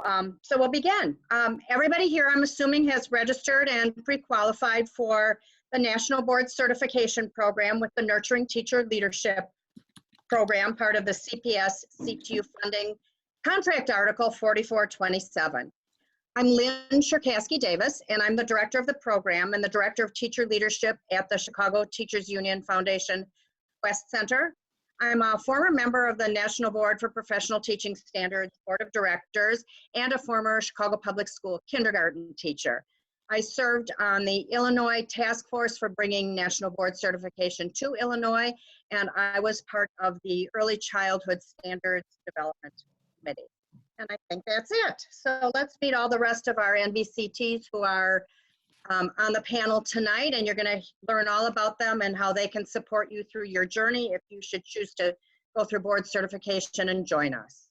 So we'll begin. Everybody here, I'm assuming, has registered and pre-qualified for the National Board Certification Program with the Nurturing Teacher Leadership Program, part of the CPS CTU funding contract article 4427. I'm Lynn Cherkasky Davis, and I'm the director of the program and the director of teacher leadership at the Chicago Teachers Union Foundation West Center. I'm a former member of the National Board for Professional Teaching Standards Board of Directors and a former Chicago Public School kindergarten teacher. I served on the Illinois Task Force for bringing National Board certification to Illinois, and I was part of the Early Childhood Standards Development Committee. And I think that's it. So let's meet all the rest of our NBCTs who are on the panel tonight, and you're going to learn all about them and how they can support you through your journey if you should choose to go through board certification and join us.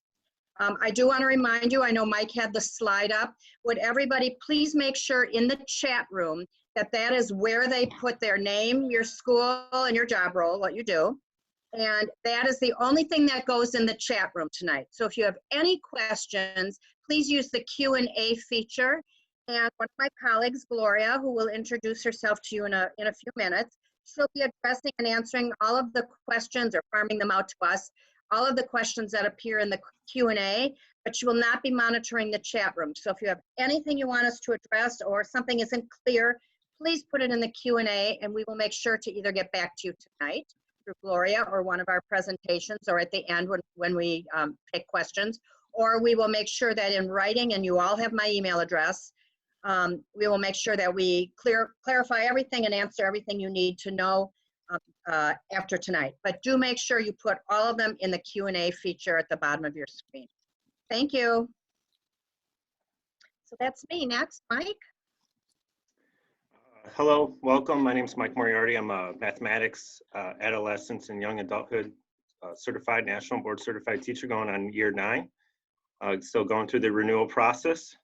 I do want to remind you, I know Mike had the slide up, would everybody please make sure in the chat room that that is where they put their name, your school, and your job role, what you do. And that is the only thing that goes in the chat room tonight. So if you have any questions, please use the Q&A feature. And one of my colleagues, Gloria, who will introduce herself to you in a few minutes, she'll be addressing and answering all of the questions or farming them out to us, all of the questions that appear in the Q&A, but she will not be monitoring the chat room. So if you have anything you want us to address or something isn't clear, please put it in the Q&A and we will make sure to either get back to you tonight through Gloria or one of our presentations or at the end when we pick questions, or we will make sure that in writing, and you all have my email address, we will make sure that we clarify everything and answer everything you need to know after tonight. But do make sure you put all of them in the Q&A feature at the bottom of your screen. Thank you. So that's me. Next, Mike. Hello, welcome. My name is Mike Moriarty. I'm a mathematics, adolescence, and young adulthood certified, National Board certified teacher going on year 9. Still going through the renewal process.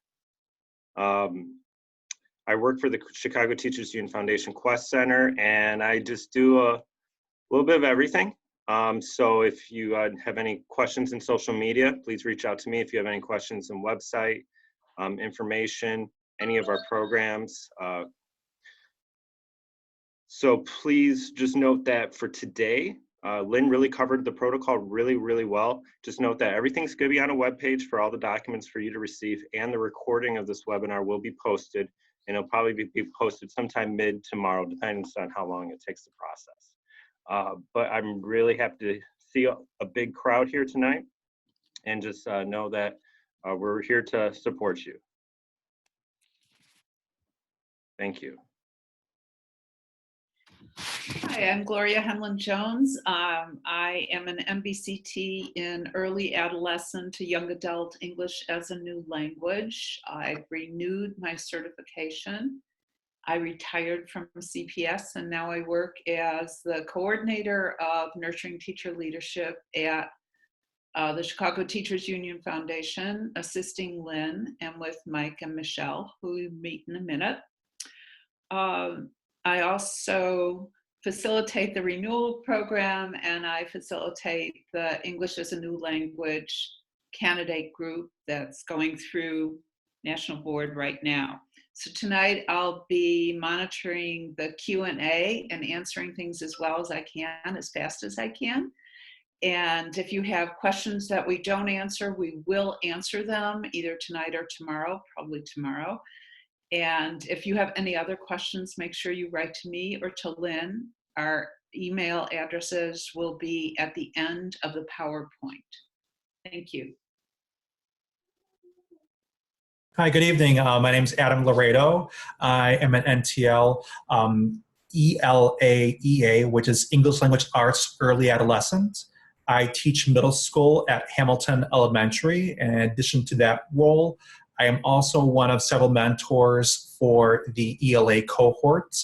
I work for the Chicago Teachers Union Foundation Quest Center, and I just do a little bit of everything. So if you have any questions in social media, please reach out to me. If you have any questions on website, information, any of our programs. So please just note that for today, Lynn really covered the protocol really well. Just note that everything's going to be on a web page for all the documents for you to receive, and the recording of this webinar will be posted, and it'll probably be posted sometime mid tomorrow, depending on how long it takes to process. But I'm really happy to see a big crowd here tonight, and just know that we're here to support you. Thank you. Hi, I'm Gloria Hemlin-Jones. I am an MBCT in early adolescent to young adult English as a new language. I've renewed my certification. I retired from CPS, and now I work as the coordinator of nurturing teacher leadership at the Chicago Teachers Union Foundation, assisting Lynn and with Mike and Michelle, who we meet in a minute. I also facilitate the renewal program, and I facilitate the English as a new language candidate group that's going through National Board right now. So tonight I'll be monitoring the Q&A and answering things as well as I can, as fast as I can. And if you have questions that we don't answer, we will answer them either tonight or tomorrow, probably tomorrow. And if you have any other questions, make sure you write to me or to Lynn. Our email addresses will be at the end of the PowerPoint. Thank you. Hi, good evening. My name is Adam Laredo. I am an NTL ELA-EA, which is English Language Arts Early Adolescent. I teach middle school at Hamilton Elementary. In addition to that role, I am also one of several mentors for the ELA cohort.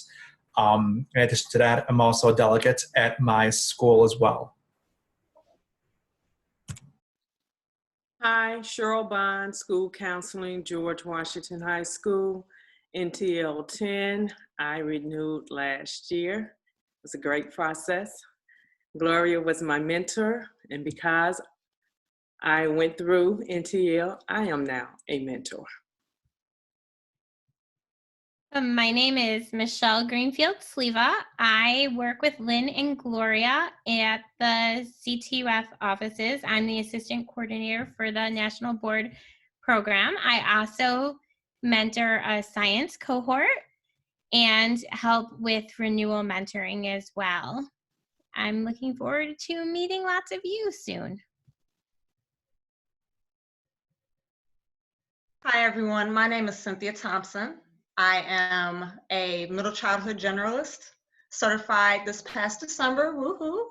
In addition to that, I'm also a delegate at my school as well. Hi, Cheryl Bond, School Counseling, George Washington High School, NTL 10. I renewed last year. It was a great process. Gloria was my mentor, and because I went through NTL. I am now a mentor. My name is Michelle Greenfield Sleva. I work with Lynn and Gloria at the CTUF offices. I'm the assistant coordinator for the National Board program. I also mentor a science cohort and help with renewal mentoring as well. I'm looking forward to meeting lots of you soon. Hi, everyone. My name is Cynthia Thompson. I am a middle childhood generalist, certified this past December. Woohoo!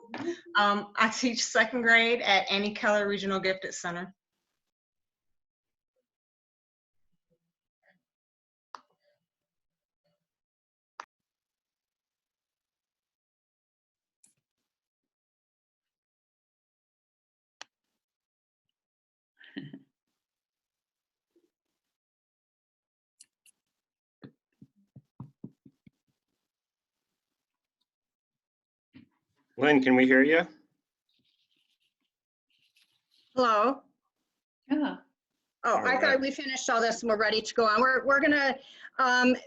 I teach second grade at Annie Keller Regional Gifted Center. Lynn, can we hear you? Hello? Yeah. Oh, I All thought right. we finished all this and we're ready to go on. We're gonna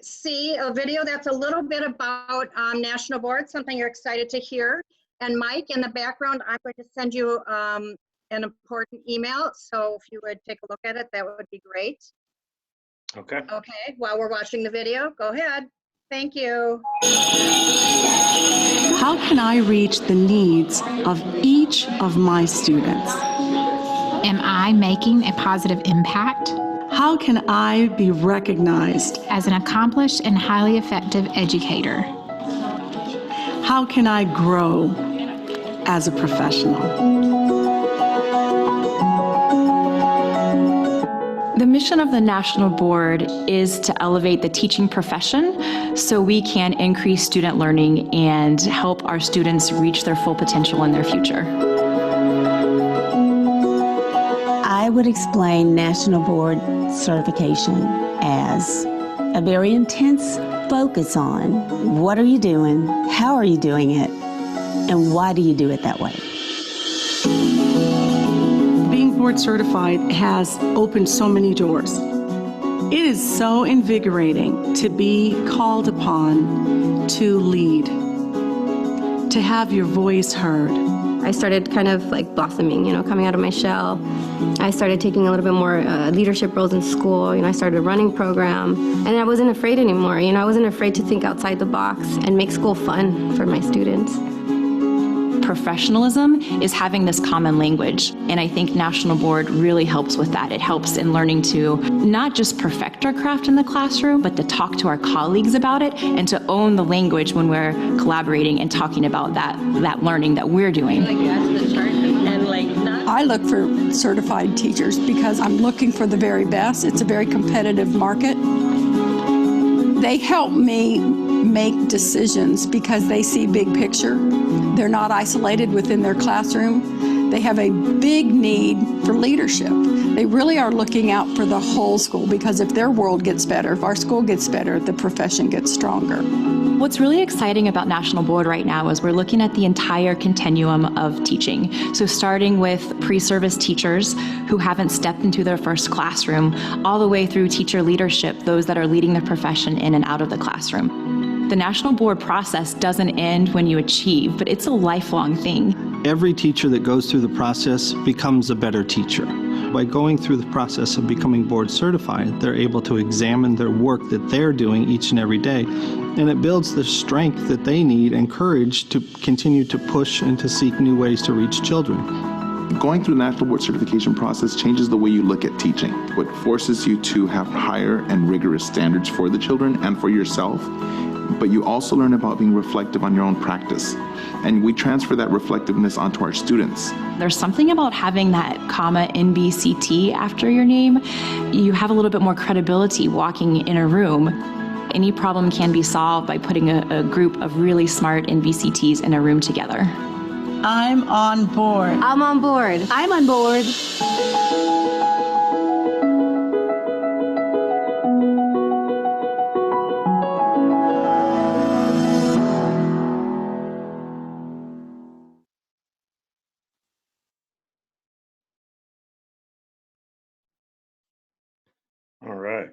see a video that's a little bit about National Board, something you're excited to hear. And Mike, in the background, I'm going to send you an important email. So if you would take a look at it, that would be great. Okay. Okay, while we're watching the video, go ahead. Thank you. How can I reach the needs of each of my students? Am I making a positive impact? How can I be recognized? As an accomplished and highly effective educator? How can I grow as a professional? The mission of the National Board is to elevate the teaching profession so we can increase student learning and help our students reach their full potential in their future. I would explain National Board certification as a very intense focus on what are you doing, how are you doing it, and why do you do it that way? Being board certified has opened so many doors. It is so invigorating to be called upon to lead, to have your voice heard. I started kind of like blossoming, coming out of my shell. I started taking a little bit more leadership roles in school. I started a running program, and I wasn't afraid anymore. I wasn't afraid to think outside the box and make school fun for my students. Professionalism is having this common language, and I think National Board really helps with that. It helps in learning to not just perfect our craft in the classroom, but to talk to our colleagues about it and to own the language when we're collaborating and talking about that learning that we're doing. I look for certified teachers because I'm looking for the very best. It's a very competitive market. They help me make decisions because they see big picture. They're not isolated within their classroom. They have a big need for leadership. They really are looking out for the whole school, because if their world gets better, if our school gets better, the profession gets stronger. What's really exciting about National Board right now is we're looking at the entire continuum of teaching. So starting with pre-service teachers who haven't stepped into their first classroom, all the way through teacher leadership, those that are leading the profession in and out of the classroom. The National Board process doesn't end when you achieve, but it's a lifelong thing. Every teacher that goes through the process becomes a better teacher. By going through the process of becoming board certified, they're able to examine their work that they're doing each and every day, and it builds the strength that they need and courage to continue to push and to seek new ways to reach children. Going through the National Board certification process changes the way you look at teaching. It forces you to have higher and rigorous standards for the children and for yourself, but you also learn about being reflective on your own practice. And we transfer that reflectiveness onto our students. There's something about having that comma NBCT after your name. You have a little bit more credibility walking in a room. Any problem can be solved by putting a group of really smart NBCTs in a room together. I'm on board. I'm on board. I'm on board. All right.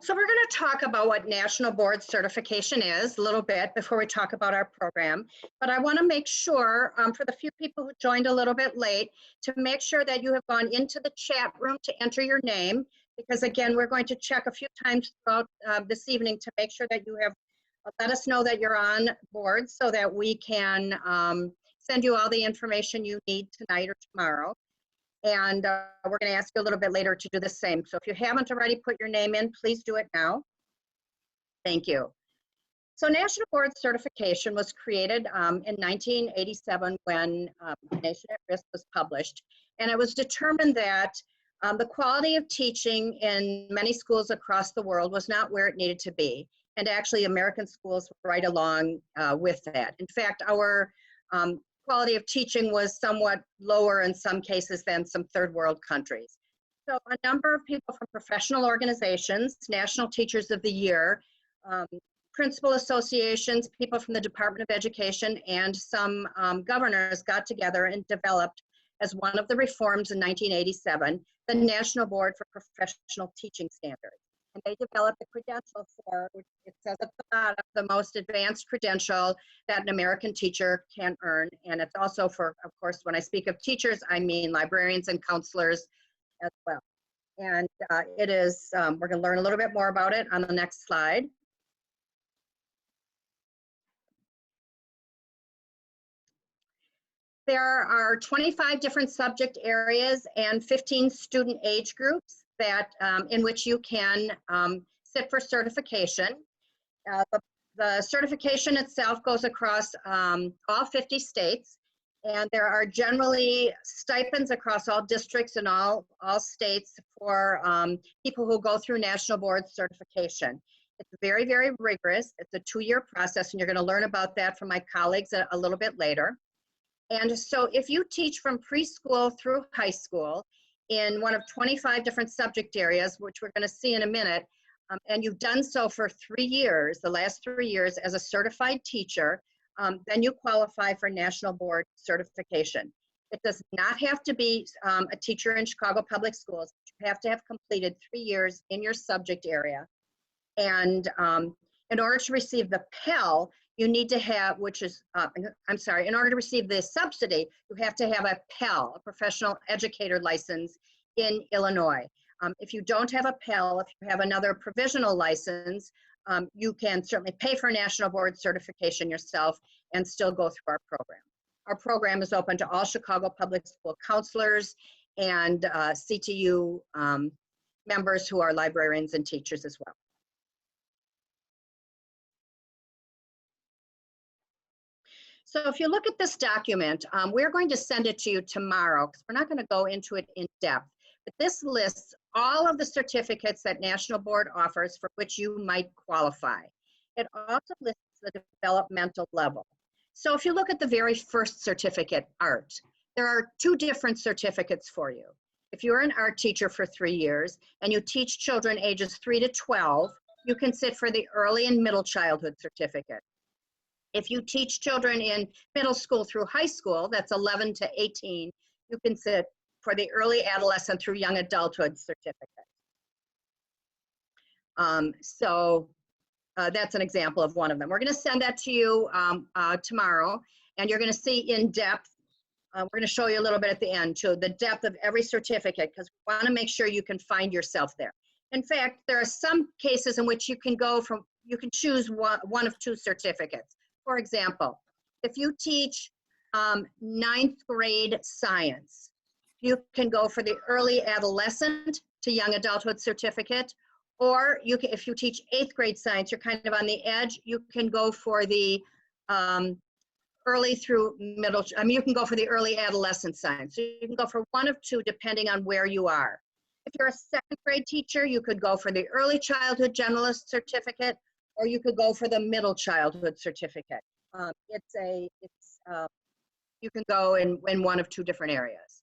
So we're going to talk about what National Board Certification is a little bit before we talk about our program. But I want to make sure, for the few people who joined a little bit late, to make sure that you have gone into the chat room to enter your name. Because again, we're going to check a few times throughout this evening to make sure that you have let us know that you're on board so that we can send you all the information you need tonight or tomorrow. And we're going to ask you a little bit later to do the same. So if you haven't already put your name in, please do it now. Thank you. So National Board Certification was created in 1987 when Nation at Risk was published. And it was determined that the quality of teaching in many schools across the world was not where it needed to be. And actually American schools were right along with that. In fact, our quality of teaching was somewhat lower in some cases than some third world countries. So a number of people from professional organizations, National Teachers of the Year, principal associations, people from the Department of Education, and some governors got together and developed, as one of the reforms in 1987, the National Board for Professional Teaching Standards. And they developed a credential for, which it says at the bottom, the most advanced credential that an American teacher can earn. And it's also for, of course, when I speak of teachers, I mean librarians and counselors as well. And it is, we're going to learn a little bit more about it on the next slide. There are 25 different subject areas and 15 student age groups that in which you can sit for certification. The certification itself goes across all 50 states, and there are generally stipends across all districts and all states for people who go through National Board Certification. It's very, very rigorous. It's a 2-year process, and you're going to learn about that from my colleagues a little bit later. And so if you teach from preschool through high school in one of 25 different subject areas, which we're going to see in a minute, and you've done so for 3 years, the last 3 years as a certified teacher, then you qualify for National Board Certification. It does not have to be a teacher in Chicago Public Schools. You have to have completed 3 years in your subject area. And in order to receive the Pell, you need to have, which is, I'm sorry, in order to receive the subsidy, you have to have a Pell, a professional educator license in Illinois. If you don't have a Pell, if you have another provisional license, you can certainly pay for National Board Certification yourself and still go through our program. Our program is open to all Chicago Public School counselors and CTU members who are librarians and teachers as well. So if you look at this document, we're going to send it to you tomorrow because we're not going to go into it in depth. But this lists all of the certificates that National Board offers for which you might qualify. It also lists the developmental level. So if you look at the very first certificate, art, there are 2 different certificates for you. If you're an art teacher for 3 years and you teach children ages 3 to 12, you can sit for the early and middle childhood certificate. If you teach children in middle school through high school, that's 11 to 18, you can sit for the early adolescent through young adulthood certificate. That's an example of one of them. We're going to send that to you tomorrow, and you're going to see in depth. We're going to show you a little bit at the end, too, the depth of every certificate, because we want to make sure you can find yourself there. In fact, there are some cases in which you can go from, you can choose one of 2 certificates. For example, if you teach 9th grade science, you can go for the early adolescent to young adulthood certificate, or you can, if you teach 8th grade science, you're kind of on the edge, you can go for the early through middle, you can go for the early adolescent science. So you can go for one of 2 depending on where you are. If you're a 2nd grade teacher, you could go for the early childhood generalist certificate, or you could go for the middle childhood certificate. You can go in one of 2 different areas.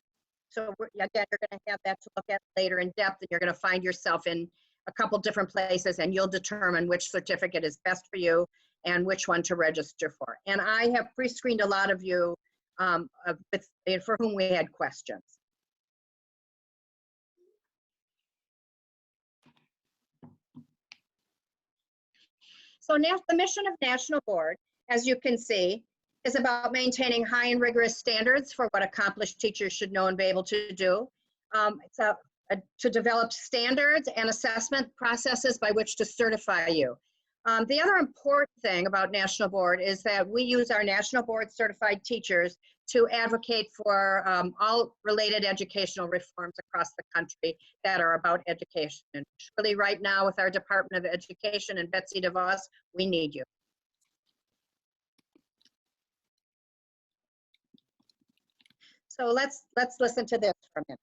So again, you're going to have that to look at later in depth, and you're going to find yourself in a couple different places, and you'll determine which certificate is best for you and which one to register for. And I have pre-screened a lot of you for whom we had questions. So the mission of National Board, as you can see, is about maintaining high and rigorous standards for what accomplished teachers should know and be able to do. It's to develop standards and assessment processes by which to certify you. The other important thing about National Board is that we use our National Board certified teachers to advocate for all related educational reforms across the country that are about education. And really right now with our Department of Education and Betsy DeVos, we need you. So let's listen to this for a minute.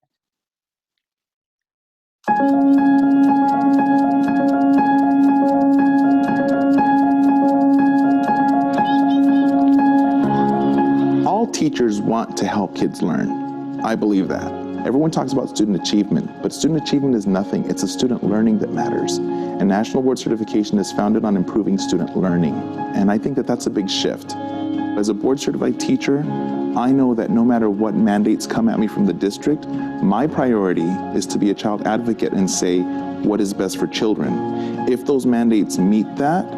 All teachers want to help kids learn. I believe that. Everyone talks about student achievement, but student achievement is nothing. It's a student learning that matters. And National Board Certification is founded on improving student learning. And I think that that's a big shift. As a board certified teacher, I know that no matter what mandates come at me from the district, my priority is to be a child advocate and say what is best for children. If those mandates meet that,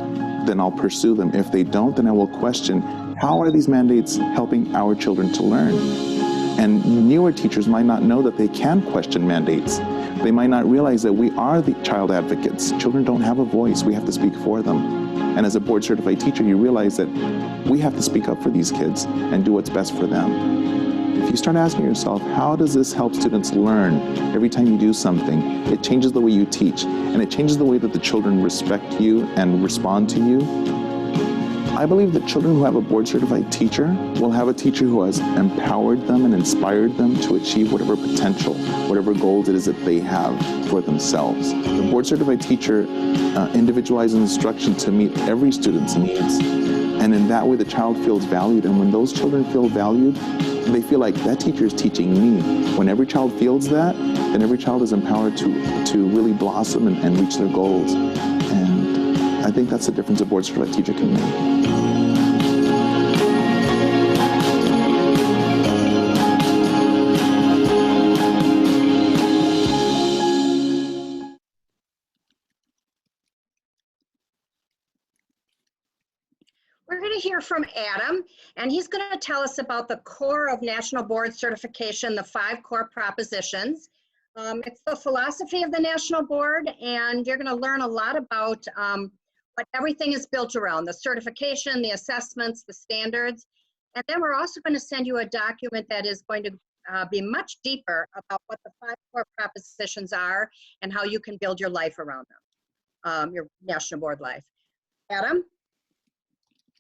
then I'll pursue them. If they don't, then I will question, how are these mandates helping our children to learn? And newer teachers might not know that they can question mandates. They might not realize that we are the child advocates. Children don't have a voice. We have to speak for them. And as a board certified teacher, you realize that we have to speak up for these kids and do what's best for them. If you start asking yourself, how does this help students learn every time you do something, it changes the way you teach, and it changes the way that the children respect you and respond to you. I believe that children who have a board certified teacher will have a teacher who has empowered them and inspired them to achieve whatever potential, whatever goals it is that they have for themselves. The board certified teacher individualizes instruction to meet every student's needs. And in that way, the child feels valued. And when those children feel valued, they feel like that teacher is teaching me. When every child feels that, then every child is empowered to really blossom and reach their goals. And I think that's the difference a board certified teacher can make. We're going to hear from Adam, and he's going to tell us about the core of National Board Certification, the 5 core propositions. It's the philosophy of the National Board, and you're going to learn a lot about what everything is built around, the certification, the assessments, the standards. And then we're also going to send you a document that is going to be much deeper about what the 5 core propositions are and how you can build your life around them, your National Board life. Adam?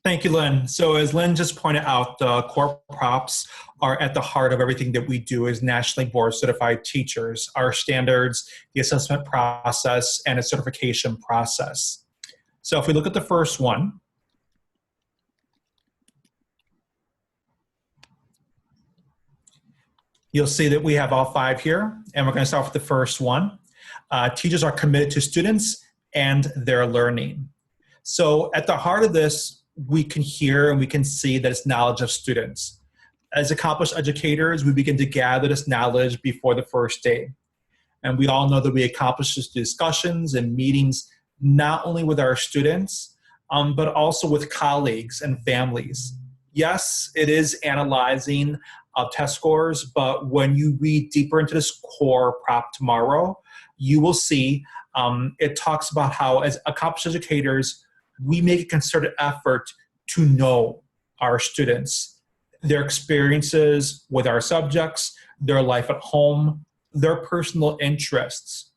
Thank you, Lynn. So as Lynn just pointed out, the core props are at the heart of everything that we do as nationally board certified teachers, our standards, the assessment process, and a certification process. So if we look at the first one, you'll see that we have all 5 here, and we're going to start with the first one. Teachers are committed to students and their learning. So at the heart of this, we can hear and we can see that it's knowledge of students. As accomplished educators, we begin to gather this knowledge before the first day. And we all know that we accomplish these discussions and meetings not only with our students, but also with colleagues and families. Yes, it is analyzing test scores, but when you read deeper into this core prop tomorrow, you will see it talks about how as accomplished educators, we make a concerted effort to know our students, their experiences with our subjects, their life at home, their personal interests.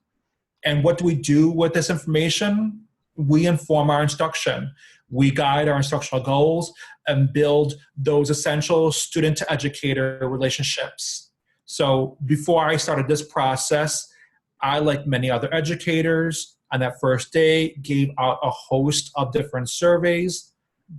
And what do we do with this information? We inform our instruction. We guide our instructional goals and build those essential student-to-educator relationships. So before I started this process, I, like many other educators, on that first day, gave out a host of different surveys.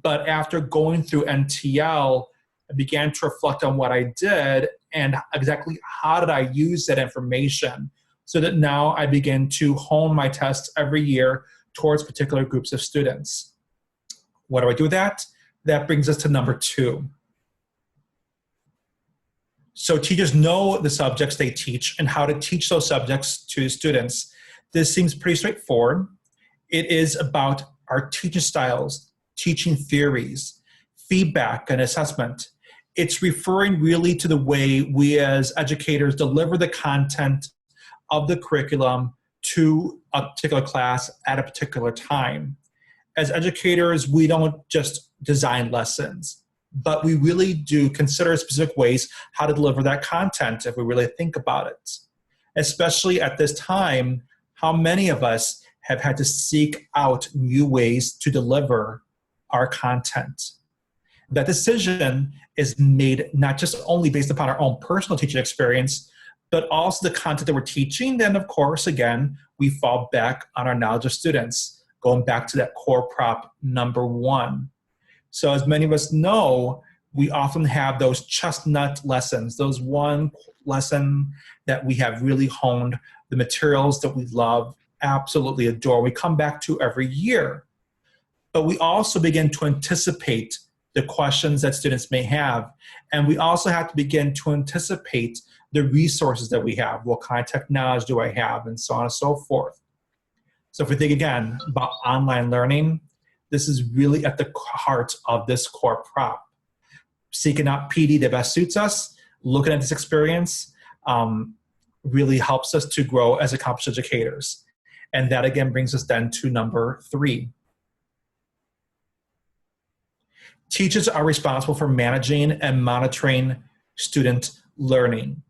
But after going through NTL, I began to reflect on what I did and exactly how did I use that information so that now I begin to hone my tests every year towards particular groups of students. What do I do with that? That brings us to number 2. So teachers know the subjects they teach and how to teach those subjects to students. This seems pretty straightforward. It is about our teaching styles, teaching theories, feedback, and assessment. It's referring really to the way we as educators deliver the content of the curriculum to a particular class at a particular time. As educators, we don't just design lessons, but we really do consider specific ways how to deliver that content if we really think about it. Especially at this time, how many of us have had to seek out new ways to deliver our content. That decision is made not just only based upon our own personal teaching experience, but also the content that we're teaching. Then, of course, again, we fall back on our knowledge of students, going back to that core prop number 1. So as many of us know, we often have those chestnut lessons, those one lesson that we have really honed, the materials that we love, absolutely adore, we come back to every year. But we also begin to anticipate the questions that students may have. And we also have to begin to anticipate the resources that we have. What kind of technology do I have? And so on and so forth. So if we think again about online learning, this is really at the heart of this core prop. Seeking out PD that best suits us, looking at this experience really helps us to grow as accomplished educators. And that again brings us then to number 3. Teachers are responsible for managing and monitoring student learning.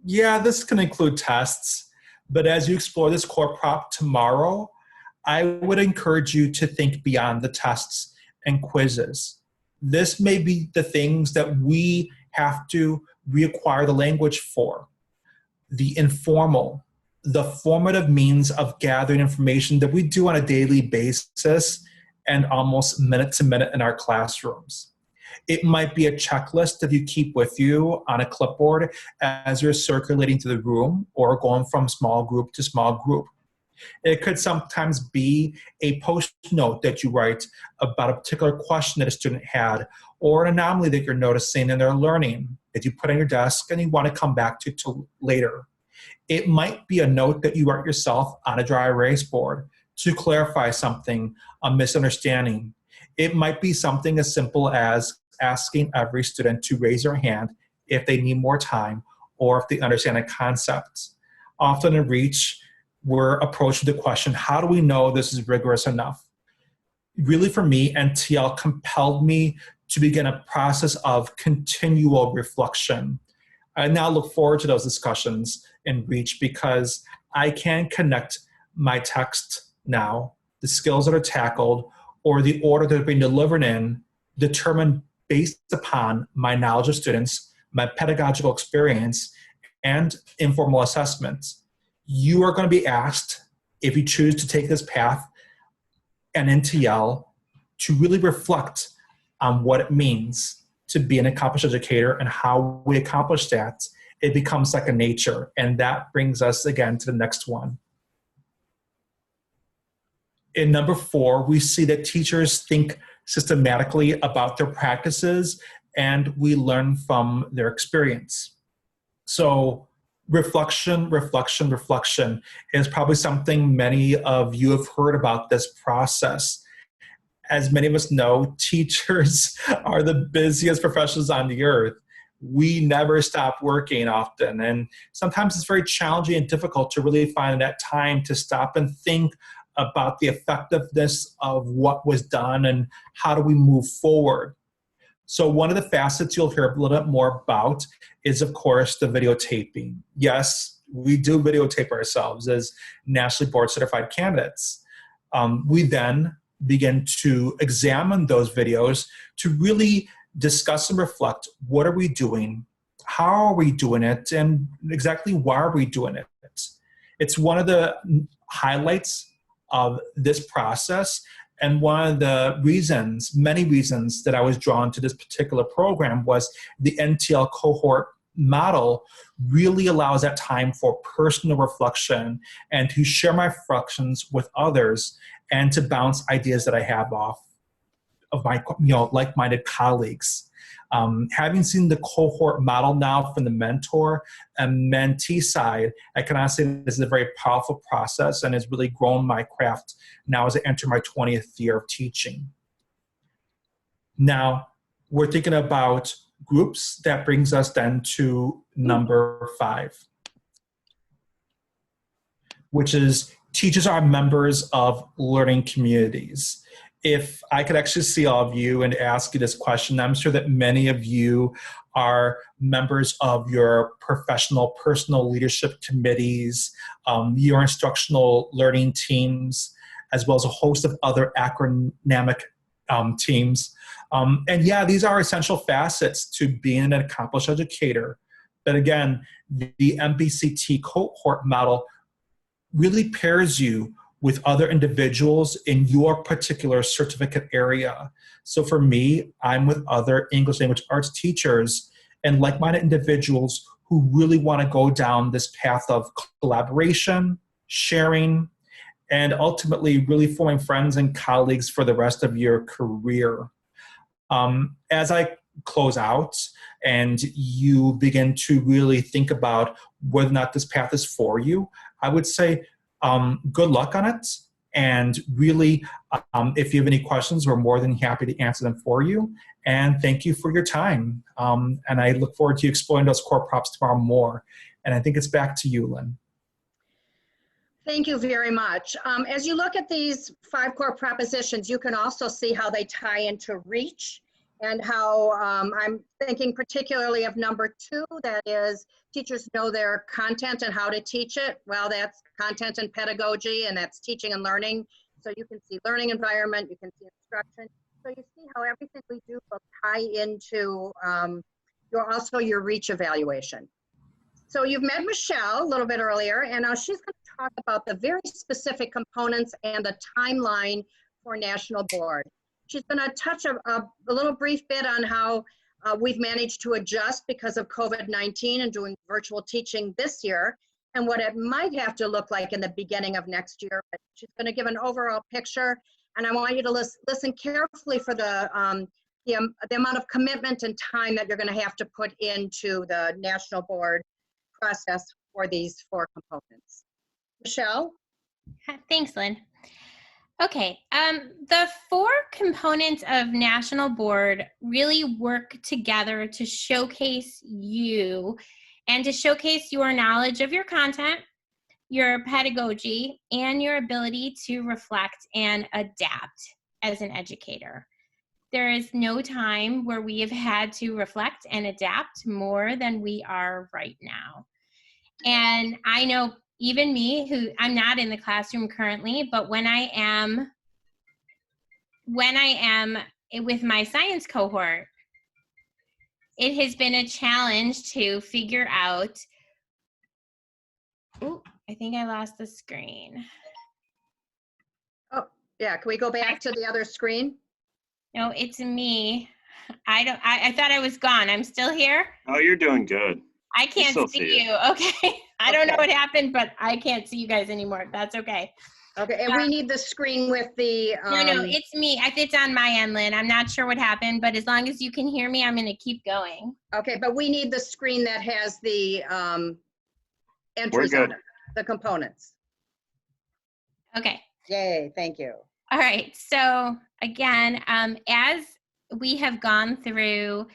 Yeah, this can include tests, but as you explore this core prop tomorrow, I would encourage you to think beyond the tests and quizzes. This may be the things that we have to reacquire the language for. The informal, the formative means of gathering information that we do on a daily basis and almost minute to minute in our classrooms. It might be a checklist that you keep with you on a clipboard as you're circulating through the room or going from small group to small group. It could sometimes be a post note that you write about a particular question that a student had or an anomaly that you're noticing in their learning that you put on your desk and you want to come back to later. It might be a note that you write yourself on a dry erase board to clarify something, a misunderstanding. It might be something as simple as asking every student to raise their hand if they need more time or if they understand a concept. Often in Reach, we're approached with the question, how do we know this is rigorous enough? Really for me, NTL compelled me to begin a process of continual reflection. I now look forward to those discussions in Reach because I can connect my text now, the skills that are tackled, or the order that are being delivered in, determined based upon my knowledge of students, my pedagogical experience, and informal assessment. You are going to be asked, if you choose to take this path and NTL, to really reflect on what it means to be an accomplished educator and how we accomplish that. It becomes second nature. And that brings us again to the next one. In number 4, we see that teachers think systematically about their practices and we learn from their experience. So reflection is probably something many of you have heard about this process. As many of us know, teachers are the busiest professions on the earth. We never stop working often, and sometimes it's very challenging and difficult to really find that time to stop and think about the effectiveness of what was done and how do we move forward. So one of the facets you'll hear a little bit more about is, of course, the videotaping. Yes, we do videotape ourselves as nationally board certified candidates. We then begin to examine those videos to really discuss and reflect, what are we doing, how are we doing it, and exactly why are we doing it. It's one of the highlights of this process, and one of the reasons, many reasons, that I was drawn to this particular program was the NTL cohort model really allows that time for personal reflection and to share my reflections with others and to bounce ideas that I have off of my like-minded colleagues. Having seen the cohort model now from the mentor and mentee side, I can honestly say this is a very powerful process and has really grown my craft now as I enter my 20th year of teaching. Now, we're thinking about groups. That brings us then to number 5, which is teachers are members of learning communities. If I could actually see all of you and ask you this question, I'm sure that many of you are members of your professional personal leadership committees, your instructional learning teams, as well as a host of other acronymic teams. And yeah, these are essential facets to being an accomplished educator. But again, the MBCT cohort model really pairs you with other individuals in your particular certificate area. So for me, I'm with other English language arts teachers and like-minded individuals who really want to go down this path of collaboration, sharing, and ultimately really forming friends and colleagues for the rest of your career. As I close out and you begin to really think about whether or not this path is for you, I would say good luck on it. And really, if you have any questions, we're more than happy to answer them for you. And thank you for your time. And I look forward to exploring those core props tomorrow more. And I think it's back to you, Lynn. Thank you very much. As you look at these 5 core propositions, you can also see how they tie into reach and how I'm thinking particularly of number 2, that is teachers know their content and how to teach it. Well, that's content and pedagogy, and that's teaching and learning. So you can see learning environment, you can see instruction. So you see how everything we do will tie into your reach evaluation. So you've met Michelle a little bit earlier, and now she's going to talk about the very specific components and the timeline for National Board. She's going to touch a little brief bit on how we've managed to adjust because of COVID-19 and doing virtual teaching this year, and what it might have to look like in the beginning of next year. But she's going to give an overall picture, and I want you to listen carefully for the amount of commitment and time that you're going to have to put into the National Board process for these 4 components. Michelle? Thanks, Lynn. Okay, the 4 components of National Board really work together to showcase you and to showcase your knowledge of your content, your pedagogy, and your ability to reflect and adapt as an educator. There is no time where we have had to reflect and adapt more than we are right now. And I know even me, who I'm not in the classroom currently, but when I am with my science cohort, it has been a challenge to figure out, oh, I think I lost the screen. Oh, yeah, can we go back to the other screen? No, it's me. I thought I was gone. I'm still here. Oh, you're doing good. I can't see you. Okay. I don't know what happened, but I can't see you guys anymore. That's okay. Okay, and we need the screen with the... No, it's me. It's on my end, Lynn. I'm not sure what happened, but as long as you can hear me, I'm going to keep going. Okay, but we need the screen that has the entries on it, the components. Okay. Yay, thank you. All right. So again, as we have gone through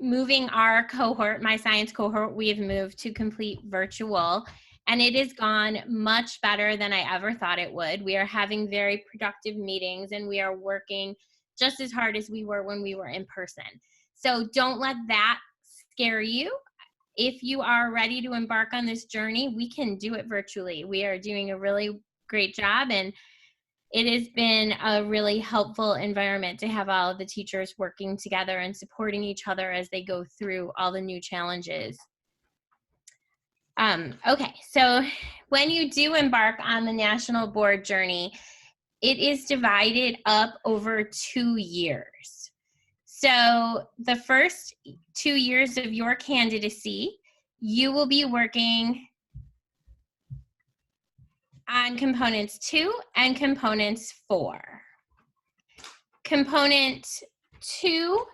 moving our cohort, my science cohort, we have moved to complete virtual, and it has gone much better than I ever thought it would. We are having very productive meetings, and we are working just as hard as we were when we were in person. So don't let that scare you. If you are ready to embark on this journey, we can do it virtually. We are doing a really great job, and it has been a really helpful environment to have all of the teachers working together and supporting each other as they go through all the new challenges. Okay, so when you do embark on the National Board journey, it is divided up over 2 years. So the first 2 years of your candidacy, you will be working on components 2 and components 4. Component 2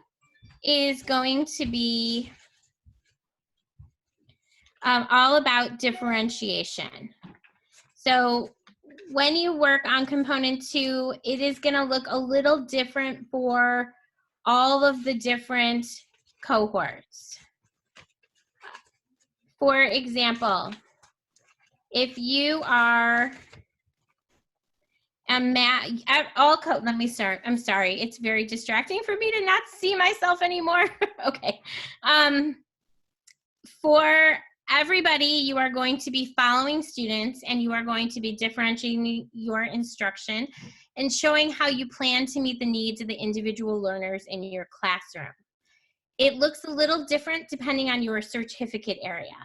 is going to be all about differentiation. So when you work on component 2, it is going to look a little different for all of the different cohorts. For example, if you are a math, let me start. I'm sorry. It's very distracting for me to not see myself anymore. Okay. For everybody, you are going to be following students and you are going to be differentiating your instruction and showing how you plan to meet the needs of the individual learners in your classroom. It looks a little different depending on your certificate area.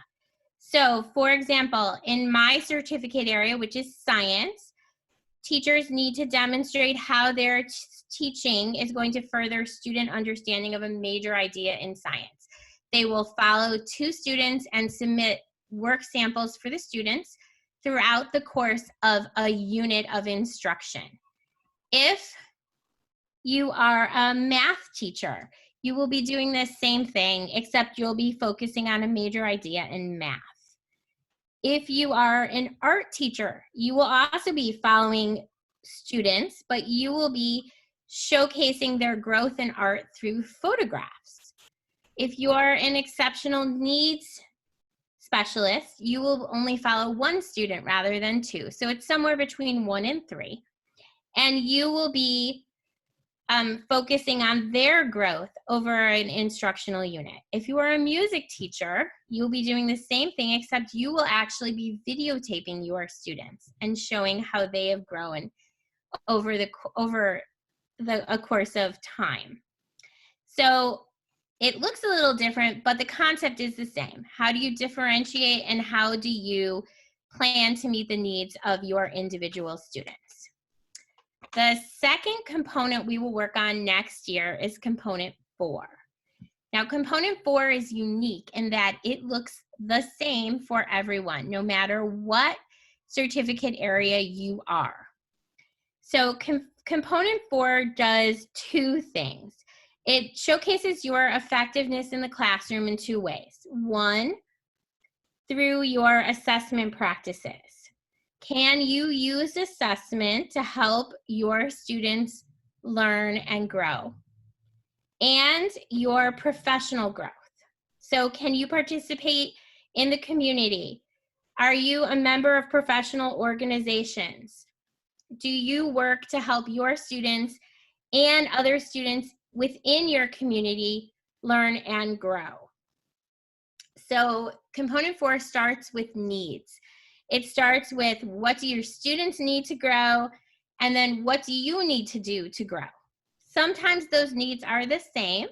So, for example, in my certificate area, which is science, teachers need to demonstrate how their teaching is going to further student understanding of a major idea in science. They will follow 2 students and submit work samples for the students throughout the course of a unit of instruction. If you are a math teacher, you will be doing the same thing, except you'll be focusing on a major idea in math. If you are an art teacher, you will also be following students, but you will be showcasing their growth in art through photographs. If you are an exceptional needs specialist, you will only follow 1 student rather than 2. So it's somewhere between 1 and 3. And you will be focusing on their growth over an instructional unit. If you are a music teacher, you'll be doing the same thing, except you will actually be videotaping your students and showing how they have grown over a course of time. So it looks a little different, but the concept is the same. How do you differentiate and how do you plan to meet the needs of your individual students? The second component we will work on next year is component 4. Now, component 4 is unique in that it looks the same for everyone, no matter what certificate area you are. So component 4 does 2 things. It showcases your effectiveness in the classroom in 2 ways. 1, through your assessment practices. Can you use assessment to help your students learn and grow? And your professional growth. So can you participate in the community? Are you a member of professional organizations? Do you work to help your students and other students within your community learn and grow? So component 4 starts with needs. It starts with what do your students need to grow, and then what do you need to do to grow? Sometimes those needs are the same,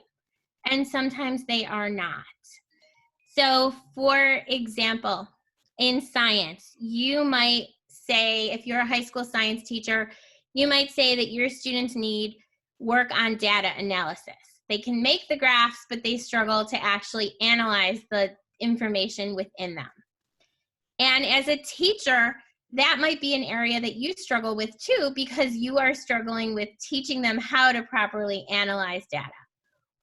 and sometimes they are not. So for example, in science, you might say, if you're a high school science teacher, you might say that your students need work on data analysis. They can make the graphs, but they struggle to actually analyze the information within them. And as a teacher, that might be an area that you struggle with too, because you are struggling with teaching them how to properly analyze data.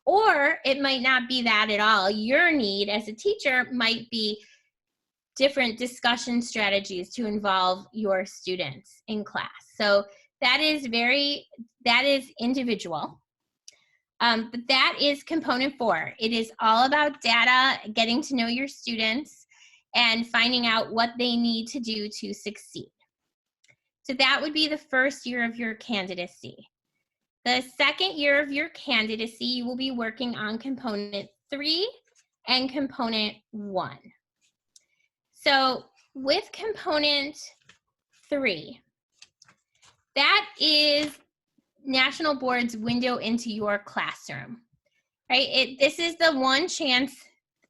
Or it might not be that at all. Your need as a teacher might be different discussion strategies to involve your students in class. So that is individual. But that is component 4. It is all about data, getting to know your students, and finding out what they need to do to succeed. So that would be the first year of your candidacy. The second year of your candidacy, you will be working on component 3 and component 1. So with component 3, that is National Board's window into your classroom, right? This is the one chance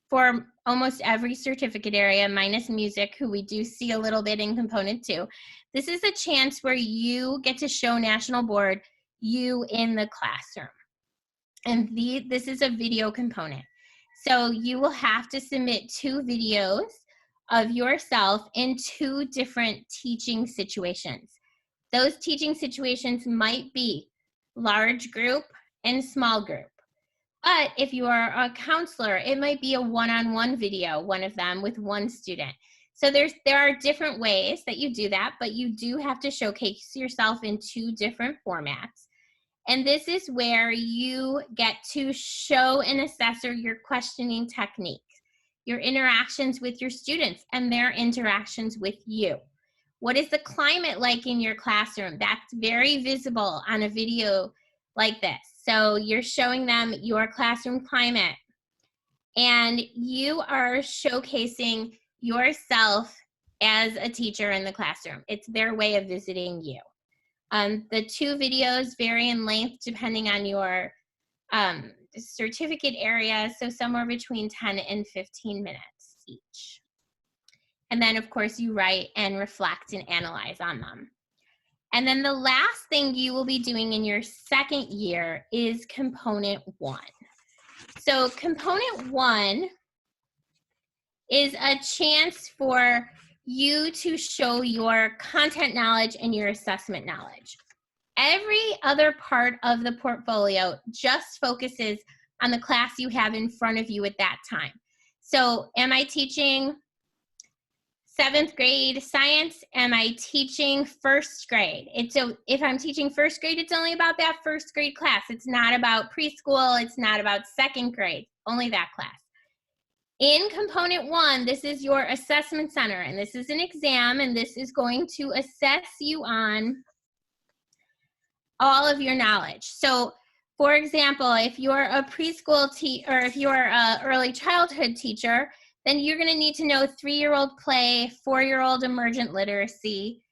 for almost every certificate area, minus music, who we do see a little bit in component 2. This is a chance where you get to show National Board you in the classroom. And this is a video component. So you will have to submit 2 videos of yourself in 2 different teaching situations. Those teaching situations might be large group and small group. But if you are a counselor, it might be a one-on-one video, one of them with one student. So there are different ways that you do that, but you do have to showcase yourself in 2 different formats. And this is where you get to show an assessor your questioning techniques, your interactions with your students, and their interactions with you. What is the climate like in your classroom? That's very visible on a video like this. So you're showing them your classroom climate, and you are showcasing yourself as a teacher in the classroom. It's their way of visiting you. The 2 videos vary in length depending on your certificate area, so somewhere between 10 and 15 minutes each. And then, of course, you write and reflect and analyze on them. And then the last thing you will be doing in your second year is component 1. So component 1 is a chance for you to show your content knowledge and your assessment knowledge. Every other part of the portfolio just focuses on the class you have in front of you at that time. So am I teaching 7th grade science? Am I teaching 1st grade? So if I'm teaching 1st grade, it's only about that 1st grade class. It's not about preschool. It's not about 2nd grade, only that class. In component 1, this is your assessment center, and this is an exam, and this is going to assess you on all of your knowledge. So for example, if you're a preschool or if you're an early childhood teacher, then you're going to need to know 3-year-old play, 4-year-old emergent literacy,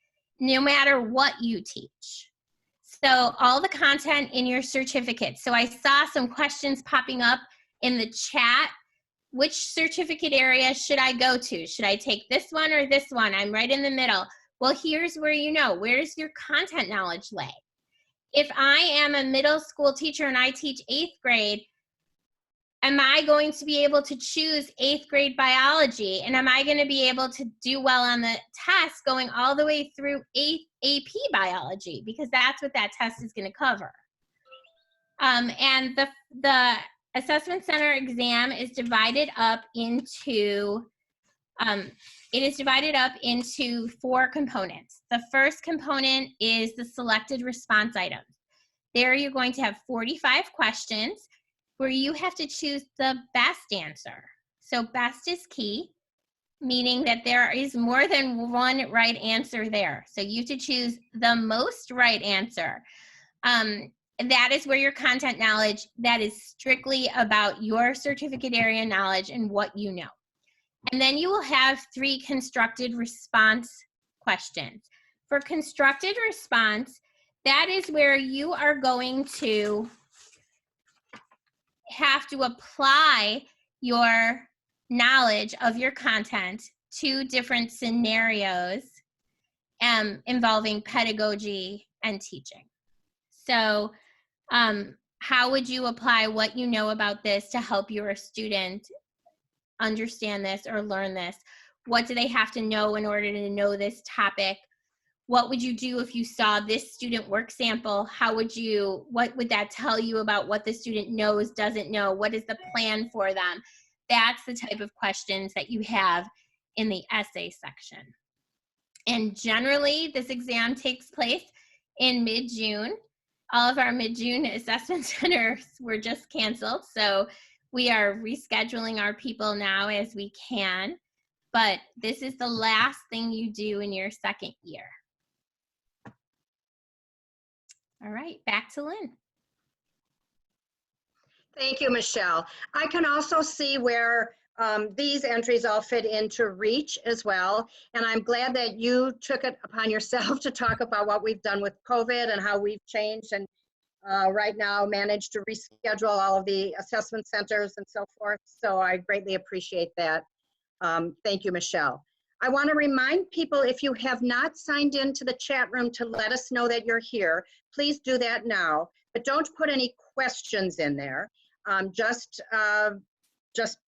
no matter what you teach. So all the content in your certificate. So I saw some questions popping up in the chat. Which certificate area should I go to? Should I take this one or this one? I'm right in the middle. Well, here's where you know. Where's your content knowledge lay? If I am a middle school teacher and I teach 8th grade, am I going to be able to choose 8th grade biology? And am I going to be able to do well on the test going all the way through AP biology? Because that's what that test is going to cover. And the Assessment Center exam is divided up into, 4 components. The first component is the selected response items. There you're going to have 45 questions where you have to choose the best answer. So best is key, meaning that there is more than one right answer there. So you have to choose the most right answer. That is where your content knowledge, that is strictly about your certificate area knowledge and what you know. And then you will have 3 constructed response questions. For constructed response, that is where you are going to have to apply your knowledge of your content to different scenarios involving pedagogy and teaching. So how would you apply what you know about this to help your student understand this or learn this? What do they have to know in order to know this topic? What would you do if you saw this student work sample? What would that tell you about what the student knows, doesn't know? What is the plan for them? That's the type of questions that you have in the essay section. And generally, this exam takes place in mid-June. All of our mid-June assessment centers were just canceled, so we are rescheduling our people now as we can. But this is the last thing you do in your second year. All right, back to Lynn. Thank you, Michelle. I can also see where these entries all fit into REACH as well. And I'm glad that you took it upon yourself to talk about what we've done with COVID and how we've changed and right now managed to reschedule all of the assessment centers and so forth. So I greatly appreciate that. Thank you, Michelle. I want to remind people, if you have not signed into the chat room to let us know that you're here, please do that now. But don't put any questions in there. Just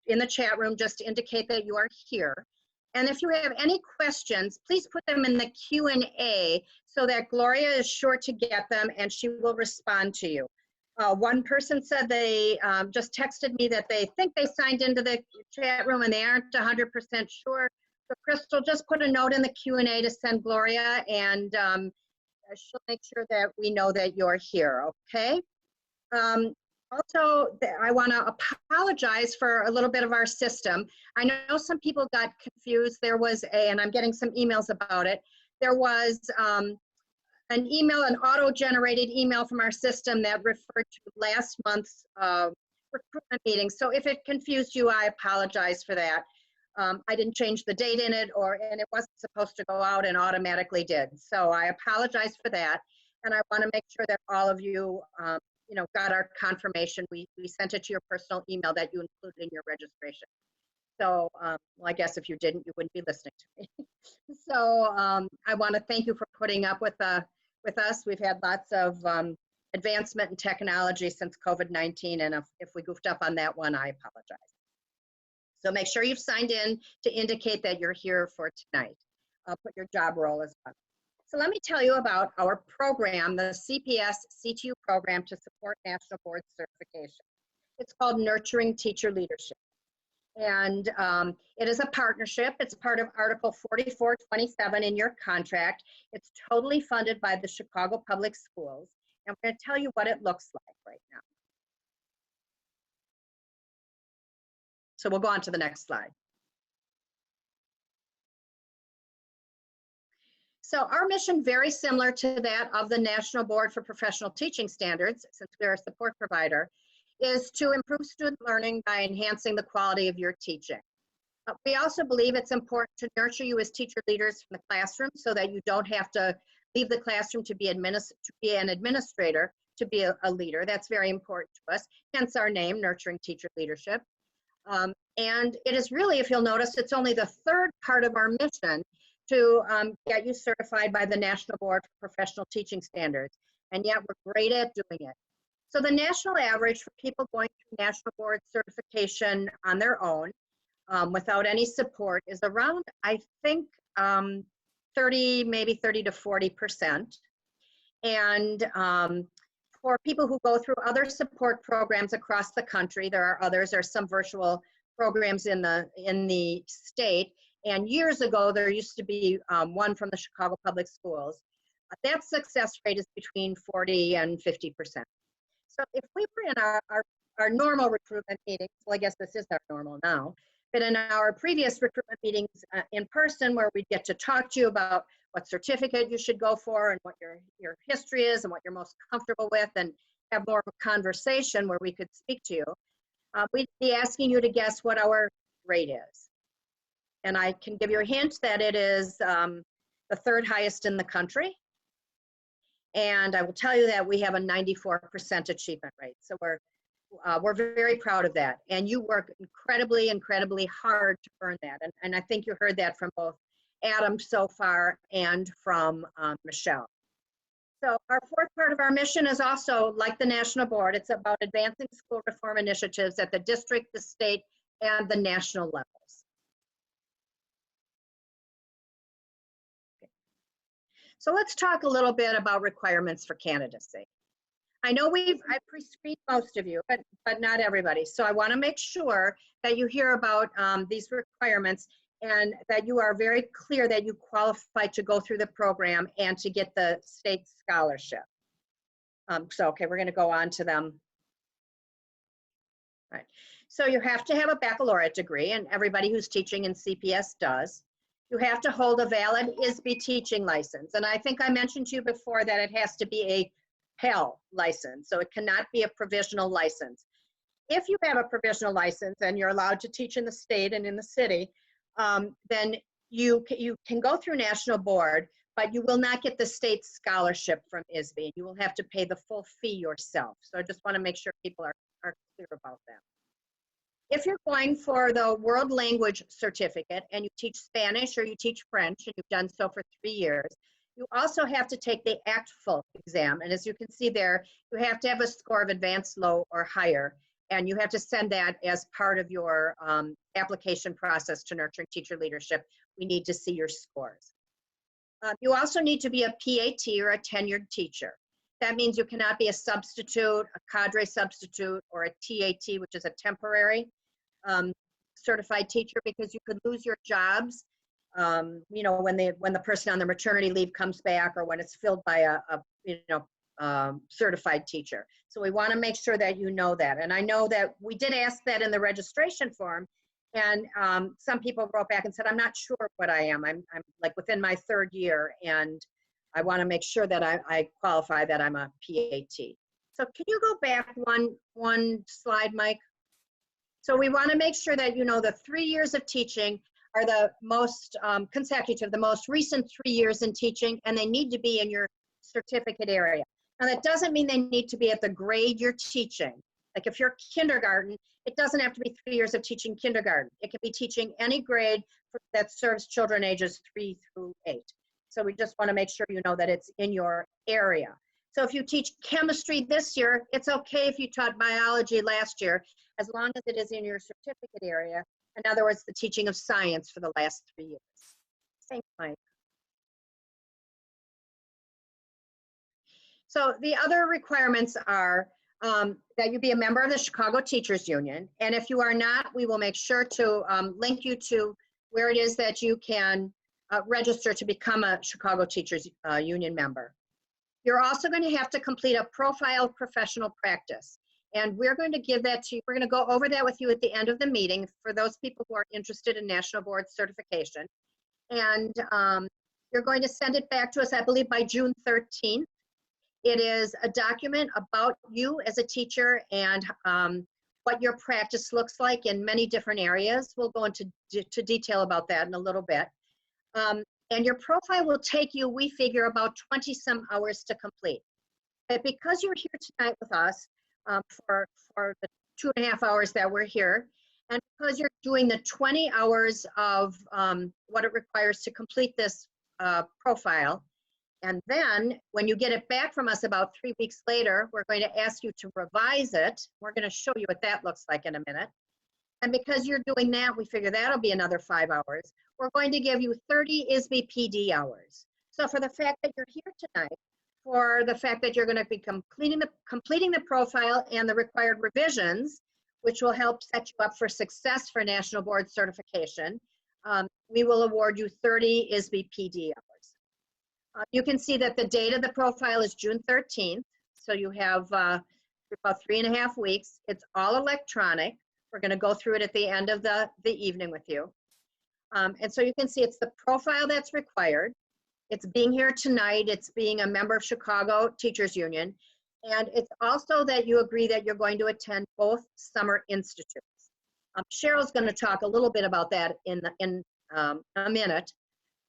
in the chat room, just indicate that you are here. And if you have any questions, please put them in the Q&A so that Gloria is sure to get them and she will respond to you. One person said they just texted me that they think they signed into the chat room and they aren't 100% sure. So Crystal, just put a note in the Q&A to send Gloria, and she'll make sure that we know that you're here, okay? Also, I want to apologize for a little bit of our system. I know some people got confused. There was and I'm getting some emails about it. There was an email, an auto-generated email from our system that referred to last month's recruitment meeting. So if it confused you, I apologize for that. I didn't change the date in it, and it wasn't supposed to go out and automatically did. So I apologize for that. And I want to make sure that all of you, got our confirmation. We sent it to your personal email that you included in your registration. So well, I guess if you didn't, you wouldn't be listening to me. So I want to thank you for putting up with us. We've had lots of advancement in technology since COVID-19, and if we goofed up on that one, I apologize. So make sure you've signed in to indicate that you're here for tonight. Put your job role as well. So let me tell you about our program, the CPS CTU program to support National Board Certification. It's called Nurturing Teacher Leadership. And it is a partnership. It's part of Article 4427 in your contract. It's totally funded by the Chicago Public Schools. And I'm going to tell you what it looks like right now. So we'll go on to the next slide. So our mission, very similar to that of the National Board for Professional Teaching Standards, since we're a support provider, is to improve student learning by enhancing the quality of your teaching. We also believe it's important to nurture you as teacher leaders from the classroom so that you don't have to leave the classroom to be an administrator, to be a leader. That's very important to us, hence our name, Nurturing Teacher Leadership. And it is really, if you'll notice, it's only the third part of our mission to get you certified by the National Board for Professional Teaching Standards. And yet we're great at doing it. So the national average for people going through National Board certification on their own without any support is around, I think, maybe 30 to 40%. And for people who go through other support programs across the country, there are others. There are some virtual programs in the state. And years ago, there used to be one from the Chicago Public Schools. That success rate is between 40 and 50%. So if we were in our normal recruitment meetings, well, I guess this is our normal now, but in our previous recruitment meetings in person, where we'd get to talk to you about what certificate you should go for and what your history is and what you're most comfortable with, and have more of a conversation where we could speak to you, we'd be asking you to guess what our grade is. And I can give you a hint that it is the third highest in the country. And I will tell you that we have a 94% achievement rate. So we're very proud of that. And you work incredibly, incredibly hard to earn that. And I think you heard that from both Adam so far and from Michelle. So our fourth part of our mission is also, like the National Board, it's about advancing school reform initiatives at the district, the state, and the national levels. So let's talk a little bit about requirements for candidacy. I know I've pre-screened most of you, but not everybody. So I want to make sure that you hear about these requirements and that you are very clear that you qualify to go through the program and to get the state scholarship. Okay, we're going to go on to them. All right. So you have to have a baccalaureate degree, and everybody who's teaching in CPS does. You have to hold a valid ISB teaching license. And I think I mentioned to you before that it has to be a PEL license, so it cannot be a provisional license. If you have a provisional license and you're allowed to teach in the state and in the city, then you can go through National Board, but you will not get the state scholarship from ISB. You will have to pay the full fee yourself. So I just want to make sure people are clear about that. If you're going for the world language certificate and you teach Spanish or you teach French and you've done so for 3 years, you also have to take the ACTFL exam. And as you can see there, you have to have a score of advanced low or higher. And you have to send that as part of your application process to Nurturing Teacher Leadership. We need to see your scores. You also need to be a PAT or a tenured teacher. That means you cannot be a substitute, a cadre substitute, or a TAT, which is a temporary certified teacher, because you could lose your jobs, you know, when the person on the maternity leave comes back, or when it's filled by a certified teacher. So we want to make sure that you know that. And I know that we did ask that in the registration form, and some people wrote back and said, I'm not sure what I am. I'm like within my 3rd year, and I want to make sure that I qualify that I'm a PAT. So can you go back one slide, Mike? So we want to make sure that you know the 3 years of teaching are the most consecutive, the most recent 3 years in teaching, and they need to be in your certificate area. Now that doesn't mean they need to be at the grade you're teaching. Like if you're kindergarten, it doesn't have to be 3 years of teaching kindergarten. It can be teaching any grade that serves children ages 3 through 8. So we just want to make sure you know that it's in your area. So if you teach chemistry this year, it's okay if you taught biology last year, as long as it is in your certificate area. In other words, the teaching of science for the last 3 years. Thanks, Mike. So the other requirements are that you be a member of the Chicago Teachers Union. And if you are not, we will make sure to link you to where it is that you can register to become a Chicago Teachers Union member. You're also going to have to complete a profile of professional practice. And we're going to give that to you. We're going to go over that with you at the end of the meeting for those people who are interested in National Board certification. And you're going to send it back to us, I believe, by June 13th. It is a document about you as a teacher and what your practice looks like in many different areas. We'll go into detail about that in a little bit. And your profile will take you, we figure, about 20-some hours to complete. But because you're here tonight with us for the 2.5 hours that we're here, and because you're doing the 20 hours of what it requires to complete this profile, and then when you get it back from us about 3 weeks later, we're going to ask you to revise it. We're going to show you what that looks like in a minute. And because you're doing that, we figure that'll be another 5 hours. We're going to give you 30 ISB PD hours. So for the fact that you're here tonight, for the fact that you're going to be completing the profile and the required revisions, which will help set you up for success for National Board certification, we will award you 30 ISB PD hours. You can see that the date of the profile is June 13th. So you have about 3.5 weeks. It's all electronic. We're going to go through it at the end of the evening with you. And so you can see it's the profile that's required. It's being here tonight. It's being a member of Chicago Teachers Union. And it's also that you agree that you're going to attend both summer institutes. Cheryl's going to talk a little bit about that in a minute.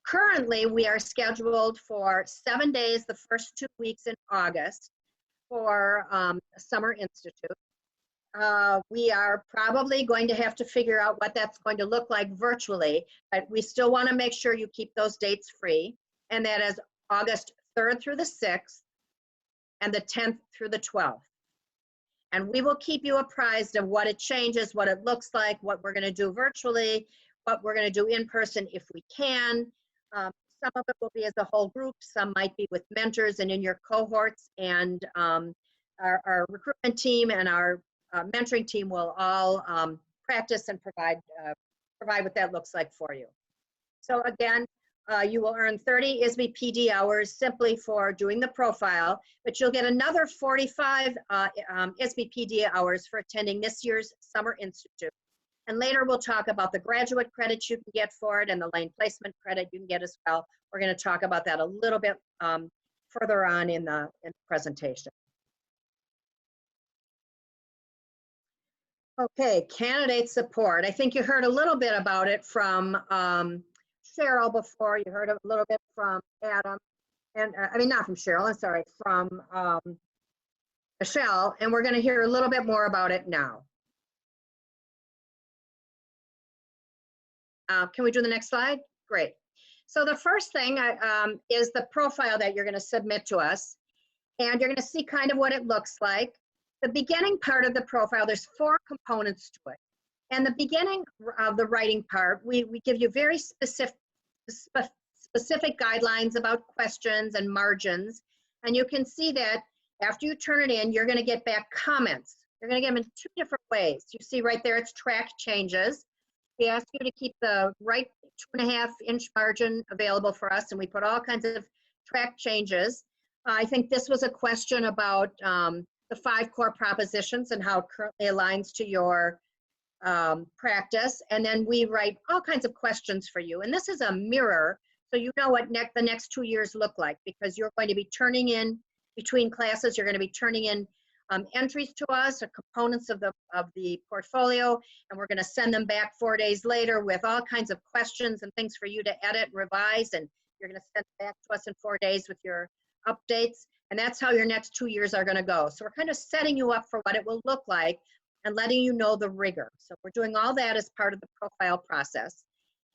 Currently, we are scheduled for 7 days, the first 2 weeks in August, for Summer Institute. We are probably going to have to figure out what that's going to look like virtually, but we still want to make sure you keep those dates free, and that is August 3rd through the 6th and the 10th through the 12th. And we will keep you apprised of what it changes, what it looks like, what we're going to do virtually, what we're going to do in person if we can. Some of it will be as a whole group, some might be with mentors and in your cohorts, and our recruitment team and our mentoring team will all practice and provide what that looks like for you. So again, you will earn 30 ISB PD hours simply for doing the profile, but you'll get another 45 ISB PD hours for attending this year's Summer Institute. And later we'll talk about the graduate credits you can get for it and the lane placement credit you can get as well. We're going to talk about that a little bit further on in the presentation. Okay, candidate support. I think you heard a little bit about it from Cheryl before. You heard a little bit from Adam, and I mean, not from Cheryl, I'm sorry, from Michelle, and we're going to hear a little bit more about it now. Can we do the next slide? Great. So the first thing is the profile that you're going to submit to us, and you're going to see kind of what it looks like. The beginning part of the profile, there's 4 components to it. And the beginning of the writing part, we give you very specific guidelines about questions and margins. And you can see that After you turn it in, you're going to get back comments. You're going to get them in 2 different ways. You see right there, it's track changes. We ask you to keep the right 2.5-inch margin available for us, and we put all kinds of track changes. I think this was a question about the 5 core propositions and how it currently aligns to your practice. And then we write all kinds of questions for you. And this is a mirror, so you know what the next 2 years look like, because you're going to be turning in between classes, you're going to be turning in entries to us or components of the portfolio, and we're going to send them back 4 days later with all kinds of questions and things for you to edit and revise, and you're going to send it back to us in 4 days with your updates. And that's how your next 2 years are going to go. So we're kind of setting you up for what it will look like and letting you know the rigor. So we're doing all that as part of the profile process.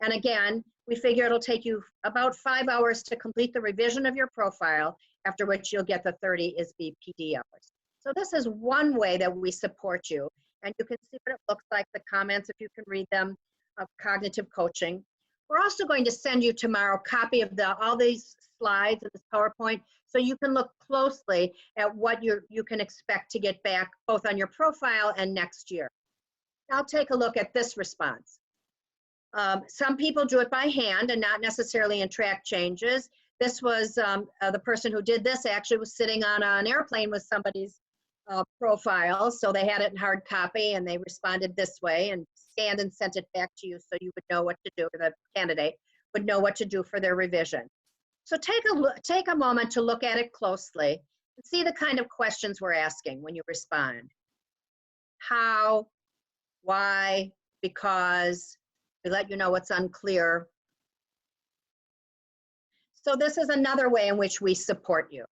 And again, we figure it'll take you about 5 hours to complete the revision of your profile, after which you'll get the 30 ISB PD hours. So this is one way that we support you. And you can see what it looks like, the comments, if you can read them, of cognitive coaching. We're also going to send you tomorrow a copy of all these slides and this PowerPoint, so you can look closely at what you can expect to get back both on your profile and next year. Now take a look at this response. Some people do it by hand and not necessarily in track changes. This was the person who did this actually was sitting on an airplane with somebody's profile, so they had it in hard copy and they responded this way and scanned and sent it back to you, so you would know what to do, the candidate would know what to do for their revision. So take a moment to look at it closely and see the kind of questions we're asking when you respond. How, why, because, we let you know what's unclear. So this is another way in which we support you.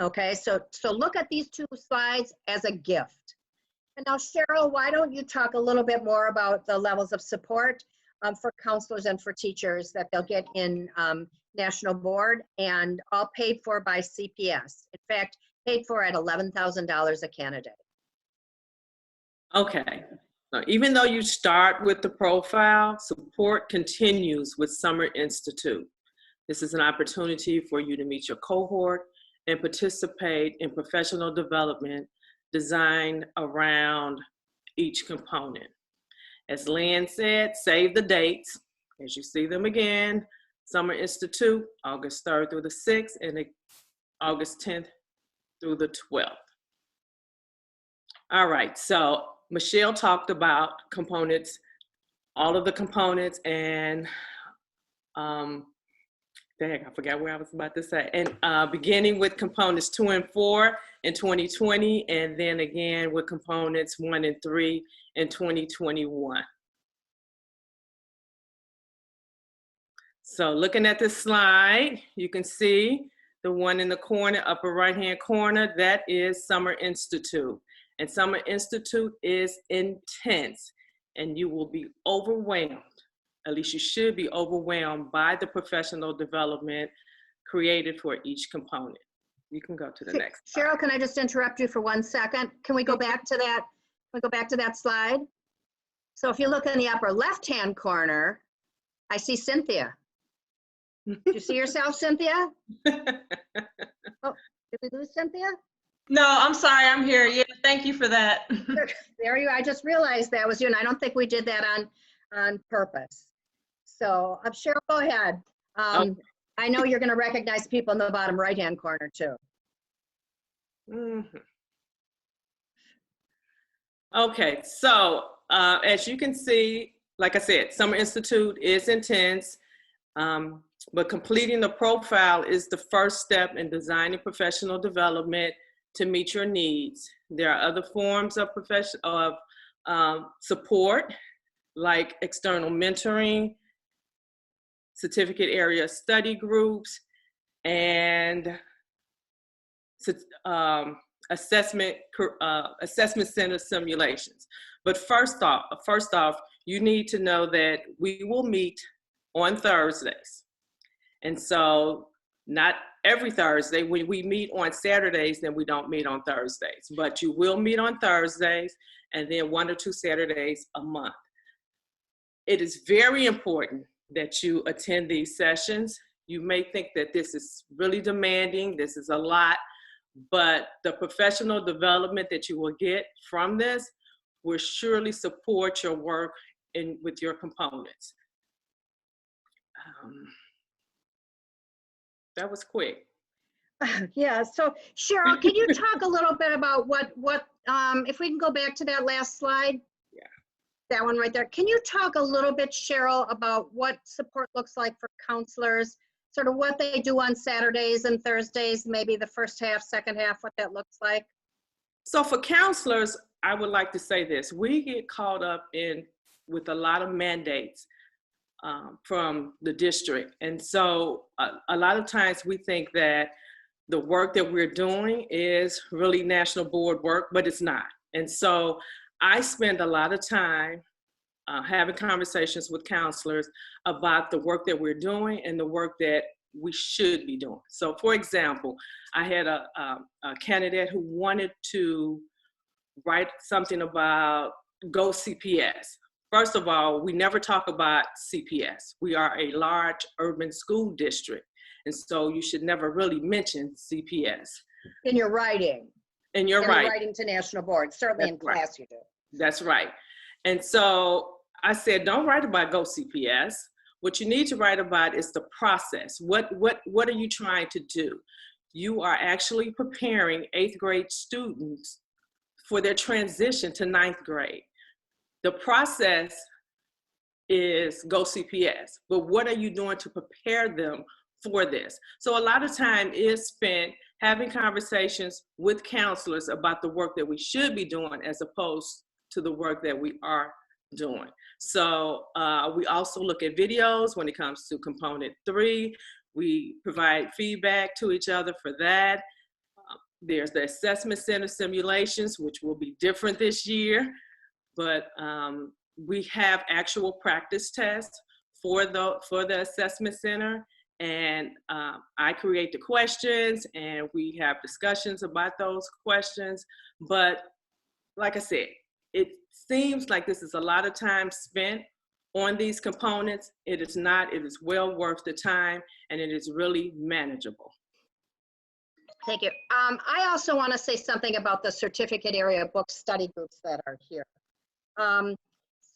Okay, so look at these 2 slides as a gift. And now, Cheryl, why don't you talk a little bit more about the levels of support for counselors and for teachers that they'll get in National Board, and all paid for by CPS. In fact, paid for at $11,000 a candidate. Okay. So even though you start with the profile, support continues with Summer Institute. This is an opportunity for you to meet your cohort and participate in professional development designed around each component. As Lynn said, save the dates as you see them again. Summer Institute, August 3rd through the 6th, and August 10th through the 12th. All right, so Michelle talked about components, all of the components, and dang, I forgot where I was about to say. And beginning with components 2 and 4 in 2020, and then again with components 1 and 3 in 2021. So looking at this slide, you can see the one in the corner, upper right-hand corner, that is Summer Institute. And Summer Institute is intense, and you will be overwhelmed. At least you should be overwhelmed by the professional development created for each component. You can go to the next slide. Cheryl, can I just interrupt you for 1 second? Can we go back to that? Can we go back to that slide? So if you look in the upper left-hand corner, I see Cynthia. Do you see yourself, Cynthia? Oh, did we lose Cynthia? No, I'm sorry, I'm here. Yeah, thank you for that. There you are. I just realized that was you, and I don't think we did that on purpose. So Cheryl, go ahead. Okay. I know you're going to recognize people in the bottom right-hand corner too. Mm-hmm. Okay, so as you can see, like I said, Summer Institute is intense, but completing the profile is the first step in designing professional development to meet your needs. There are other forms of support, like external mentoring, certificate area study groups, and assessment center simulations. But first off, you need to know that we will meet on Thursdays. And so not every Thursday. When we meet on Saturdays, then we don't meet on Thursdays. But you will meet on Thursdays, and then 1 or 2 Saturdays a month. It is very important that you attend these sessions. You may think that this is really demanding, this is a lot, but the professional development that you will get from this will surely support your work with your components. That was quick. Yeah, so Cheryl, can you talk a little bit about what if we can go back to that last slide? Yeah. That one right there. Can you talk a little bit, Cheryl, about what support looks like for counselors, sort of what they do on Saturdays and Thursdays, maybe the first half, second half, what that looks like? So for counselors, I would like to say this. We get caught up with a lot of mandates from the district. And so a lot of times we think that the work that we're doing is really national board work, but it's not. And so I spend a lot of time having conversations with counselors about the work that we're doing and the work that we should be doing. So for example, I had a candidate who wanted to write something about Go CPS. First of all, we never talk about CPS. We are a large urban school district. And so you should never really mention CPS. In your writing. In your writing. Writing to national boards, certainly in class you do. That's right. And so I said, don't write about Go CPS. What you need to write about is the process. What are you trying to do? You are actually preparing 8th grade students for their transition to 9th grade. The process is Go CPS, but what are you doing to prepare them for this? So a lot of time is spent having conversations with counselors about the work that we should be doing as opposed to the work that we are doing. So we also look at videos when it comes to component 3. We provide feedback to each other for that. There's the assessment center simulations, which will be different this year, but we have actual practice tests for the assessment center. And I create the questions and we have discussions about those questions. But like I said, it seems like this is a lot of time spent on these components. It is not. It is well worth the time and it is really manageable. Thank you. I also want to say something about the certificate area book study groups that are here.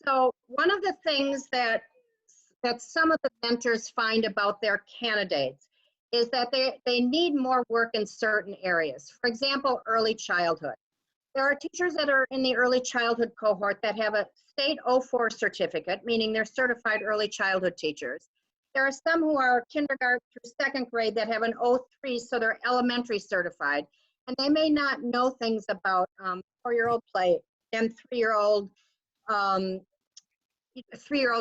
So one of the things that some of the mentors find about their candidates is that they need more work in certain areas. For example, early childhood. There are teachers that are in the early childhood cohort that have a state 04 certificate, meaning they're certified early childhood teachers. There are some who are kindergarten through 2nd grade that have an 03, so they're elementary certified. And they may not know things about 4-year-old play and 3-year-old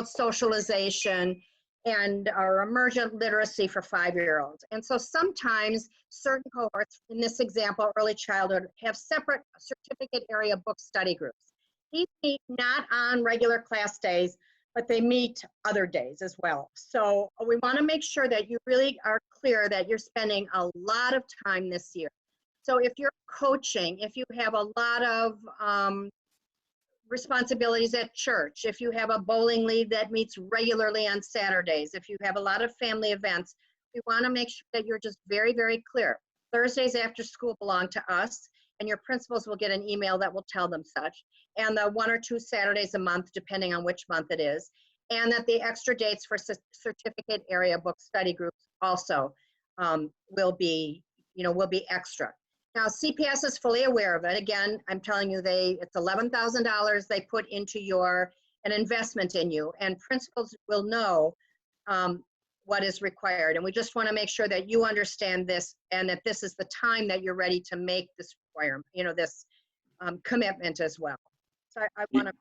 socialization and our emergent literacy for 5-year-olds. And so sometimes certain cohorts, in this example, early childhood, have separate certificate area book study groups. These meet not on regular class days, but they meet other days as well. So we want to make sure that you really are clear that you're spending a lot of time this year. So if you're coaching, if you have a lot of responsibilities at church, if you have a bowling league that meets regularly on Saturdays, if you have a lot of family events, we want to make sure that you're just very, very clear. Thursdays after school belong to us, and your principals will get an email that will tell them such. And the 1 or 2 Saturdays a month, depending on which month it is. And that the extra dates for certificate area book study groups also will be extra. Now, CPS is fully aware of it. Again, I'm telling you, it's $11,000 they put into an investment in you, and principals will know what is required. And we just want to make sure that you understand this and that this is the time that you're ready to make this requirement, this commitment as well. So I want to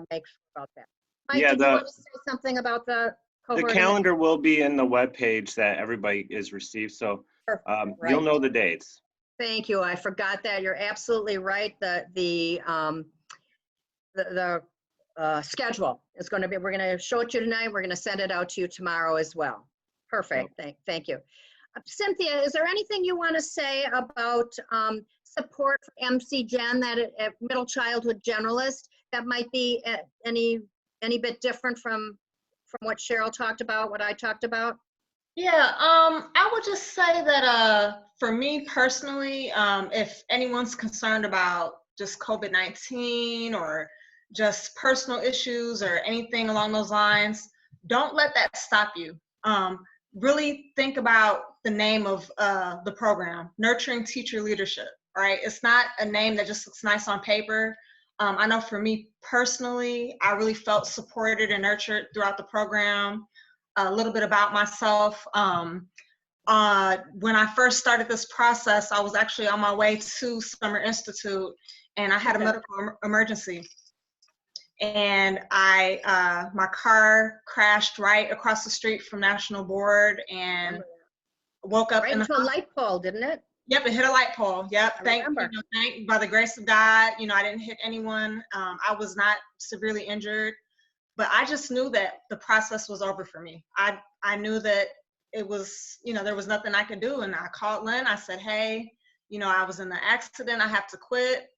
make sure about that. Mike, did you want to say something about the cohort? The calendar will be in the webpage that everybody is received, so you'll know the dates. Thank you. I forgot that. You're absolutely right. The schedule is going to be, we're going to show it to you tonight. We're going to send it out to you tomorrow as well. Perfect. Thank you. Cynthia, is there anything you want to say about support for MC Gen, that at middle childhood generalist, that might be any bit different from what Cheryl talked about, what I talked about? Yeah, I would just say that for me personally, if anyone's concerned about just COVID-19 or just personal issues or anything along those lines, don't let that stop you. Really think about the name of the program, Nurturing Teacher Leadership, right? It's not a name that just looks nice on paper. I know for me personally, I really felt supported and nurtured throughout the program. A little bit about myself. When I first started this process, I was actually on my way to Summer Institute, and I had a medical emergency. And my car crashed right across the street from National Board, and woke up right into a light pole, didn't it? Yep, it hit a light pole. Yep, thank by the grace of God, I didn't hit anyone. I was not severely injured. But I just knew that the process was over for me. I knew that it was, there was nothing I could do. And I called Lynn. I said, hey, I was in the accident. I have to quit.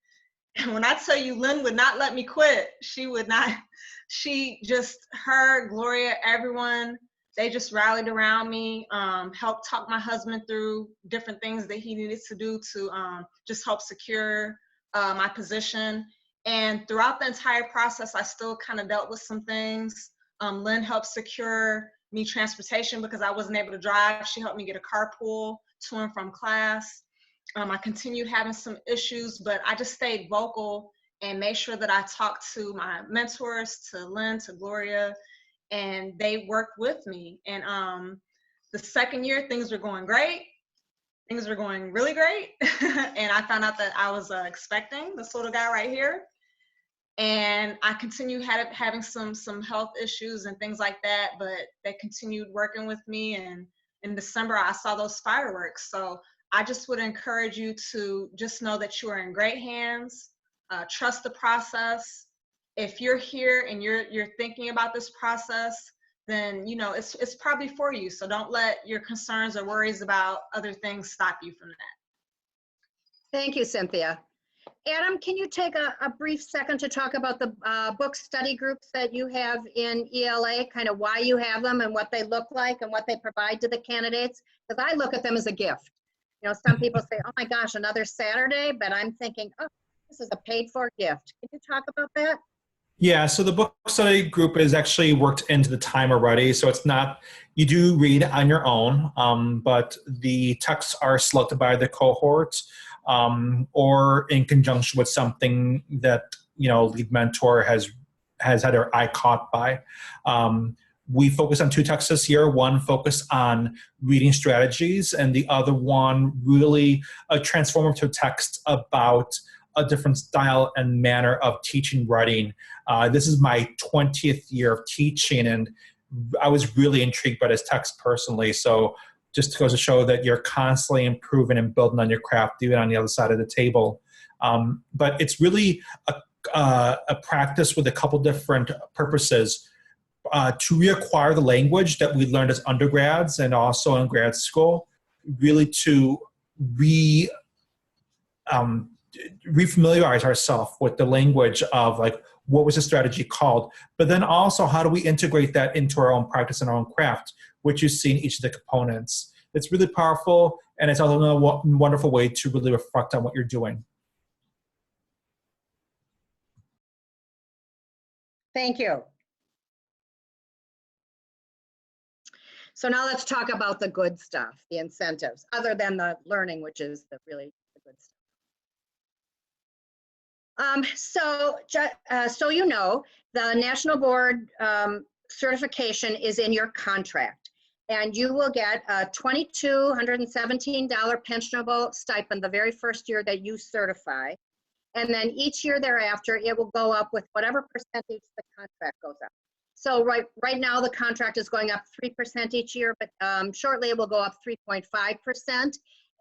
And when I tell you Lynn would not let me quit, she would not. Her, Gloria, everyone, they just rallied around me, helped talk my husband through different things that he needed to do to just help secure my position. And throughout the entire process, I still kind of dealt with some things. Lynn helped secure me transportation because I wasn't able to drive. She helped me get a carpool to and from class. I continued having some issues, but I just stayed vocal and made sure that I talked to my mentors, to Lynn, to Gloria, and they worked with me. And the second year, things were going great. Things were going really great. And I found out that I was expecting this little guy right here. And I continued having some health issues and things like that, but they continued working with me. And in December, I saw those fireworks. So I just would encourage you to just know that you are in great hands. Trust the process. If you're here and you're thinking about this process, then it's probably for you. So don't let your concerns or worries about other things stop you from that. Thank you, Cynthia. Adam, can you take a brief second to talk about the book study groups that you have in ELA, kind of why you have them and what they look like and what they provide to the candidates? Because I look at them as a gift. Some people say, oh my gosh, another Saturday, but I'm thinking, oh, this is a paid for gift. Can you talk about that? Yeah, so the book study group is actually worked into the time already. So it's not, you do read on your own, but the texts are selected by the cohort or in conjunction with something that, lead mentor has had their eye caught by. We focus on 2 texts this year. One focused on reading strategies, and the other one really a transformative text about a different style and manner of teaching writing. This is my 20th year of teaching, and I was really intrigued by this text personally. So just goes to show that you're constantly improving and building on your craft, even on the other side of the table. But it's really a practice with a couple different purposes. To reacquire the language that we learned as undergrads and also in grad school, really to refamiliarize ourselves with the language of what was the strategy called, but then also how do we integrate that into our own practice and our own craft, which you see in each of the components. It's really powerful, and it's also a wonderful way to really reflect on what you're doing. Thank you. So now let's talk about the good stuff, the incentives, other than the learning, which is really the good stuff. So the National Board certification is in your contract, and you will get a $2,217 pensionable stipend the very first year that you certify. And then each year thereafter, it will go up with whatever percentage the contract goes up. So right now the contract is going up 3% each year, but shortly it will go up 3.5%,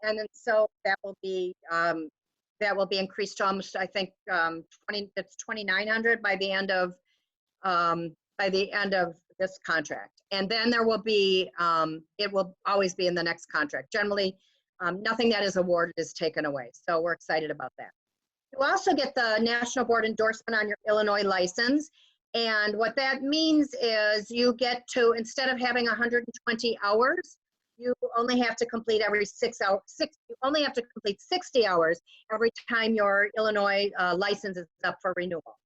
and then so that will be increased to almost, I think, it's $2,900 by the end of this contract. And then there will be it will always be in the next contract. Generally, nothing that is awarded is taken away. So we're excited about that. You also get the National Board endorsement on your Illinois license. And what that means is you get to, instead of having 120 hours you only have to complete every 6 hours. You only have to complete 60 hours every time your Illinois license is up for renewal.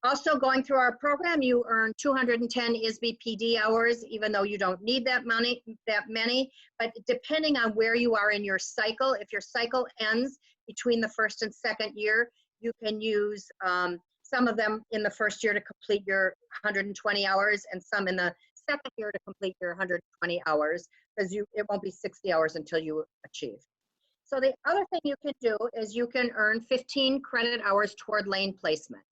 Also, going through our program, you earn 210 ISB PD hours, even though you don't need that many. But depending on where you are in your cycle, if your cycle ends between the first and second year, you can use some of them in the first year to complete your 120 hours, and some in the second year to complete your 120 hours, because it won't be 60 hours until you achieve. So the other thing you can do is you can earn 15 credit hours toward lane placement.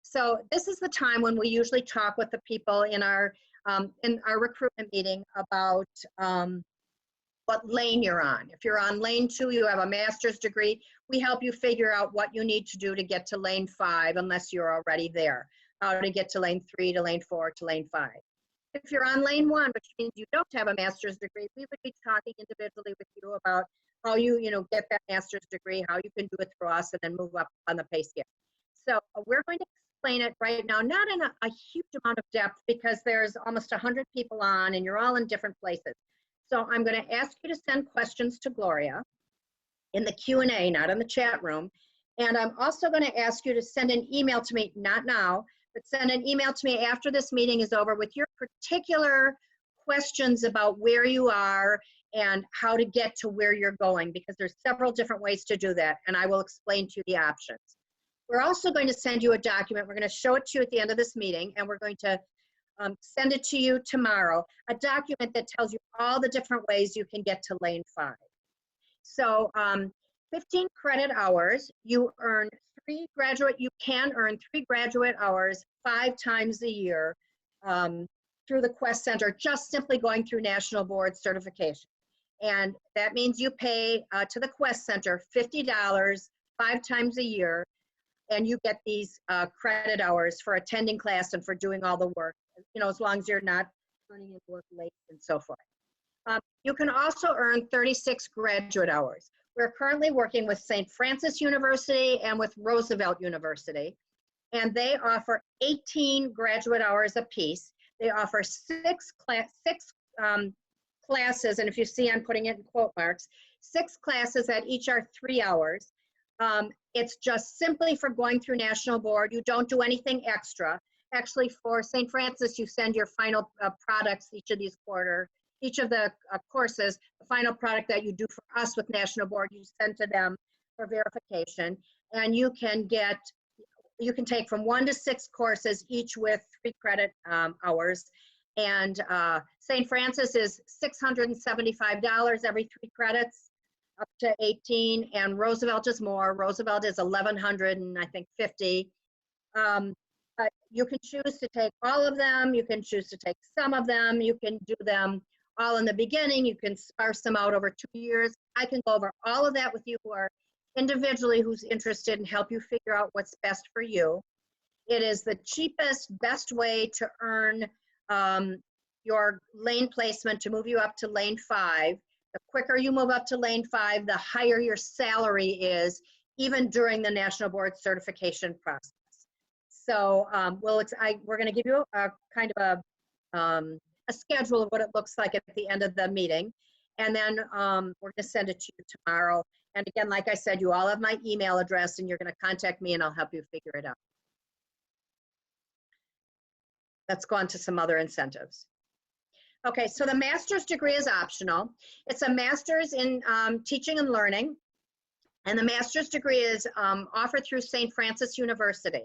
So this is the time when we usually talk with the people in our recruitment meeting about what lane you're on. If you're on lane 2, you have a master's degree, we help you figure out what you need to do to get to lane 5, unless you're already there, how to get to lane 3, to lane 4, to lane 5. If you're on lane 1, which means you don't have a master's degree, we would be talking individually with you about how you get that master's degree, how you can do it through us, and then move up on the pay scale. So we're going to explain it right now, not in a huge amount of depth, because there's almost 100 people on and you're all in different places. So I'm going to ask you to send questions to Gloria in the Q&A, not in the chat room. And I'm also going to ask you to send an email to me, not now, but send an email to me after this meeting is over with your particular questions about where you are and how to get to where you're going, because there's several different ways to do that, and I will explain to you the options. We're also going to send you a document. We're going to show it to you at the end of this meeting, and we're going to send it to you tomorrow, a document that tells you all the different ways you can get to lane 5. So 15 credit hours, you can earn 3 graduate hours 5 times a year through the Quest Center, just simply going through National Board certification. And that means you pay to the Quest Center $50 5 times a year, and you get these credit hours for attending class and for doing all the work, as long as you're not turning in work late and so forth. You can also earn 36 graduate hours. We're currently working with St. Francis University and with Roosevelt University, and they offer 18 graduate hours apiece. They offer 6 classes, and if you see I'm putting it in quote marks, 6 classes that each are 3 hours. It's just simply for going through National Board. You don't do anything extra. Actually, for St. Francis, you send your final products each of the courses, the final product that you do for us with National Board, you send to them for verification. And you can take from 1 to 6 courses, each with 3 credit hours. And St. Francis is $675 every 3 credits, up to 18, and Roosevelt is more. Roosevelt is $1,100 and I think 50. You can choose to take all of them. You can choose to take some of them. You can do them all in the beginning. You can sparse them out over 2 years. I can go over all of that with you who are individually who's interested and help you figure out what's best for you. It is the cheapest, best way to earn your lane placement to move you up to lane 5. The quicker you move up to lane 5, the higher your salary is, even during the National Board certification process. So we're going to give you a kind of a schedule of what it looks like at the end of the meeting. And then we're going to send it to you tomorrow. And again, like I said, you all have my email address, and you're going to contact me and I'll help you figure it out. Let's go on to some other incentives. Okay, so the master's degree is optional. It's a master's in teaching and learning, and the master's degree is offered through St. Francis University.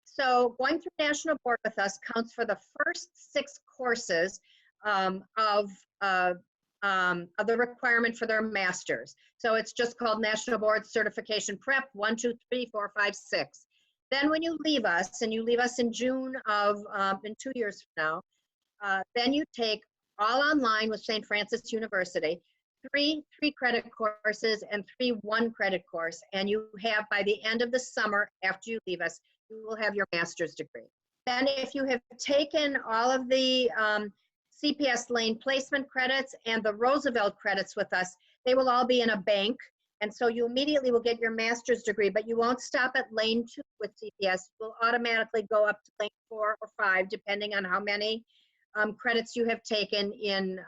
So going through National Board with us counts for the first 6 courses of the requirement for their master's. So it's just called National Board Certification Prep 1, 2, 3, 4, 5, 6. Then when you leave us, and you leave us in June of, in 2 years from now, then you take all online with St. Francis University, 3 credit courses and 3 1-credit course, and you have, by the end of the summer after you leave us, you will have your master's degree. Then if you have taken all of the CPS lane placement credits and the Roosevelt credits with us, they will all be in a bank, and so you immediately will get your master's degree, but you won't stop at lane 2 with CPS. You will automatically go up to lane 4 or 5, depending on how many credits you have taken in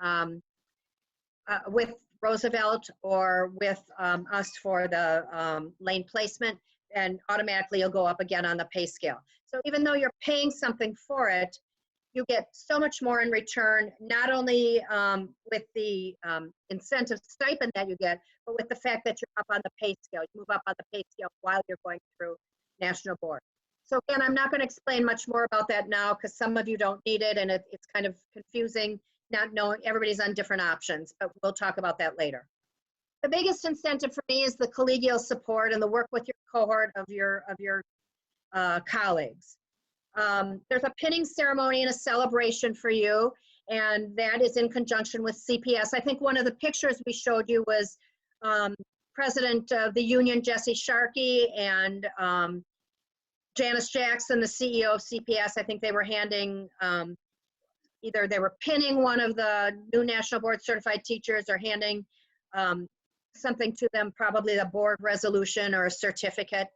with Roosevelt or with us for the lane placement, and automatically you'll go up again on the pay scale. So even though you're paying something for it, you get so much more in return, not only with the incentive stipend that you get, but with the fact that you're up on the pay scale. You move up on the pay scale while you're going through national board. So again, I'm not going to explain much more about that now because some of you don't need it, and it's kind of confusing not knowing. Everybody's on different options, but we'll talk about that later. The biggest incentive for me is the collegial support and the work with your cohort of your colleagues. There's a pinning ceremony and a celebration for you, and that is in conjunction with CPS. I think one of the pictures we showed you was President of the union, Jesse Sharkey, and Janice Jackson, the CEO of CPS. I think they were handing, either they were pinning one of the new National Board Certified Teachers or handing something to them, probably a board resolution or a certificate.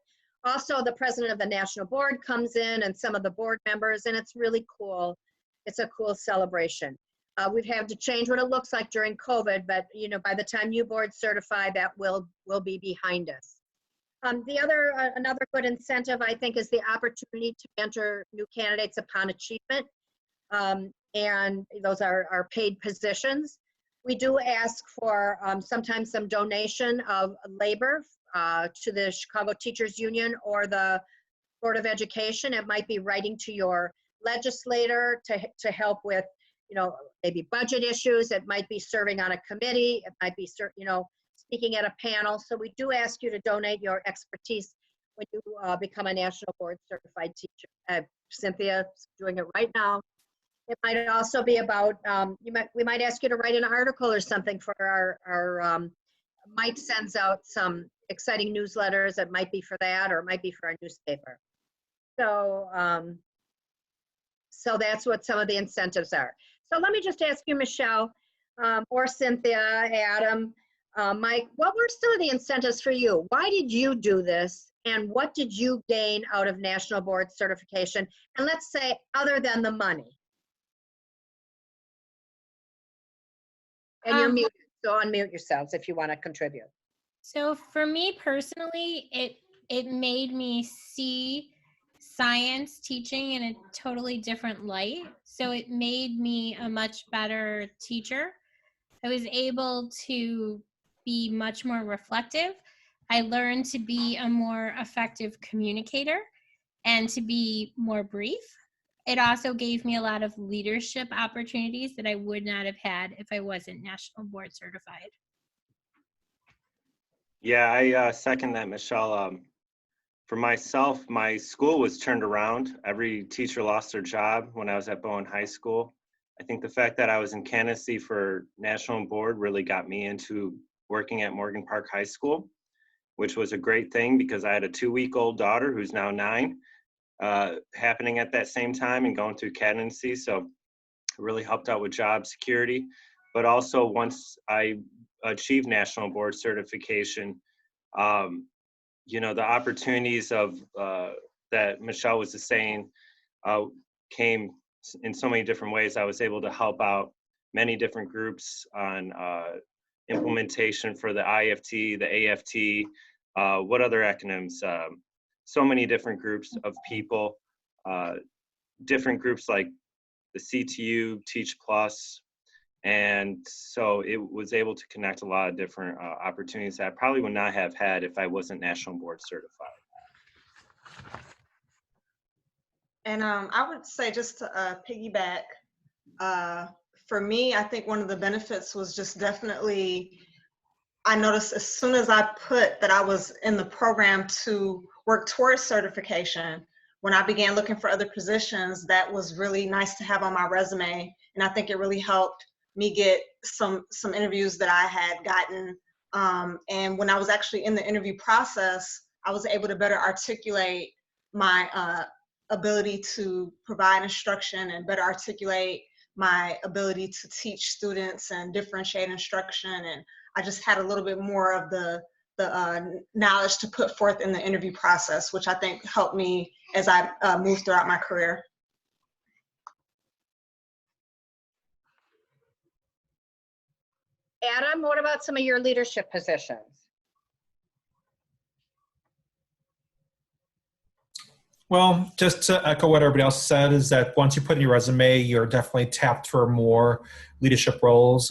Also, the president of the national board comes in and some of the board members, and it's really cool. It's a cool celebration. We've had to change what it looks like during COVID, but you know, by the time you board certify, that will be behind us. Another good incentive, I think, is the opportunity to mentor new candidates upon achievement, and those are paid positions. We do ask for sometimes some donation of labor to the Chicago Teachers Union or the Board of Education. It might be writing to your legislator to help with, you know, maybe budget issues. It might be serving on a committee. It might be, you know, speaking at a panel. So we do ask you to donate your expertise when you become a National Board Certified Teacher. Cynthia's doing it right now. It might also be about, we might ask you to write an article or something for our Mike sends out some exciting newsletters. It might be for that, or it might be for our newspaper. So, so that's what some of the incentives are. So let me just ask you, Michelle, or Cynthia, Adam, Mike, what were some of the incentives for you? Why did you do this? And what did you gain out of National Board Certification? And let's say, other than the money. And you're muted, so unmute yourselves if you want to contribute. So for me personally, it made me see science teaching in a totally different light. So it made me a much better teacher. I was able to be much more reflective. I learned to be a more effective communicator and to be more brief. It also gave me a lot of leadership opportunities that I would not have had if I wasn't National Board Certified. Yeah, I second that, Michelle. For myself, my school was turned around. Every teacher lost their job when I was at Bowen High School. I think the fact that I was in candidacy for National Board really got me into working at Morgan Park High School, which was a great thing because I had a 2-week-old daughter who's now 9. Happening at that same time and going through candidacy, so it really helped out with job security. But also once I achieved National Board Certification, you know, the opportunities of that Michelle was just saying came in so many different ways. I was able to help out many different groups on implementation for the IFT, the AFT, what other acronyms? So many different groups of people, different groups like the CTU, Teach Plus, and so it was able to connect a lot of different opportunities that I probably would not have had if I wasn't National Board Certified. And I would say, just to piggyback, for me, I think one of the benefits was just definitely, I noticed as soon as I put that I was in the program to work towards certification, when I began looking for other positions, that was really nice to have on my resume. And I think it really helped me get some interviews that I had gotten. And when I was actually in the interview process, I was able to better articulate my ability to provide instruction and better articulate my ability to teach students and differentiate instruction. And I just had a little bit more of the knowledge to put forth in the interview process, which I think helped me as I moved throughout my career. Adam, what about some of your leadership positions? Well, just to echo what everybody else said, is that once you put in your resume, you're definitely tapped for more leadership roles.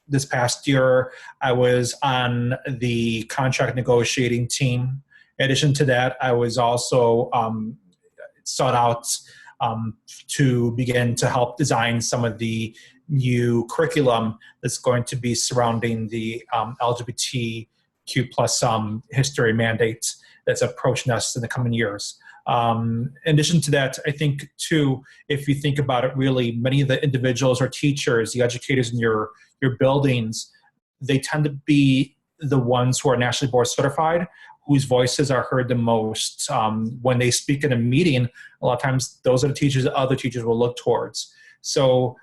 This past year, I was on the contract negotiating team. In addition to that, I was also sought out to begin to help design some of the new curriculum that's going to be surrounding the LGBTQ plus history mandate that's approaching us in the coming years. In addition to that, I think too, if you think about it really, many of the individuals or teachers, the educators in your buildings, they tend to be the ones who are nationally board certified, whose voices are heard the most. When they speak in a meeting, a lot of times those are the teachers that other teachers will look towards. So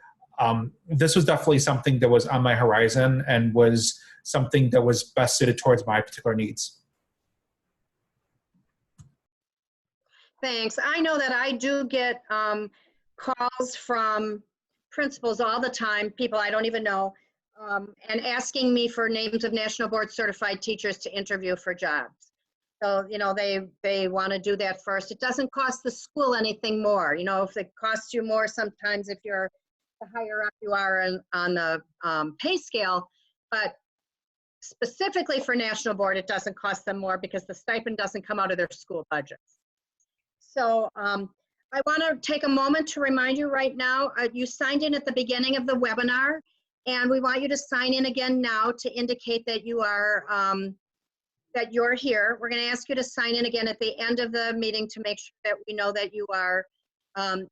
this was definitely something that was on my horizon and was something that was best suited towards my particular needs. Thanks. I know that I do get calls from principals all the time, people I don't even know, and asking me for names of national board certified teachers to interview for jobs. So, you know, they want to do that first. It doesn't cost the school anything more. You know, if it costs you more sometimes if you're the higher up you are on the pay scale, but specifically for national board, it doesn't cost them more because the stipend doesn't come out of their school budgets. So I want to take a moment to remind you right now, you signed in at the beginning of the webinar, and we want you to sign in again now to indicate that you are that you're here. We're going to ask you to sign in again at the end of the meeting to make sure that we know that you are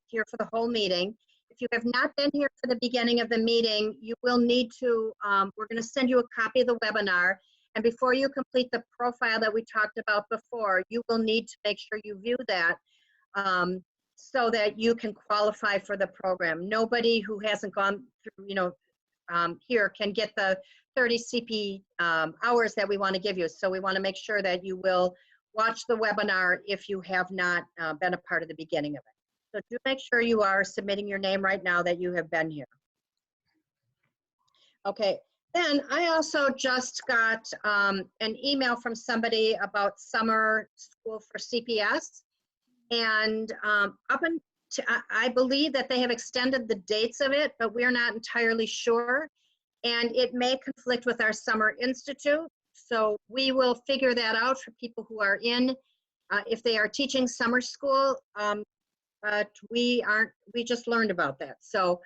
here for the whole meeting. If you have not been here for the beginning of the meeting, you will need to, we're going to send you a copy of the webinar. And before you complete the profile that we talked about before, you will need to make sure you view that so that you can qualify for the program. Nobody who hasn't gone through, you know, here can get the 30 CP hours that we want to give you. So we want to make sure that you will watch the webinar if you have not been a part of the beginning of it. So do make sure you are submitting your name right now that you have been here. Okay. Then I also just got an email from somebody about summer school for CPS. And I believe that they have extended the dates of it, but we're not entirely sure. And it may conflict with our summer institute. So we will figure that out for people who are in, if they are teaching summer school, but we just learned about that. So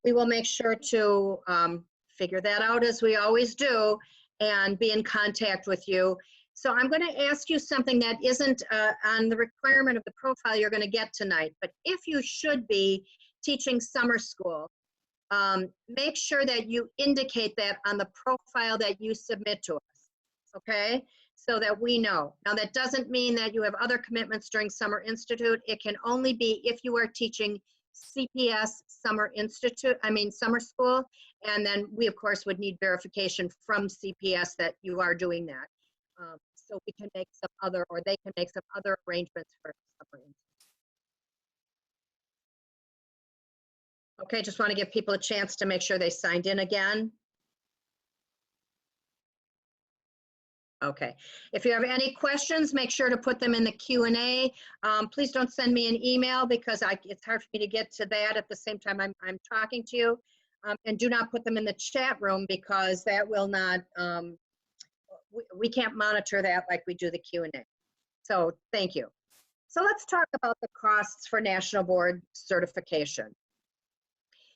we will make sure to figure that out as we always do and be in contact with you. So I'm going to ask you something that isn't on the requirement of the profile you're going to get tonight, but if you should be teaching summer school, make sure that you indicate that on the profile that you submit to us, okay? So that we know. Now that doesn't mean that you have other commitments during Summer Institute. It can only be if you are teaching CPS Summer Institute, summer school, and then we of course would need verification from CPS that you are doing that. So we can make some other, or they can make some other arrangements for Summer Institute. Okay, just want to give people a chance to make sure they signed in again. Okay, if you have any questions, make sure to put them in the Q&A. Please don't send me an email because it's hard for me to get to that at the same time I'm talking to you. And do not put them in the chat room because that will not, we can't monitor that like we do the Q&A. So thank you. So let's talk about the costs for National Board certification.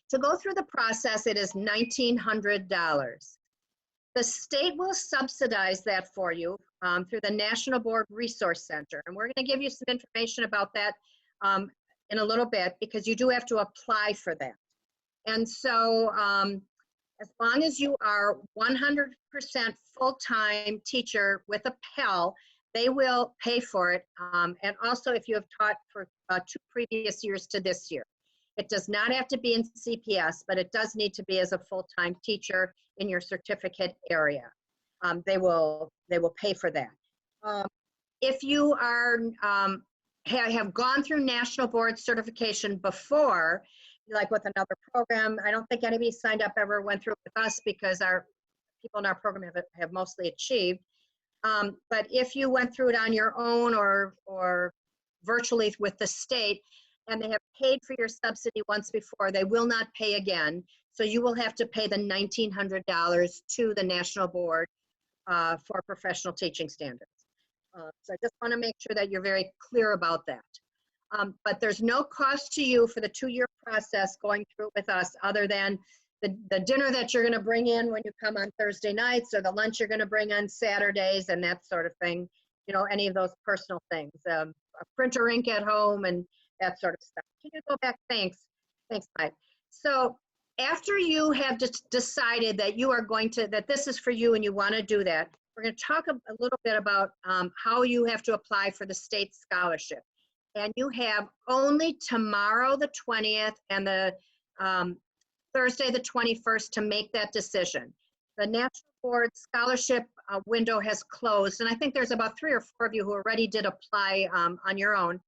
To go through the process, it is $1,900. The state will subsidize that for you through the National Board Resource Center. And we're going to give you some information about that in a little bit because you do have to apply for that. And so as long as you are 100% full-time teacher with a Pell, they will pay for it. And also if you have taught for 2 previous years to this year. It does not have to be in CPS, but it does need to be as a full-time teacher in your certificate area. They will pay for that. If you are have gone through National Board certification before, like with another program. I don't think anybody signed up ever went through with us because our people in our program have mostly achieved. But if you went through it on your own or virtually with the state, and they have paid for your subsidy once before, they will not pay again. So you will have to pay the $1,900 to the National Board for Professional Teaching Standards. So I just want to make sure that you're very clear about that. But there's no cost to you for the 2-year process going through it with us, other than the dinner that you're going to bring in when you come on Thursday nights, or the lunch you're going to bring on Saturdays, and that sort of thing. You know, any of those personal things, a printer ink at home and that sort of stuff. Can you go back? Thanks, Mike. So after you have decided that you are going to, that this is for you and you want to do that, we're going to talk a little bit about how you have to apply for the state scholarship. And you have only tomorrow, the 20th, and the Thursday, the 21st, to make that decision. The National Board scholarship window has closed, and I think there's about 3 or 4 of you who already did apply on your own.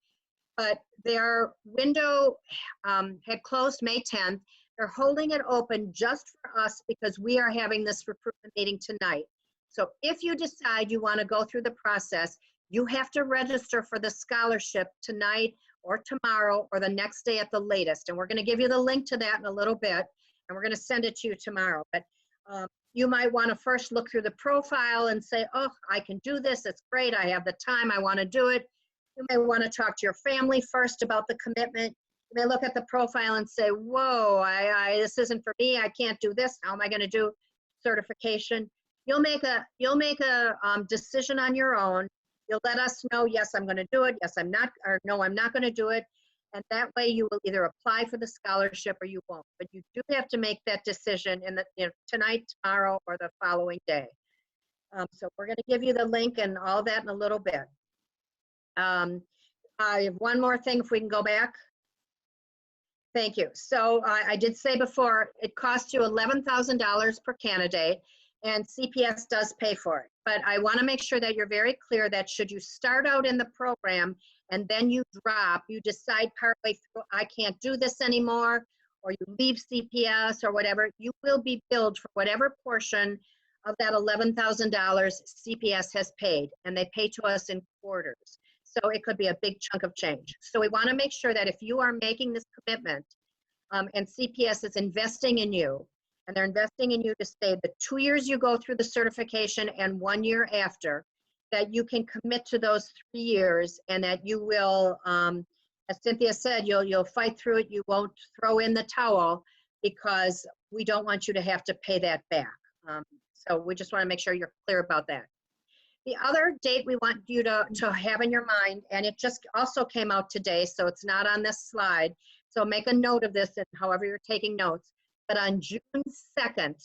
But their window had closed May 10th. They're holding it open just for us because we are having this recruitment meeting tonight. So if you decide you want to go through the process, you have to register for the scholarship tonight or tomorrow or the next day at the latest. And we're going to give you the link to that in a little bit, and we're going to send it to you tomorrow. But you might want to first look through the profile and say, oh, I can do this. It's great. I have the time. I want to do it. You may want to talk to your family first about the commitment. You may look at the profile and say, whoa, this isn't for me. I can't do this. How am I going to do certification? You'll make a decision on your own. You'll let us know, yes, I'm going to do it. Yes, I'm not, or no, I'm not going to do it. And that way you will either apply for the scholarship or you won't. But you do have to make that decision in tonight, tomorrow, or the following day. So we're going to give you the link and all that in a little bit. I have one more thing, if we can go back. Thank you. So I did say before, it costs you $11,000 per candidate, and CPS does pay for it. But I want to make sure that you're very clear that should you start out in the program and then you drop, you decide partway through, I can't do this anymore, or you leave CPS or whatever, you will be billed for whatever portion of that $11,000 CPS has paid, and they pay to us in quarters. So it could be a big chunk of change. So we want to make sure that if you are making this commitment and CPS is investing in you, and they're investing in you to stay the 2 years you go through the certification and 1 year after, that you can commit to those 3 years, and that you will, as Cynthia said, you'll fight through it. You won't throw in the towel, because we don't want you to have to pay that back. So we just want to make sure you're clear about that. The other date we want you to have in your mind, and it just also came out today, so it's not on this slide. So make a note of this, and however you're taking notes. But on June 2nd,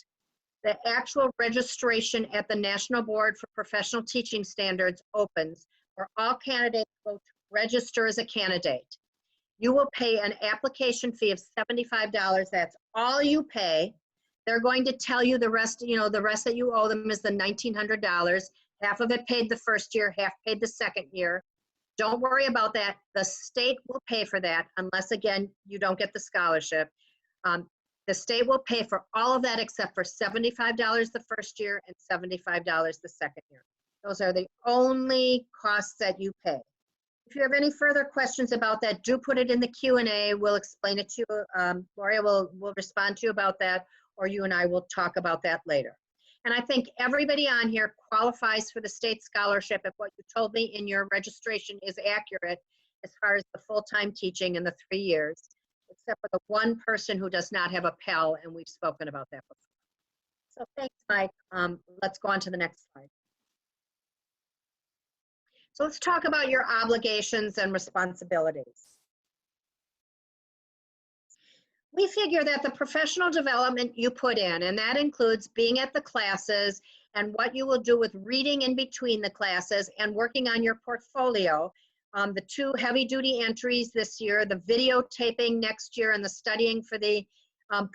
the actual registration at the National Board for Professional Teaching Standards opens, where all candidates go to register as a candidate. You will pay an application fee of $75. That's all you pay. They're going to tell you the rest, the rest that you owe them is the $1,900. Half of it paid the first year, half paid the second year. Don't worry about that. The state will pay for that unless, again, you don't get the scholarship. The state will pay for all of that except for $75 the first year and $75 the second year. Those are the only costs that you pay. If you have any further questions about that, do put it in the Q&A. We'll explain it to you. Gloria will respond to you about that, or you and I will talk about that later. And I think everybody on here qualifies for the state scholarship if what you told me in your registration is accurate as far as the full-time teaching in the 3 years, except for the one person who does not have a Pell, and we've spoken about that before. So thanks, Mike. Let's go on to the next slide. So let's talk about your obligations and responsibilities. We figure that the professional development you put in, and that includes being at the classes and what you will do with reading in between the classes and working on your portfolio, the 2 heavy-duty entries this year, the videotaping next year, and the studying for the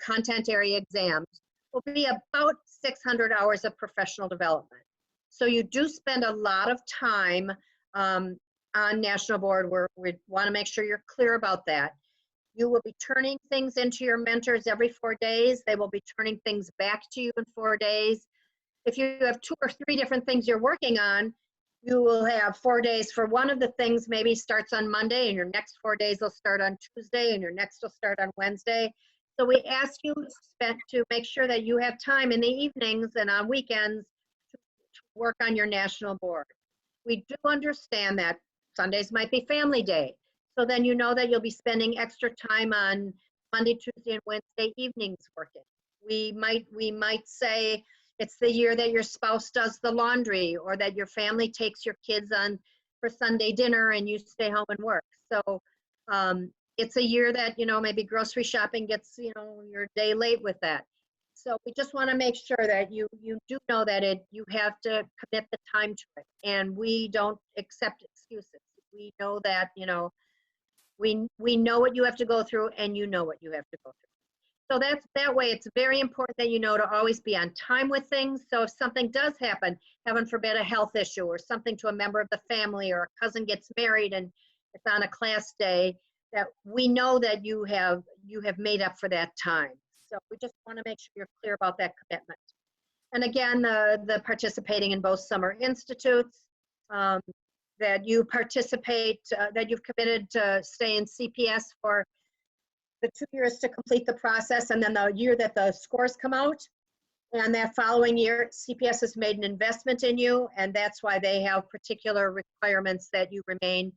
content area exams, will be about 600 hours of professional development. So you do spend a lot of time on National Board. We want to make sure you're clear about that. You will be turning things into your mentors every 4 days. They will be turning things back to you in 4 days. If you have 2 or 3 different things you're working on, you will have 4 days for one of the things, maybe starts on Monday, and your next 4 days will start on Tuesday, and your next will start on Wednesday. So we ask you to make sure that you have time in the evenings and on weekends to work on your national board. We do understand that Sundays might be family day. So then you know that you'll be spending extra time on Monday, Tuesday, and Wednesday evenings working. We might say it's the year that your spouse does the laundry, or that your family takes your kids on for Sunday dinner and you stay home and work. So it's a year that, maybe grocery shopping gets, your day late with that. So we just want to make sure that you do know that you have to commit the time to it, and we don't accept excuses. We know that, we know what you have to go through, and you know what you have to go through. So that way, it's very important that you know to always be on time with things. So if something does happen, heaven forbid, a health issue or something to a member of the family, or a cousin gets married and it's on a class day, that we know that you have made up for that time. So we just want to make sure you're clear about that commitment. And again, the participating in both summer institutes, that you participate, that you've committed to stay in CPS for the 2 years to complete the process, and then the year that the scores come out. And that following year, CPS has made an investment in you, and that's why they have particular requirements that you remain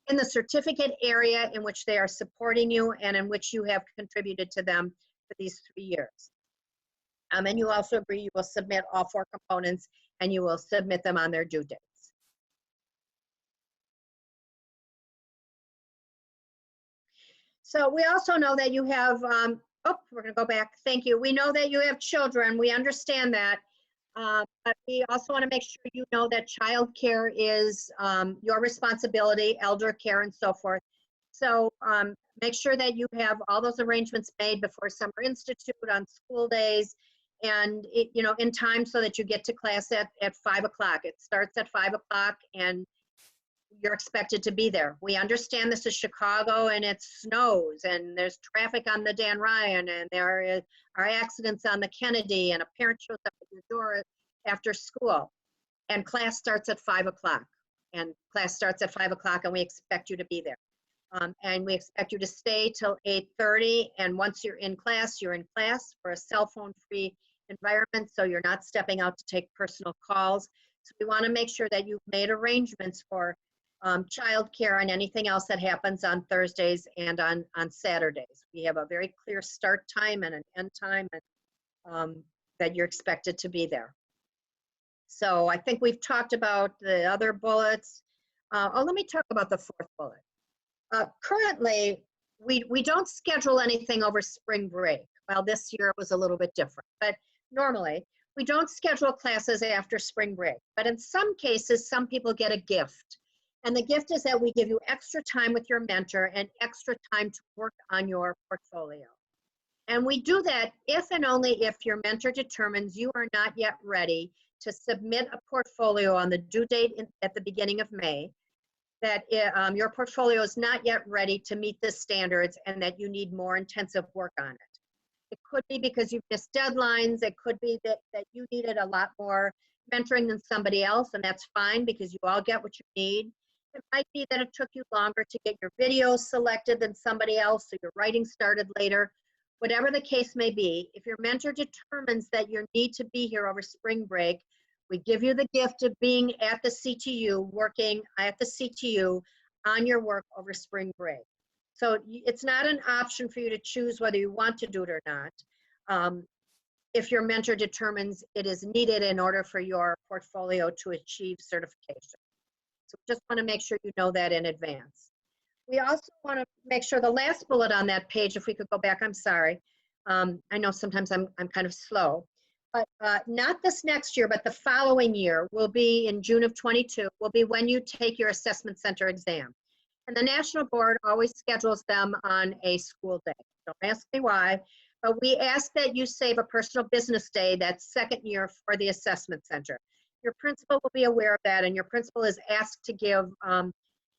in the certificate area in which they are supporting you and in which you have contributed to them for these 3 years. And you also agree you will submit all 4 components, and you will submit them on their due dates. So we also know that you have, we're going to go back. Thank you. We know that you have children. We understand that. But we also want to make sure you know that childcare is your responsibility, elder care, and so forth. So make sure that you have all those arrangements made before Summer Institute, on school days, and in time, so that you get to class at 5 o'clock. It starts at 5 o'clock, and you're expected to be there. We understand this is Chicago, and it snows, and there's traffic on the Dan Ryan, and there are accidents on the Kennedy, and a parent shows up at your door after school, and class starts at 5 o'clock. And class starts at 5 o'clock, and we expect you to be there. And we expect you to stay till 8:30, and once you're in class for a cell phone-free environment, so you're not stepping out to take personal calls. So we want to make sure that you've made arrangements for childcare and anything else that happens on Thursdays and on Saturdays. We have a very clear start time and an end time, and that you're expected to be there. So I think we've talked about the other bullets. Let me talk about the 4th bullet. Currently, we don't schedule anything over spring break. Well, this year it was a little bit different, but normally we don't schedule classes after spring break. But in some cases, some people get a gift. And the gift is that we give you extra time with your mentor and extra time to work on your portfolio. And we do that if and only if your mentor determines you are not yet ready to submit a portfolio on the due date at the beginning of May, that your portfolio is not yet ready to meet the standards and that you need more intensive work on it. It could be because you've missed deadlines. It could be that you needed a lot more mentoring than somebody else, and that's fine because you all get what you need. It might be that it took you longer to get your videos selected than somebody else, so your writing started later. Whatever the case may be, if your mentor determines that you need to be here over spring break, we give you the gift of being at the CTU, working at the CTU on your work over spring break. So it's not an option for you to choose whether you want to do it or not. If your mentor determines it is needed in order for your portfolio to achieve certification. So we just want to make sure you know that in advance. We also want to make sure the last bullet on that page, if we could go back, I'm sorry. I know sometimes I'm kind of slow, but not this next year, but the following year will be in June of 22, will be when you take your assessment center exam. And the National Board always schedules them on a school day. Don't ask me why, but we ask that you save a personal business day that second year for the assessment center. Your principal will be aware of that, and your principal is asked to give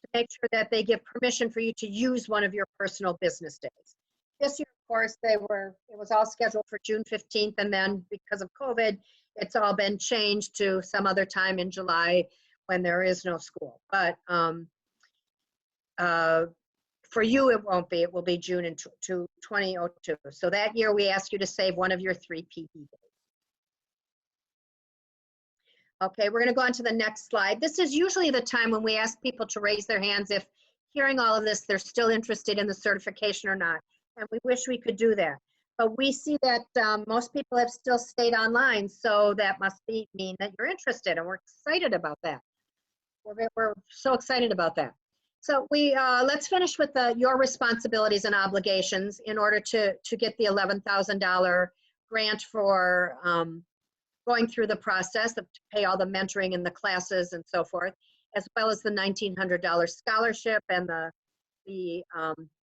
to make sure that they give permission for you to use one of your personal business days. This year, of course, it was all scheduled for June 15th, and then because of COVID, it's all been changed to some other time in July when there is no school. But for you, it won't be. It will be June in 2002. So that year, we ask you to save one of your 3 PD days. Okay, we're going to go on to the next slide. This is usually the time when we ask people to raise their hands if, hearing all of this, they're still interested in the certification or not. And we wish we could do that. But we see that most people have still stayed online, so that must mean that you're interested, and we're excited about that. We're so excited about that. So let's finish with your responsibilities and obligations in order to get the $11,000 grant for going through the process to pay all the mentoring and the classes and so forth, as well as the $1,900 scholarship and the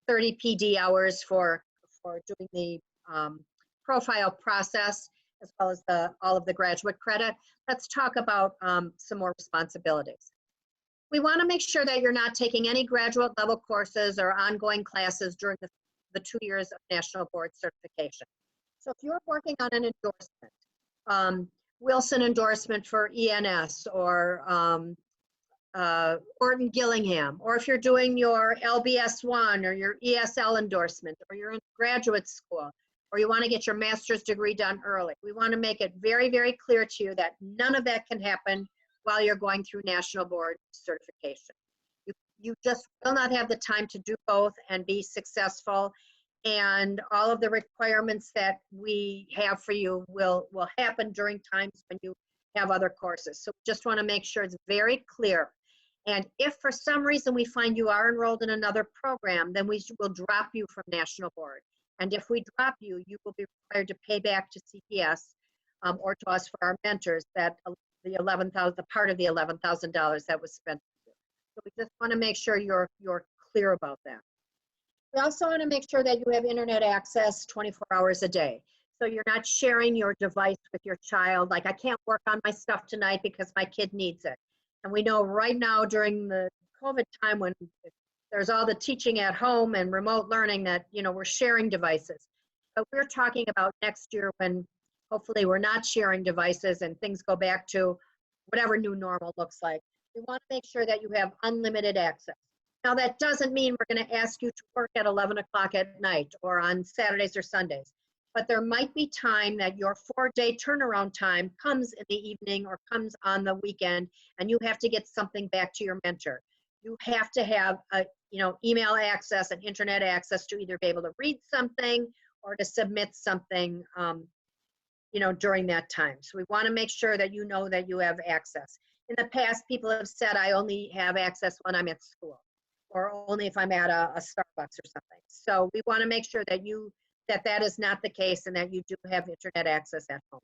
30 PD hours for doing the profile process, as well as all of the graduate credit. Let's talk about some more responsibilities. We want to make sure that you're not taking any graduate level courses or ongoing classes during the 2 years of National Board certification. So if you're working on an endorsement, Wilson endorsement for ENS or Orton Gillingham, or if you're doing your LBS1 or your ESL endorsement, or you're in graduate school, or you want to get your master's degree done early, we want to make it very, very clear to you that none of that can happen while you're going through National Board certification. You just will not have the time to do both and be successful, and all of the requirements that we have for you will happen during times when you have other courses. So we just want to make sure it's very clear. And if for some reason we find you are enrolled in another program, then we will drop you from National Board. And if we drop you, you will be required to pay back to CPS or to us for our mentors that the part of the $11,000 that was spent. So we just want to make sure you're clear about that. We also want to make sure that you have internet access 24 hours a day. So you're not sharing your device with your child, like I can't work on my stuff tonight because my kid needs it. And we know right now during the COVID time when there's all the teaching at home and remote learning that, we're sharing devices. But we're talking about next year when hopefully we're not sharing devices and things go back to whatever new normal looks like. We want to make sure that you have unlimited access. Now that doesn't mean we're going to ask you to work at 11 o'clock at night or on Saturdays or Sundays, but there might be time that your 4-day turnaround time comes in the evening or comes on the weekend, and you have to get something back to your mentor. You have to have email access and internet access to either be able to read something or to submit something during that time. So we want to make sure that you know that you have access. In the past, people have said, I only have access when I'm at school, or only if I'm at a Starbucks or something. So we want to make sure that that is not the case and that you do have internet access at home.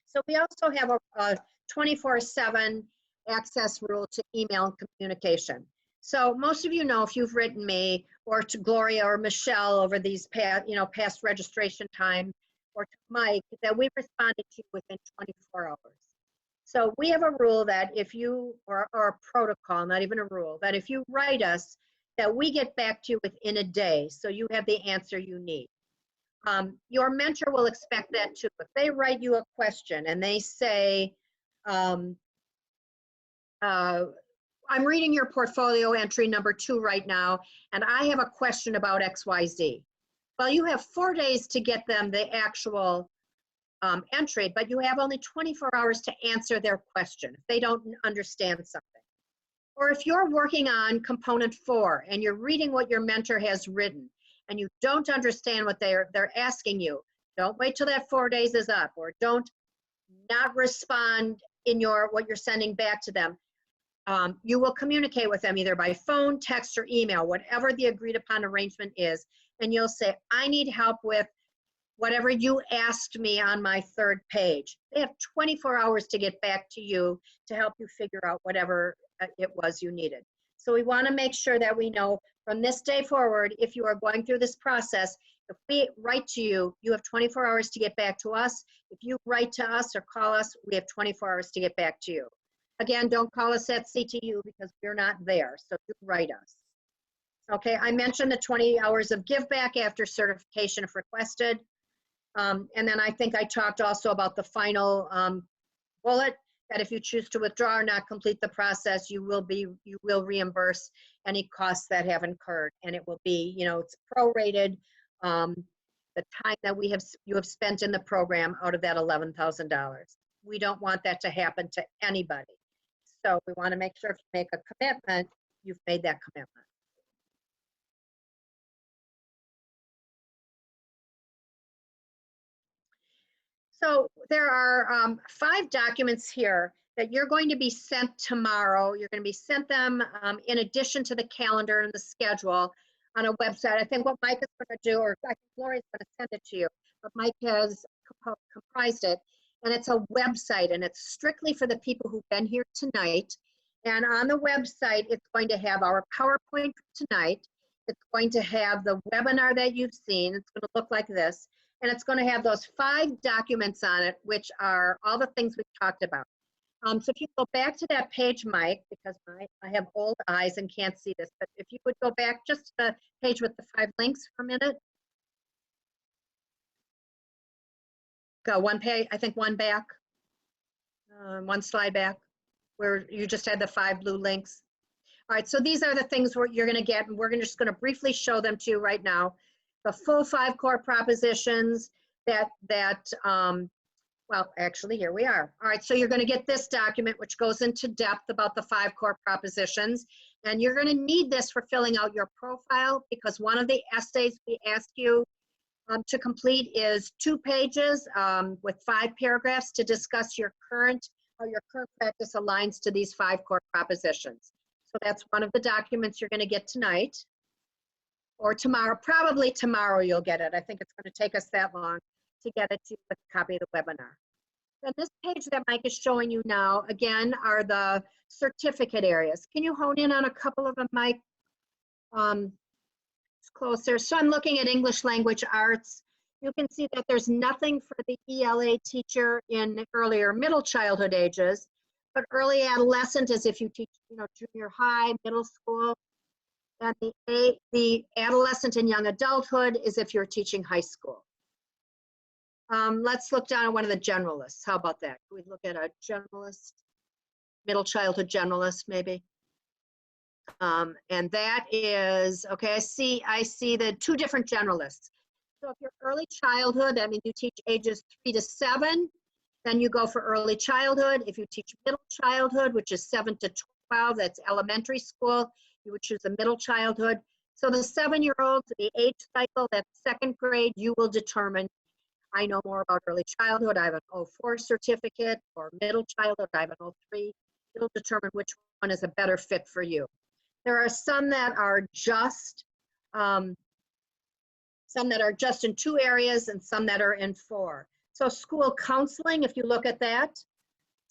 So we also have a 24/7 access rule to email communication. So most of you know, if you've written me or to Gloria or Michelle over these past registration time, or to Mike, that we responded to you within 24 hours. So we have a rule that if you, or a protocol, not even a rule, that if you write us, that we get back to you within a day, so you have the answer you need. Your mentor will expect that too. If they write you a question and they say, I'm reading your portfolio entry number 2 right now, and I have a question about XYZ. Well, you have 4 days to get them the actual entry, but you have only 24 hours to answer their question if they don't understand something. Or if you're working on component 4 and you're reading what your mentor has written and you don't understand what they're asking you, don't wait till that 4 days is up, or don't not respond in what you're sending back to them. You will communicate with them either by phone, text, or email, whatever the agreed upon arrangement is, and you'll say, I need help with whatever you asked me on my 3rd page. They have 24 hours to get back to you to help you figure out whatever it was you needed. So we want to make sure that we know from this day forward, if you are going through this process, if we write to you, you have 24 hours to get back to us. If you write to us or call us, we have 24 hours to get back to you. Again, don't call us at CTU because we're not there, so you write us. Okay, I mentioned the 20 hours of give back after certification if requested. And then I think I talked also about the final bullet, that if you choose to withdraw or not complete the process, you will reimburse any costs that have incurred, and it will be, you know, it's prorated, the time that you have spent in the program out of that $11,000. We don't want that to happen to anybody. So we want to make sure if you make a commitment, you've made that commitment. So there are 5 documents here that you're going to be sent tomorrow. You're going to be sent them in addition to the calendar and the schedule on a website. I think what Mike is going to do, or I think Lori's going to send it to you, but Mike has comprised it. And it's a website, and it's strictly for the people who've been here tonight. And on the website, it's going to have our PowerPoint for tonight. It's going to have the webinar that you've seen. It's going to look like this. And it's going to have those 5 documents on it, which are all the things we've talked about. So if you go back to that page, Mike, because I have old eyes and can't see this, but if you would go back just to the page with the 5 links for a minute. Go one page, I think one back, one slide back, where you just had the 5 blue links. All right, so these are the things you're going to get, and we're just going to briefly show them to you right now. The full 5 core propositions well, actually, here we are. All right, so you're going to get this document, which goes into depth about the 5 core propositions. And you're going to need this for filling out your profile, because one of the essays we ask you to complete is 2 pages with 5 paragraphs to discuss how your current practice aligns to these 5 core propositions. So that's one of the documents you're going to get tonight. Or tomorrow, probably tomorrow you'll get it. I think it's going to take us that long to get it to you with a copy of the webinar. Then this page that Mike is showing you now, again, are the certificate areas. Can you hone in on a couple of them, Mike? It's closer. So I'm looking at English language arts. You can see that there's nothing for the ELA teacher in earlier middle childhood ages, but early adolescent is if you teach, you know, junior high, middle school. And the adolescent and young adulthood is if you're teaching high school. Let's look down at one of the generalists. How about that? Can we look at a generalist, middle childhood generalist, maybe? And that is, okay, I see the 2 different generalists. So if you're early childhood, that means you teach ages 3 to 7, then you go for early childhood. If you teach middle childhood, which is 7 to 12, that's elementary school, you would choose the middle childhood. So the 7-year-olds, the age cycle, that's 2nd grade, you will determine. I know more about early childhood. I have an 04 certificate, or middle childhood, I have an 03. It'll determine which one is a better fit for you. There are some that are just in 2 areas and some that are in 4. So school counseling, if you look at that,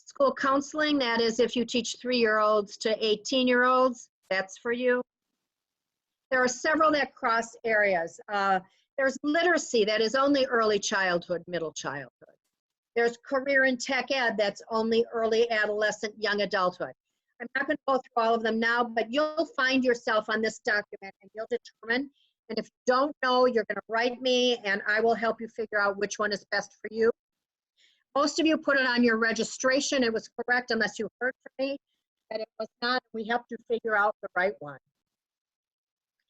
school counseling, that is if you teach 3-year-olds to 18-year-olds, that's for you. There are several that cross areas. There's literacy, that is only early childhood, middle childhood. There's career and tech ed, that's only early adolescent, young adulthood. I'm not going to go through all of them now, but you'll find yourself on this document and you'll determine. And if you don't know, you're going to write me and I will help you figure out which one is best for you. Most of you put it on your registration. It was correct unless you heard from me that it was not. We helped you figure out the right one.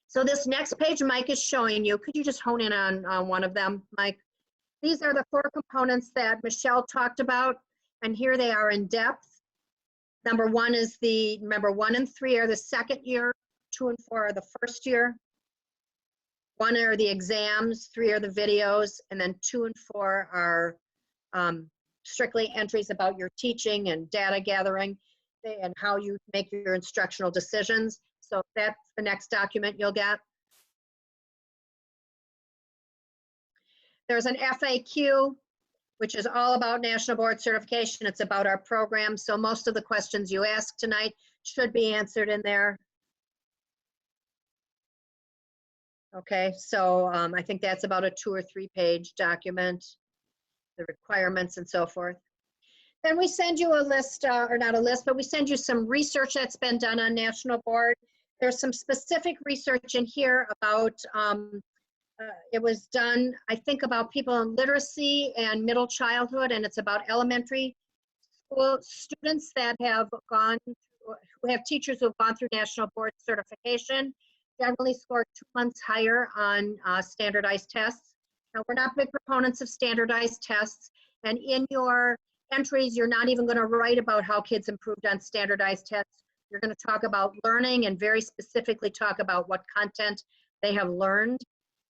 So this next page Mike is showing you, could you just hone in on one of them, Mike? These are the 4 components that Michelle talked about, and here they are in depth. Number 1 is remember 1 and 3 are the 2nd year, 2 and 4 are the 1st year. 1 are the exams, 3 are the videos, and then 2 and 4 are strictly entries about your teaching and data gathering and how you make your instructional decisions. So that's the next document you'll get. There's an FAQ, which is all about National Board Certification. It's about our program. So most of the questions you ask tonight should be answered in there. Okay, so I think that's about a 2 or 3 page document, the requirements and so forth. then we send you a list, or not a list, but we send you some research that's been done on National Board. There's some specific research in here about, it was done, I think, about people in literacy and middle childhood, and it's about elementary school students that have gone, who have teachers who have gone through National Board certification, generally score 2 months higher on standardized tests. Now, we're not big proponents of standardized tests, and in your entries, you're not even going to write about how kids improved on standardized tests. You're going to talk about learning and very specifically talk about what content they have learned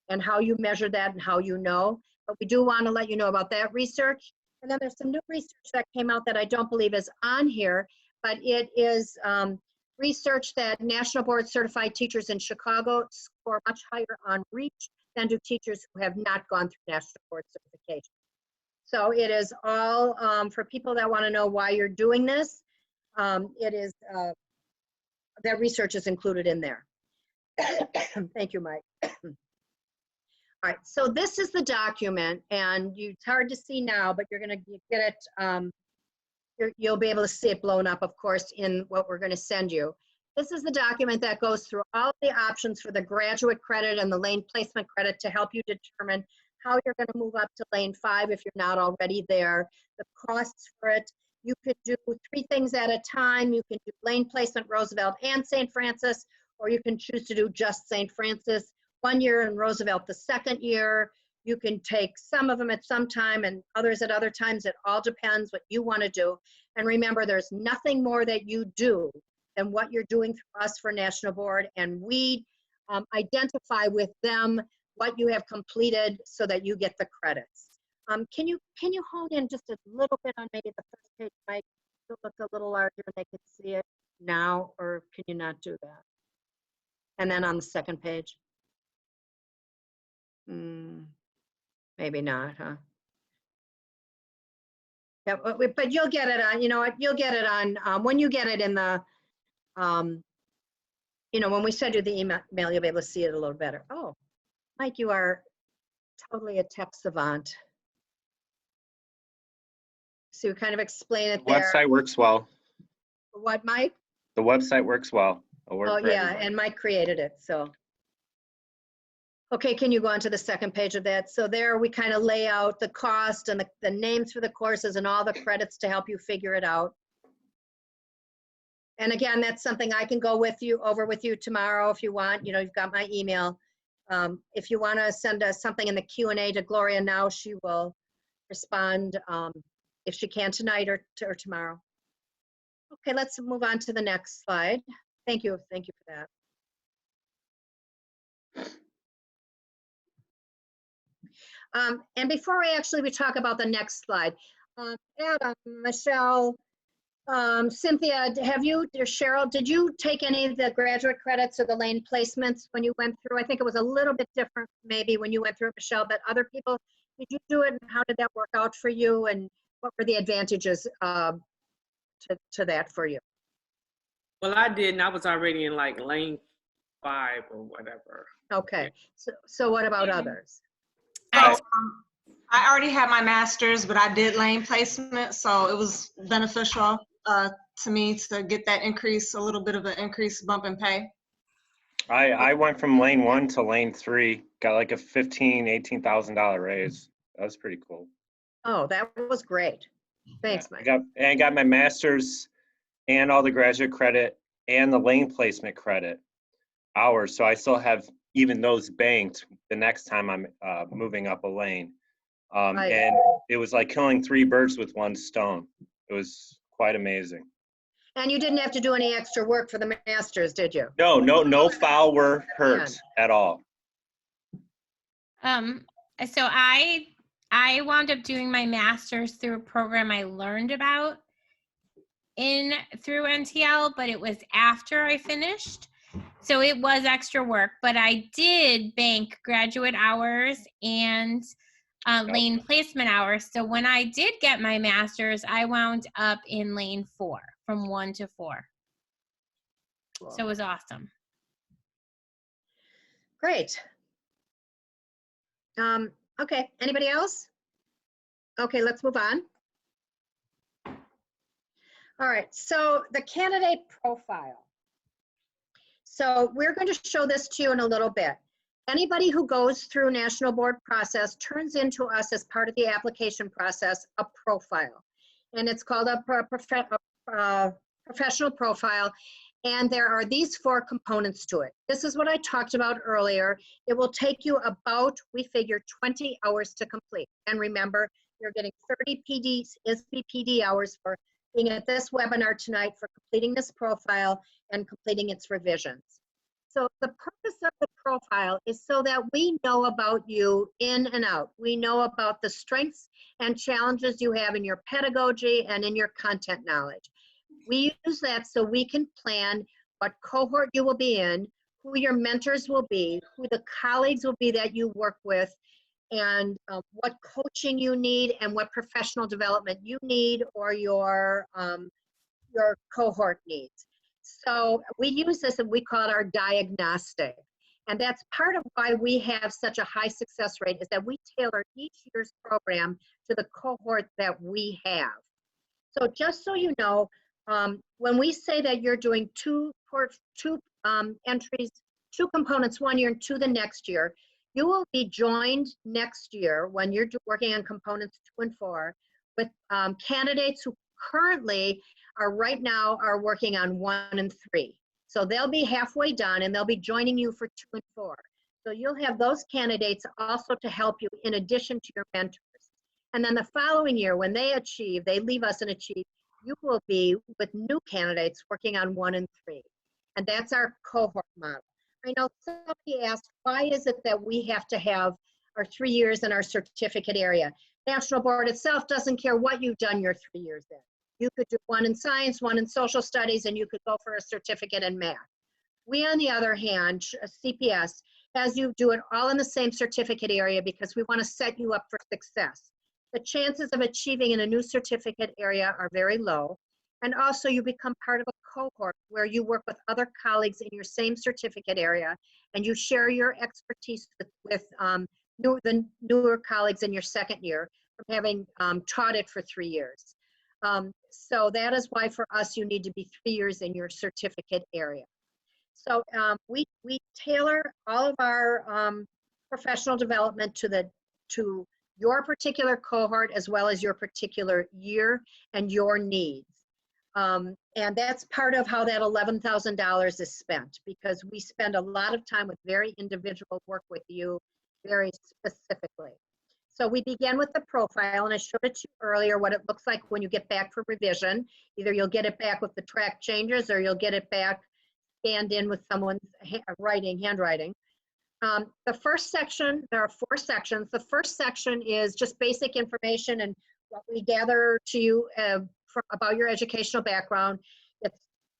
and how you measure that and how you know. But we do want to let you know about that research. And then there's some new research that came out that I don't believe is on here, but it is research that National Board Certified teachers in Chicago score much higher on REACH than do teachers who have not gone through National Board certification. So it is all for people that want to know why you're doing this. It is, that research is included in there. Thank you, Mike. All right, so this is the document, and it's hard to see now, but you're going to get it, you'll be able to see it blown up, of course, in what we're going to send you. This is the document that goes through all the options for the graduate credit and the lane placement credit to help you determine how you're going to move up to lane 5 if you're not already there, the costs for it. You could do 3 things at a time. You can do lane placement, Roosevelt, and St. Francis, or you can choose to do just St. Francis 1 year and Roosevelt the 2nd year. You can take some of them at some time and others at other times. It all depends what you want to do. And remember, there's nothing more that you do than what you're doing for us for National Board, and we identify with them what you have completed so that you get the credits. Can you hone in just a little bit on maybe the first page, Mike? It looks a little larger and they can see it now, or can you not do that? And then on the second page? Maybe not, huh? Yeah, but you'll get it on, you know what, you'll get it on, when you get it in the, you know, when we send you the email, you'll be able to see it a little better. Oh, Mike, you are totally a tech savant. So you kind of explain it The there. website works well. What, Mike? The website works well. Oh, yeah, and Mike created it, so. Okay, can you go on to the second page of that? So there we kind of lay out the cost and the names for the courses and all the credits to help you figure it out. And again, that's something I can go over with you tomorrow if you want. You know, you've got my email. If you want to send us something in the Q&A to Gloria now, she will respond if she can tonight or tomorrow. Okay, let's move on to the next slide. Thank you for that. And before we talk about the next slide, Adam, Michelle, Cynthia, have you, or Cheryl, did you take any of the graduate credits or the lane placements when you went through? I think it was a little bit different maybe when you went through it, Michelle, but other people, did you do it and how did that work out for you and what were the advantages to that for you? Well, I did, and I was already in like lane 5 or whatever. Okay, so what about others? So, I already had my master's, but I did lane placement, so it was beneficial to me to get that increase, a little bit of an increase bump in pay. I went from lane 1 to lane 3, got like a $18,000 raise. That was pretty cool. Oh, that was great. Thanks, Mike. I got my master's and all the graduate credit and the lane placement credit hours. So I still have even those banked the next time I'm moving up a lane. And it was like killing 3 birds with 1 stone. It was quite amazing. And you didn't have to do any extra work for the masters, did you? No foul were hurt at all. So I wound up doing my master's through a program I learned about through NTL, but it was after I finished. So it was extra work, but I did bank graduate hours and lane placement hours. So when I did get my master's, I wound up in lane 4 from 1 to 4. Cool. So it was awesome. Great. Okay, anybody else? Okay, let's move on. All right, so the candidate profile. So we're going to show this to you in a little bit. Anybody who goes through national board process turns into us as part of the application process a profile. And it's called a professional profile. And there are these 4 components to it. This is what I talked about earlier. It will take you about, we figure, 20 hours to complete. And remember, you're getting 30 ISB hours for being at this webinar tonight, for completing this profile and completing its revisions. So the purpose of the profile is so that we know about you in and out. We know about the strengths and challenges you have in your pedagogy and in your content knowledge. We use that so we can plan what cohort you will be in, who your mentors will be, who the colleagues will be that you work with, and what coaching you need and what professional development you need or your cohort needs. So we use this and we call it our diagnostic. And that's part of why we have such a high success rate, is that we tailor each year's program to the cohort that we have. So just so you know, when we say that you're doing two entries, 2 components one year and 2 the next year, you will be joined next year when you're working on components 2 and 4 with candidates who currently right now are working on 1 and 3. So they'll be halfway done and they'll be joining you for 2 and 4. So you'll have those candidates also to help you in addition to your mentors. And then the following year, when they achieve, they leave us and achieve, you will be with new candidates working on 1 and 3. And that's our cohort model. I know somebody asked, why is it that we have to have our 3 years in our certificate area? National Board itself doesn't care what you've done your 3 years in. You could do 1 in science, 1 in social studies, and you could go for a certificate in math. We, on the other hand, CPS, has you do it all in the same certificate area because we want to set you up for success. The chances of achieving in a new certificate area are very low. And also you become part of a cohort where you work with other colleagues in your same certificate area and you share your expertise with the newer colleagues in your second year from having taught it for 3 years. So that is why for us you need to be 3 years in your certificate area. So we tailor all of our professional development to your particular cohort as well as your particular year and your needs. And that's part of how that $11,000 is spent, because we spend a lot of time with very individual work with you very specifically. So we begin with the profile, and I showed it to you earlier what it looks like when you get back for revision. Either you'll get it back with the track changes or you'll get it back scanned in with someone's handwriting. The first section, there are 4 sections. The first section is just basic information and what we gather to you about your educational background. It's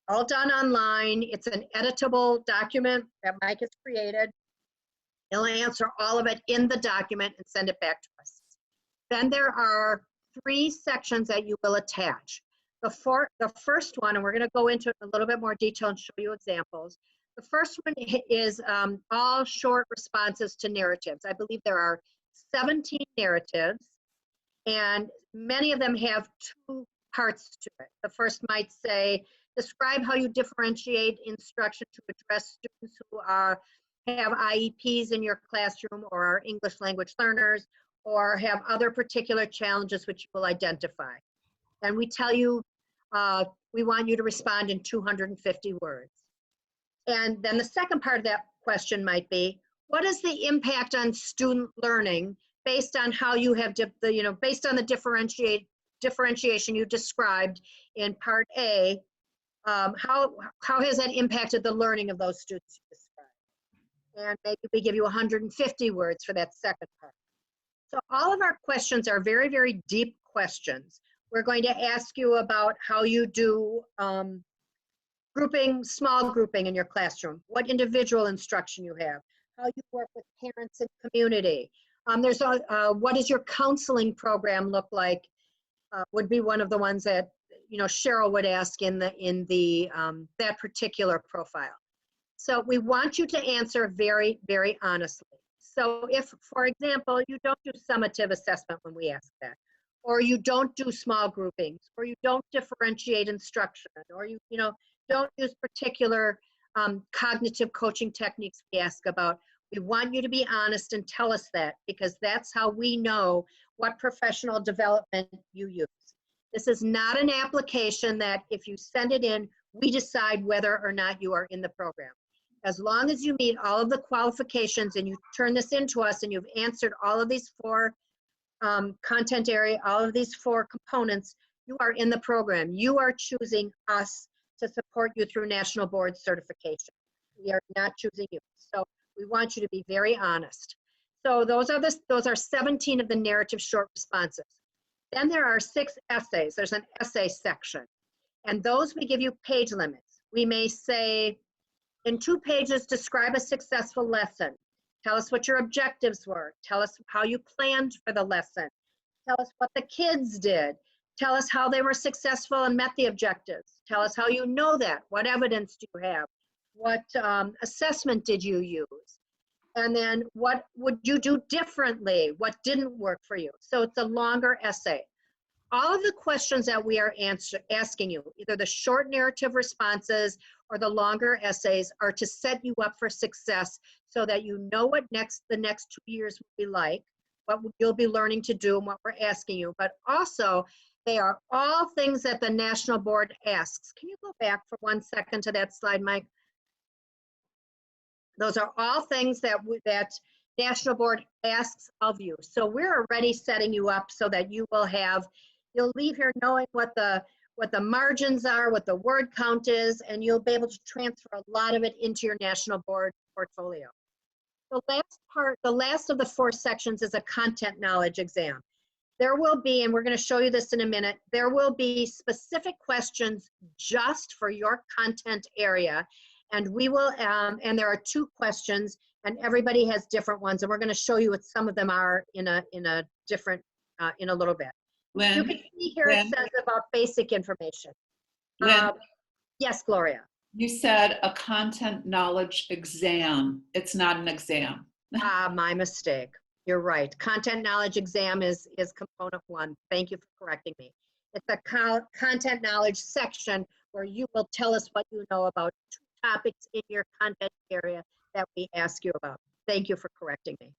all done online. It's an editable document that Mike has created. He'll answer all of it in the document and send it back to us. Then there are 3 sections that you will attach. The first one, and we're going to go into a little bit more detail and show you examples. The first one is all short responses to narratives. I believe there are 17 narratives, and many of them have 2 parts to it. The first might say, describe how you differentiate instruction to address students who have IEPs in your classroom or are English language learners or have other particular challenges which you will identify. And we tell you, we want you to respond in 250 words. And then the second part of that question might be, what is the impact on student learning based on how you have, based on the differentiation you described in part A, how has that impacted the learning of those students you described? And maybe we give you 150 words for that second part. So all of our questions are very, very deep questions. We're going to ask you about how you do small grouping in your classroom, what individual instruction you have, how you work with parents and community. What does your counseling program look like? Would be one of the ones that Cheryl would ask in that particular profile. So we want you to answer very, very honestly. So if, for example, you don't do summative assessment when we ask that, or you don't do small groupings, or you don't differentiate instruction, or you don't use particular cognitive coaching techniques we ask about. We want you to be honest and tell us that, because that's how we know what professional development you use. This is not an application that if you send it in, we decide whether or not you are in the program. As long as you meet all of the qualifications and you turn this into us and you've answered all of these 4 content area, all of these 4 components, you are in the program. You are choosing us to support you through national board certification. We are not choosing you. So we want you to be very honest. So those are 17 of the narrative short responses. Then there are 6 essays. There's an essay section. And those we give you page limits. We may say, in 2 pages, describe a successful lesson. Tell us what your objectives were. Tell us how you planned for the lesson. Tell us what the kids did. Tell us how they were successful and met the objectives. Tell us how you know that. What evidence do you have? What assessment did you use? And then what would you do differently? What didn't work for you? So it's a longer essay. All of the questions that we are asking you, either the short narrative responses or the longer essays, are to set you up for success so that you know what the next 2 years will be like, what you'll be learning to do and what we're asking you. But also, they are all things that the National Board asks. Can you go back for 1 second to that slide, Mike? Those are all things that National Board asks of you. So we're already setting you up so that you'll leave here knowing what the margins are, what the word count is, and you'll be able to transfer a lot of it into your National Board portfolio. The last of the 4 sections is a content knowledge exam. There will be, and we're going to show you this in a minute, there will be specific questions just for your content area. And we will, and there are 2 questions, and everybody has different ones, and we're going to show you what some of them are in a little bit. Lynn, you can see here it says about basic information. Lynn, yes, Gloria. You said a content knowledge exam. It's not an exam. My mistake. You're right. Content knowledge exam is component 1. Thank you for correcting me. It's a content knowledge section where you will tell us what you know about 2 topics in your content area that we ask you about. Thank you for correcting me.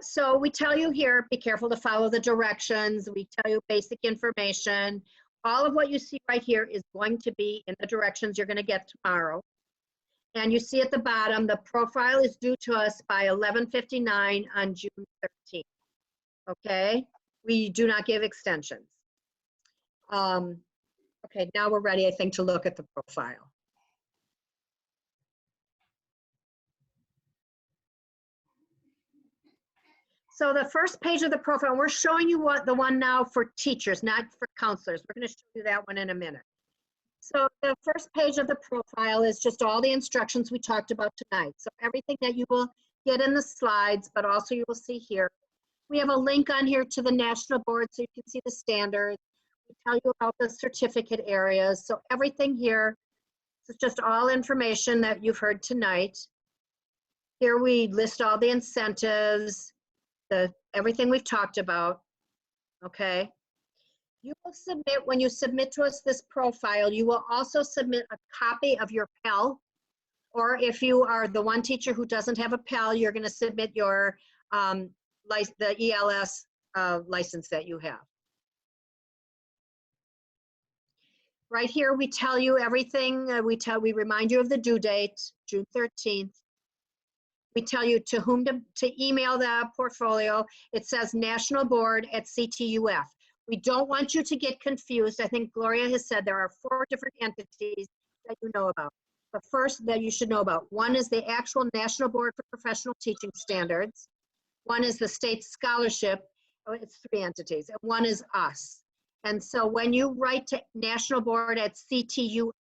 So we tell you here, be careful to follow the directions. We tell you basic information. All of what you see right here is going to be in the directions you're going to get tomorrow. And you see at the bottom, the profile is due to us by 11:59 on June 13th. Okay? We do not give extensions. Okay, now we're ready, I think, to look at the profile. So the first page of the profile, we're showing you the one now for teachers, not for counselors. We're going to show you that one in a minute. So the first page of the profile is just all the instructions we talked about tonight. So everything that you will get in the slides, but also you will see here. We have a link on here to the National Board so you can see the standards. We tell you about the certificate areas. So everything here is just all information that you've heard tonight. Here we list all the incentives, everything we've talked about, okay? You will submit, when you submit to us this profile, you will also submit a copy of your Pell, or if you are the one teacher who doesn't have a Pell, you're gonna submit your, the ELS license that you have. Right here, we tell you everything. We remind you of the due date, June 13th. We tell you to whom to email the portfolio. It says National Board at CTUF. We don't want you to get confused. I think Gloria has said there are 4 different entities that you know about. The first that you should know about, one is the actual National Board for Professional Teaching Standards. One is the state scholarship. Oh, it's 3 entities. And one is us. And so when you write to National Board at ctuf.org,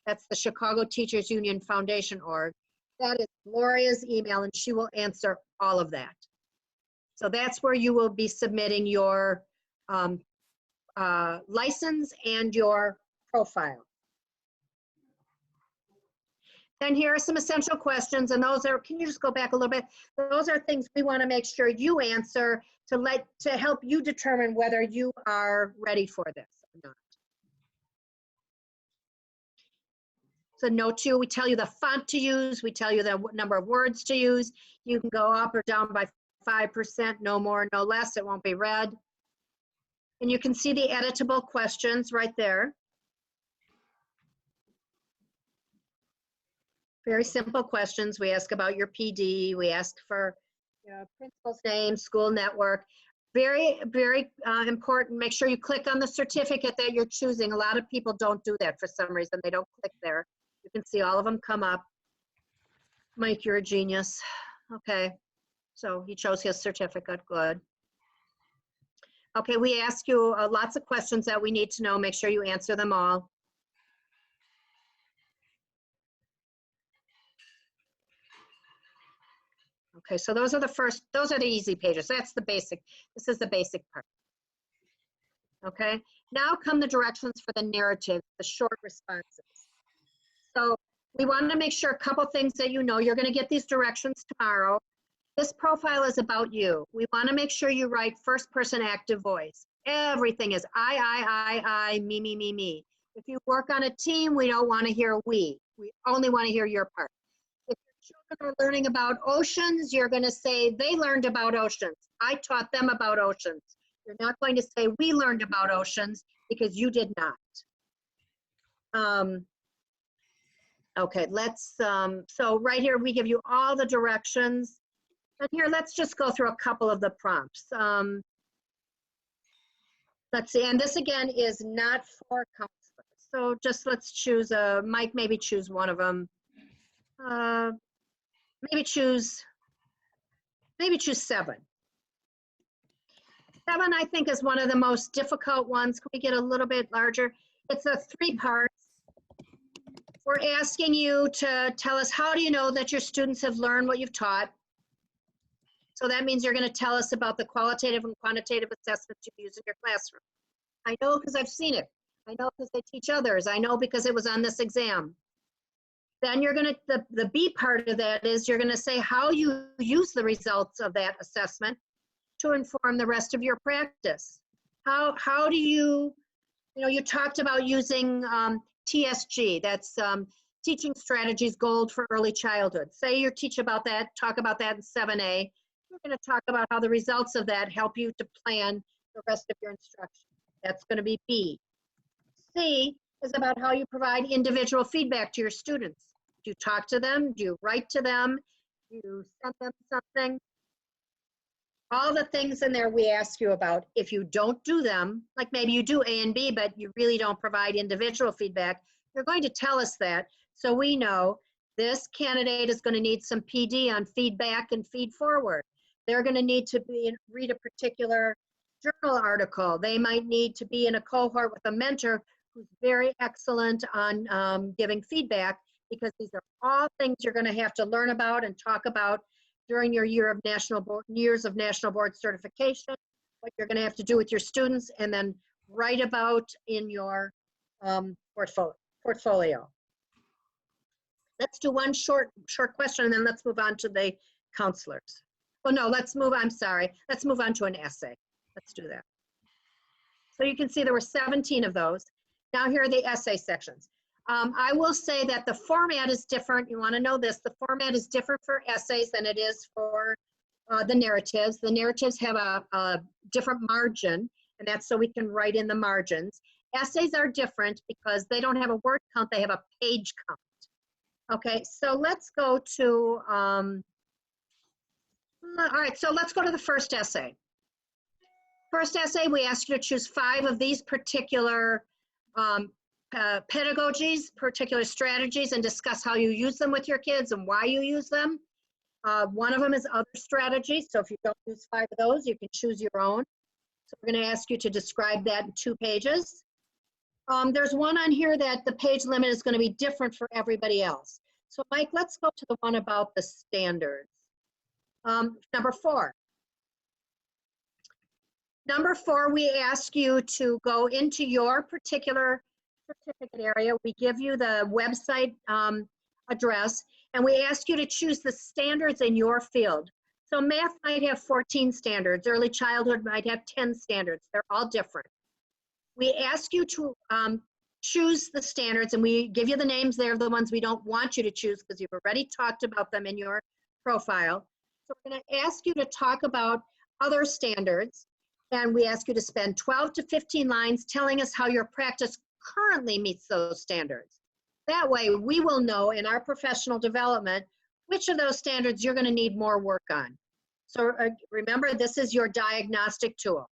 that's the Chicago Teachers Union Foundation org, that is Gloria's email, and she will answer all of that. So that's where you will be submitting your license and your profile. Then here are some essential questions, and those are, can you just go back a little bit? Those are things we want to make sure you answer to help you determine whether you are ready for this or not. So note 2, we tell you the font to use, we tell you the number of words to use. You can go up or down by 5%, no more, no less, it won't be read. And you can see the editable questions right there. Very simple questions. We ask about your PD, we ask for principal's name, school network. Very, very important. Make sure you click on the certificate that you're choosing. A lot of people don't do that for some reason. They don't click there. You can see all of them come up. Mike, you're a genius. Okay, so he chose his certificate, good. Okay, we ask you lots of questions that we need to know. Make sure you answer them all. Okay, so those are the easy pages. That's the basic. This is the basic part. Okay, now come the directions for the narrative, the short responses. So we want to make sure a couple things that you know. You're going to get these directions tomorrow. This profile is about you. We want to make sure you write first person active voice. Everything is I, me, me, me, me. If you work on a team, we don't want to hear we. We only want to hear your part. If your children are learning about oceans, you're going to say they learned about oceans. I taught them about oceans. You're not going to say we learned about oceans because you did not. Okay, let's, so right here we give you all the directions. And here, let's just go through a couple of the prompts. Let's see, and this again is not for counselors. So just let's choose Mike, maybe choose one of them. Maybe choose 7. 7, I think, is one of the most difficult ones. Can we get a little bit larger? It's a 3 parts. We're asking you to tell us, how do you know that your students have learned what you've taught? So that means you're going to tell us about the qualitative and quantitative assessments you use in your classroom. I know because I've seen it. I know because they teach others. I know because it was on this exam. Then you're going to, the B part of that is you're going to say how you use the results of that assessment to inform the rest of your practice. How do you, you talked about using TSG, that's Teaching Strategies Gold for Early Childhood. Say you teach about that, talk about that in 7A. We're going to talk about how the results of that help you to plan the rest of your instruction. That's going to be B. C is about how you provide individual feedback to your students. Do you talk to them? Do you write to them? Do you send them something? All the things in there we ask you about. If you don't do them, like maybe you do A and B, but you really don't provide individual feedback, you're going to tell us that so we know this candidate is going to need some PD on feedback and feed forward. They're going to need to read a particular journal article. They might need to be in a cohort with a mentor who's very excellent on giving feedback, because these are all things you're going to have to learn about and talk about during your years of national board certification, what you're going to have to do with your students, and then write about in your portfolio. Let's do one short question, and then let's move on to the counselors. Oh no, let's move on to an essay. Let's do that. So you can see there were 17 of those. Now here are the essay sections. I will say that the format is different. You want to know this. The format is different for essays than it is for the narratives. The narratives have a different margin, and that's so we can write in the margins. Essays are different because they don't have a word count. They have a page count. Okay, so let's go to, all right, so let's go to the first essay. First essay, we ask you to choose 5 of these particular pedagogies, particular strategies, and discuss how you use them with your kids and why you use them. One of them is other strategies. So if you don't use 5 of those, you can choose your own. So we're going to ask you to describe that in 2 pages. There's one on here that the page limit is going to be different for everybody else. So Mike, let's go to the one about the standards. Number 4. Number 4, we ask you to go into your particular certificate area. We give you the website address, and we ask you to choose the standards in your field. So math might have 14 standards, early childhood might have 10 standards. They're all different. We ask you to choose the standards, and we give you the names there of the ones we don't want you to choose because you've already talked about them in your profile. So we're going to ask you to talk about other standards, and we ask you to spend 12 to 15 lines telling us how your practice currently meets those standards. That way we will know in our professional development which of those standards you're going to need more work on. So remember, this is your diagnostic tool.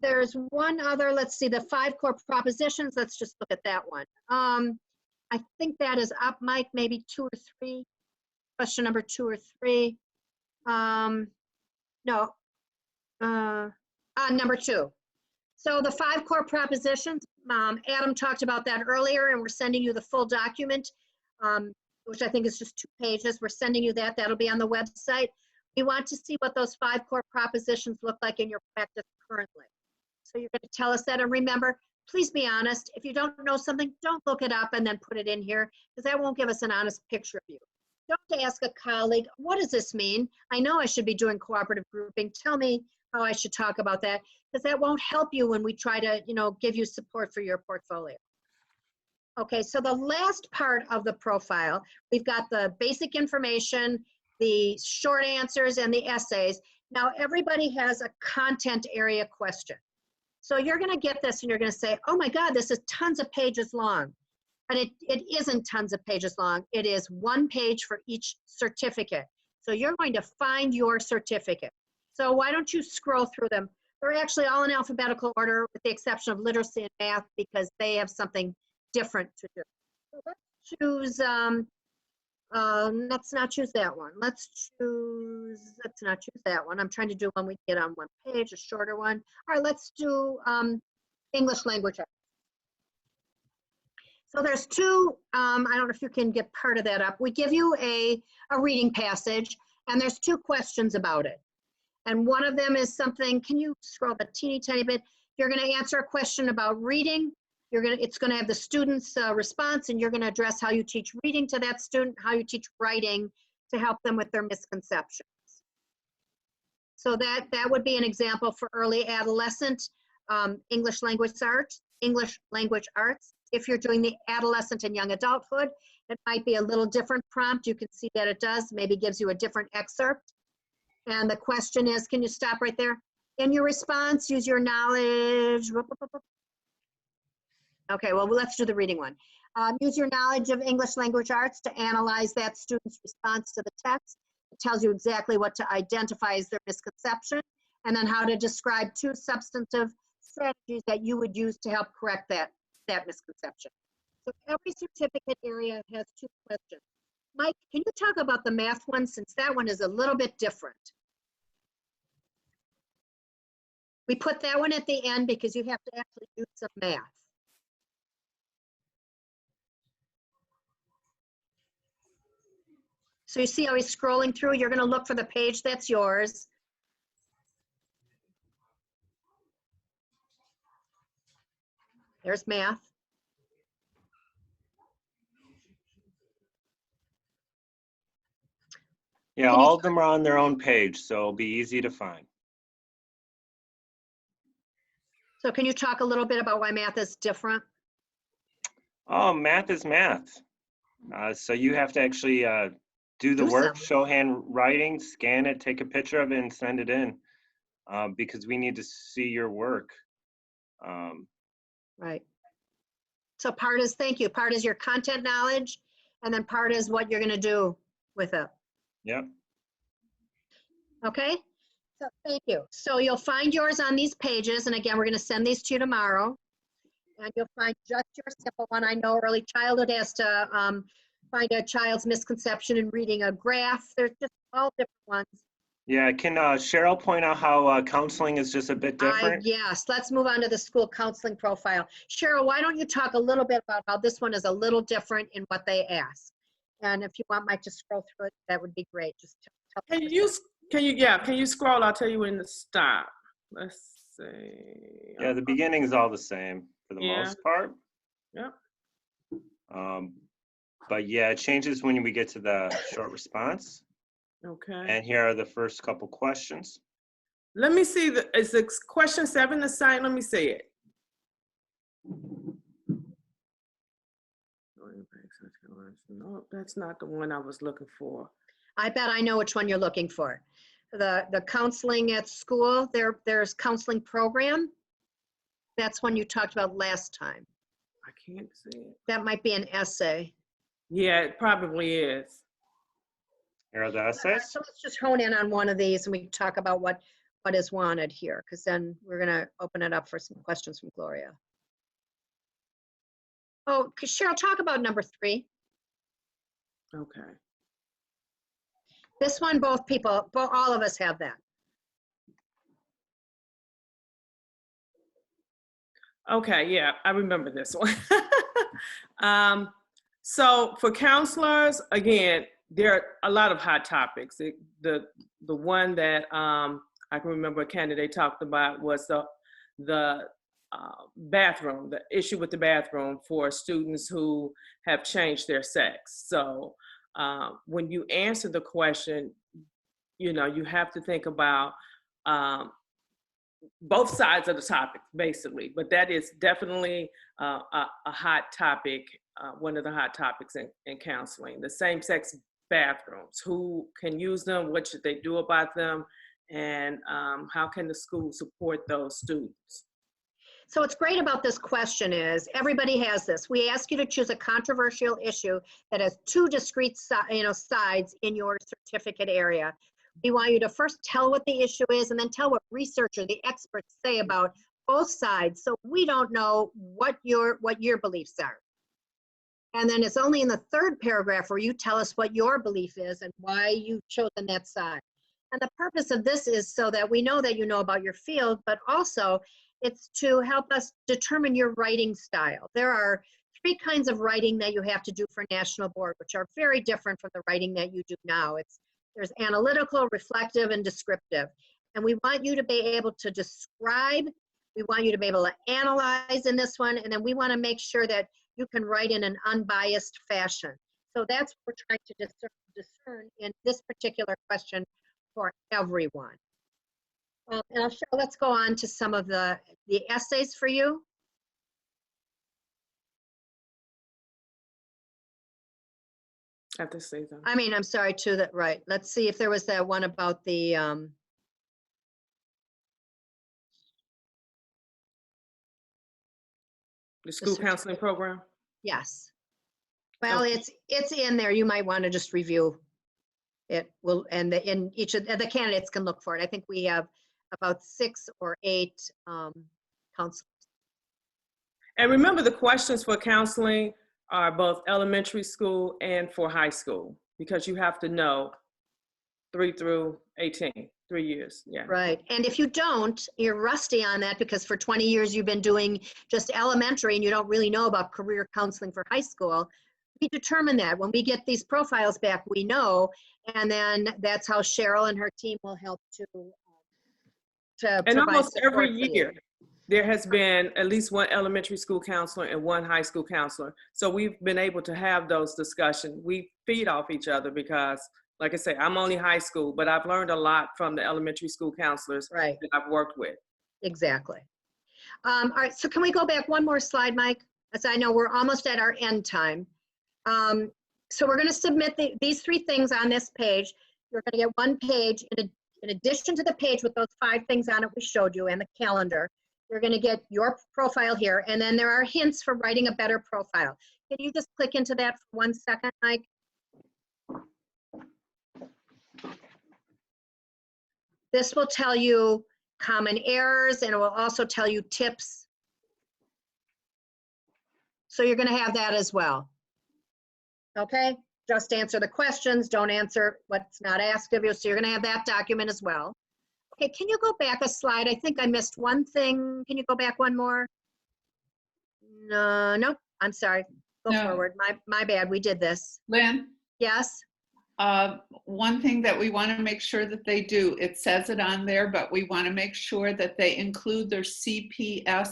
There's one other, let's see, the 5 core propositions. Let's just look at that one. I think that is up, Mike, maybe 2 or 3. Question number 2 or 3. No, number 2. So the 5 core propositions, Adam talked about that earlier, and we're sending you the full document, which I think is just 2 pages. We're sending you that. That'll be on the website. We want to see what those 5 core propositions look like in your practice currently. So you're going to tell us that. And remember, please be honest. If you don't know something, don't look it up and then put it in here, because that won't give us an honest picture of you. Don't ask a colleague, what does this mean? I know I should be doing cooperative grouping. Tell me how I should talk about that, because that won't help you when we try to, give you support for your portfolio. Okay, so the last part of the profile, we've got the basic information, the short answers, and the essays. Now, everybody has a content area question. So you're going to get this and you're going to say, oh my God, this is tons of pages long. But it isn't tons of pages long. It is 1 page for each certificate. So you're going to find your certificate. So why don't you scroll through them? They're actually all in alphabetical order with the exception of literacy and math because they have something different to do. So let's choose, let's not choose that one. Let's not choose that one. I'm trying to do one we get on 1 page, a shorter one. All right, let's do English language arts. So there's 2, I don't know if you can get part of that up. We give you a reading passage, and there's 2 questions about it. And one of them is something, can you scroll a teeny tiny bit? You're going to answer a question about reading. It's going to have the student's response, and you're going to address how you teach reading to that student, how you teach writing to help them with their misconceptions. So that would be an example for early adolescent English language arts. If you're doing the adolescent and young adulthood, it might be a little different prompt. You can see that it does, maybe gives you a different excerpt. And the question is, can you stop right there? In your response, use your knowledge. Okay, well, let's do the reading one. Use your knowledge of English language arts to analyze that student's response to the text. It tells you exactly what to identify as their misconception, and then how to describe 2 substantive strategies that you would use to help correct that misconception. So every certificate area has 2 questions. Mike, can you talk about the math one, since that one is a little bit different? We put that one at the end because you have to actually do some math. So you see how he's scrolling through? You're going to look for the page that's yours. There's math. Yeah, all of them are on their own page, so it'll be easy to find. So can you talk a little bit about why math is different? Oh, math is math. So you have to actually do the work, show handwriting, scan it, take a picture of it, and send it in because we need to see your work. Right. So part is, thank you, part is your content knowledge, and then part is what you're going to do with it. Yep. Okay, so thank you. So you'll find yours on these pages, and again, we're going to send these to you tomorrow. And you'll find just your simple one. I know early childhood has to find a child's misconception in reading a graph. There's just all different ones. Yeah, can Cheryl point out how counseling is just a bit different? Yes, let's move on to the school counseling profile. Cheryl, why don't you talk a little bit about how this one is a little different in what they ask? And if you want Mike to scroll through it, that would be great. Just tell Can you scroll? I'll tell you when to stop. Let's see. Yeah, the beginning is all the same for the most part. Yep. But yeah, it changes when we get to the short response. Okay. And here are the first couple questions. Let me see, is the question 7 assigned? Let me see it. No, that's not the one I was looking for. I bet I know which one you're looking for. The counseling at school, there's counseling program. That's one you talked about last time. I can't see it. That might be an essay. Yeah, it probably is. Here are the essays. So let's just hone in on one of these and we can talk about what is wanted here, because then we're gonna open it up for some questions from Gloria. Oh, Cheryl, talk about number 3. Okay. This one, all of us have that. Okay, yeah, I remember this one. So for counselors, again, there are a lot of hot topics. The one that I can remember a candidate talked about was the bathroom, the issue with the bathroom for students who have changed their sex. So when you answer the question, you know, you have to think about both sides of the topic, basically, but that is definitely a hot topic, one of the hot topics in counseling. The same-sex bathrooms, who can use them, what should they do about them, and how can the school support those students? So what's great about this question is everybody has this. We ask you to choose a controversial issue that has 2 discrete sides in your certificate area. We want you to first tell what the issue is and then tell what research or the experts say about both sides, so we don't know what your beliefs are. And then it's only in the 3rd paragraph where you tell us what your belief is and why you've chosen that side. And the purpose of this is so that we know that you know about your field, but also it's to help us determine your writing style. There are 3 kinds of writing that you have to do for National Board, which are very different from the writing that you do now. There's analytical, reflective, and descriptive. And we want you to be able to describe, we want you to be able to analyze in this one, and then we want to make sure that you can write in an unbiased fashion. So that's what we're trying to discern in this particular question for everyone. And let's go on to some of the essays for you. I have to say them. I mean, I'm sorry, too, right. Let's see if there was that one about the school counseling program? Yes. Well, okay. It's in there. You might want to just review it. And each of the candidates can look for it. I think we have about 6 or 8 counselors. And remember, the questions for counseling are both elementary school and for high school, because you have to know 3 through 18, 3 years. Yeah. Right. And if you don't, you're rusty on that, because for 20 years you've been doing just elementary and you don't really know about career counseling for high school. We determine that when we get these profiles back, we know, and then that's how Cheryl and her team will help to and provide almost every support year there has been at least 1 elementary school counselor and 1 high school counselor. So we've been able to have those discussions. We feed off each other because, like I say, I'm only high school, but I've learned a lot from the elementary school counselors that I've worked with. Exactly. All right, so can we go back one more slide, Mike? As I know we're almost at our end time. So we're going to submit these 3 things on this page. You're going to get 1 page in addition to the page with those 5 things on it we showed you and the calendar. You're going to get your profile here, and then there are hints for writing a better profile. Can you just click into that for 1 second, Mike? This will tell you common errors, and it will also tell you tips. So you're going to have that as well. Okay, just answer the questions, don't answer what's not asked of you. So you're going to have that document as well. Okay, can you go back a slide? I think I missed one thing. Can you go back one more? No, nope, I'm sorry. Go forward. My bad, we did this. Lynn? Yes? One thing that we want to make sure that they do, it says it on there, but we want to make sure that they include their CPS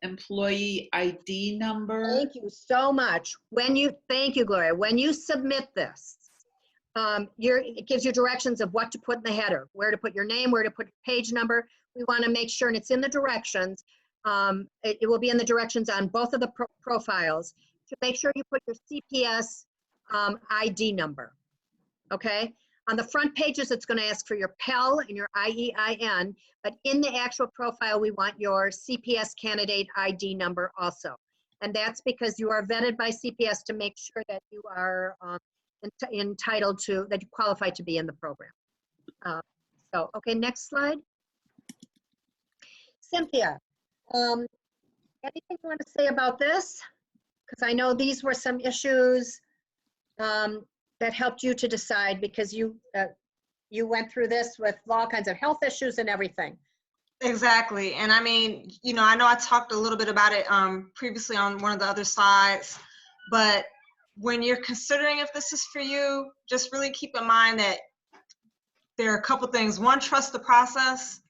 employee ID number. Thank you so much. Thank you, Gloria. When you submit this, it gives you directions of what to put in the header, where to put your name, where to put your page number. We want to make sure, and it's in the directions. It will be in the directions on both of the profiles to make sure you put your CPS ID number. Okay. On the front pages, it's going to ask for your Pell and your IEIN, but in the actual profile, we want your CPS candidate ID number also. And that's because you are vetted by CPS to make sure that you are entitled to, that you qualify to be in the program. Okay, next slide. Cynthia, anything you want to say about this? Because I know these were some issues that helped you to decide, because you went through this with all kinds of health issues and everything. Exactly. And I mean, you know, I know I talked a little bit about it previously on one of the other slides, but when you're considering if this is for you, just really keep in mind that there are a couple things. One, trust the process.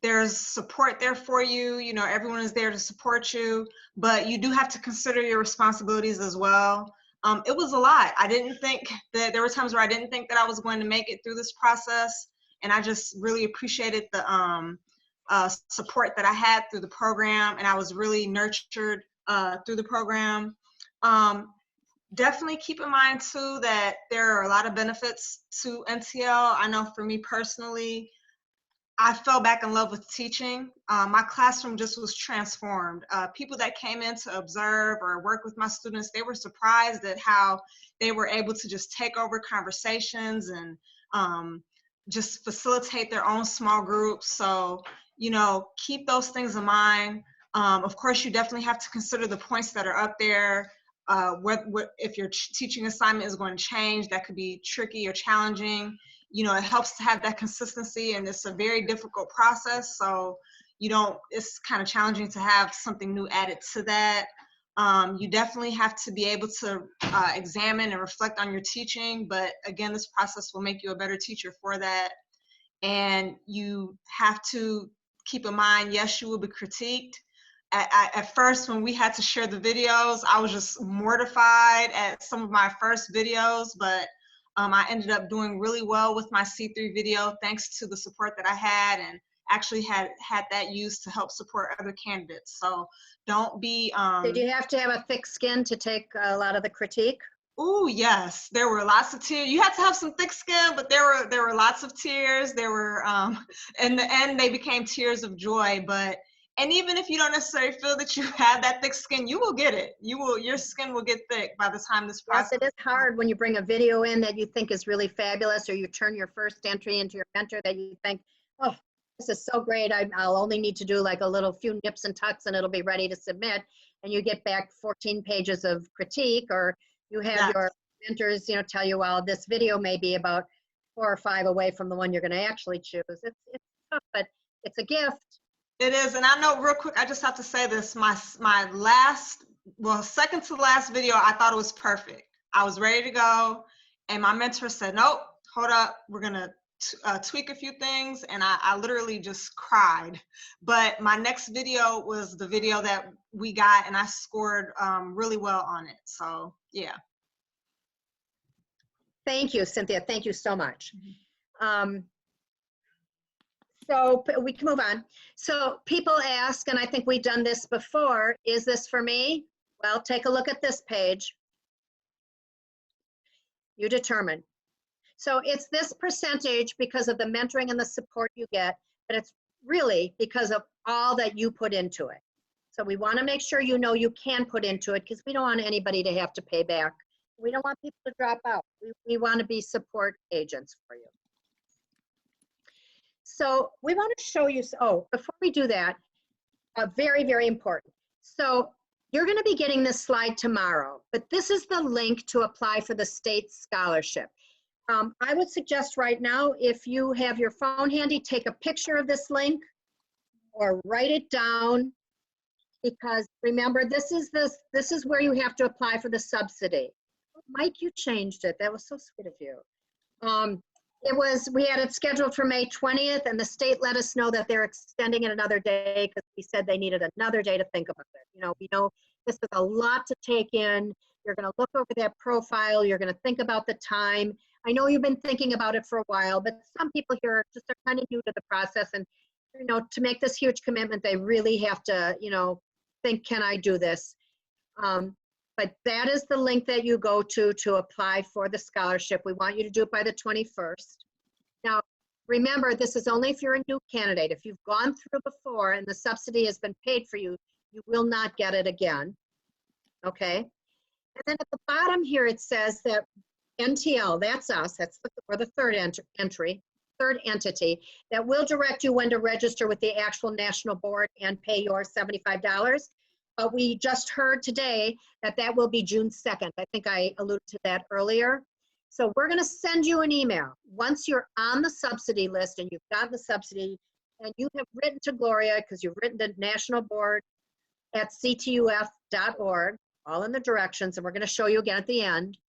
There's support there for you. You know, everyone is there to support you, but you do have to consider your responsibilities as well. It was a lot. I didn't think that, there were times where I didn't think that I was going to make it through this process. And I just really appreciated the support that I had through the program. And I was really nurtured through the program. Definitely keep in mind too that there are a lot of benefits to NTL. I know for me personally, I fell back in love with teaching. My classroom just was transformed. People that came in to observe or work with my students, they were surprised at how they were able to just take over conversations and just facilitate their own small groups. So, you know, keep those things in mind. Of course, you definitely have to consider the points that are up there. If your teaching assignment is going to change, that could be tricky or challenging. You know, it helps to have that consistency, and it's a very difficult process. So it's kind of challenging to have something new added to that. You definitely have to be able to examine and reflect on your teaching. But again, this process will make you a better teacher for that. And you have to keep in mind, yes, you will be critiqued. At first, when we had to share the videos, I was just mortified at some of my first videos, but I ended up doing really well with my C3 video thanks to the support that I had, and actually had that used to help support other candidates. So don't be... Did you have to have a thick skin to take a lot of the critique? Oh yes, there were lots of tears. You had to have some thick skin, but there were lots of tears. There were, in the end, they became tears of joy. And even if you don't necessarily feel that you have that thick skin, you will get it. Your skin will get thick by the time this process. Yes, it is hard when you bring a video in that you think is really fabulous, or you turn your first entry into your mentor that you think, oh, this is so great. I'll only need to do like a little few nips and tucks and it'll be ready to submit. And you get back 14 pages of critique, or you have your mentors, tell you, well, this video may be about 4 or 5 away from the one you're going to actually choose. It's tough, but it's a gift. It is, and I know real quick, I just have to say this, my second to last video, I thought it was perfect. I was ready to go, and my mentor said, nope, hold up, we're gonna tweak a few things, and I literally just cried. But my next video was the video that we got, and I scored really well on it, so yeah. Thank you, Cynthia, thank you so much. So we can move on. So people ask, and I think we've done this before, is this for me? Well, take a look at this page. You determine. So it's this percentage because of the mentoring and the support you get, but it's really because of all that you put into it. So we want to make sure you know you can put into it, because we don't want anybody to have to pay back. We don't want people to drop out. We want to be support agents for you. So we want to show you, before we do that, very, very important. So you're going to be getting this slide tomorrow, but this is the link to apply for the state scholarship. I would suggest right now, if you have your phone handy, take a picture of this link or write it down, because remember, this is where you have to apply for the subsidy. Mike, you changed it. That was so sweet of you. We had it scheduled for May 20th, and the state let us know that they're extending it another day because we said they needed another day to think about it. You know, we know this is a lot to take in. You're going to look over that profile. You're going to think about the time. I know you've been thinking about it for a while, but some people here just are kind of new to the process, and you know, to make this huge commitment, they really have to, you know, think, can I do this? But that is the link that you go to apply for the scholarship. We want you to do it by the 21st. Now, remember, this is only if you're a new candidate. If you've gone through before and the subsidy has been paid for you, you will not get it again, okay? And then at the bottom here, it says that NTL, that's us, we're the third entity, that will direct you when to register with the actual national board and pay your $75. But we just heard today that that will be June 2nd. I think I alluded to that earlier. So we're going to send you an email. Once you're on the subsidy list and you've got the subsidy and you have written to Gloria, because you've written to national board at ctuf.org, all in the directions, and we're going to show you again at the end.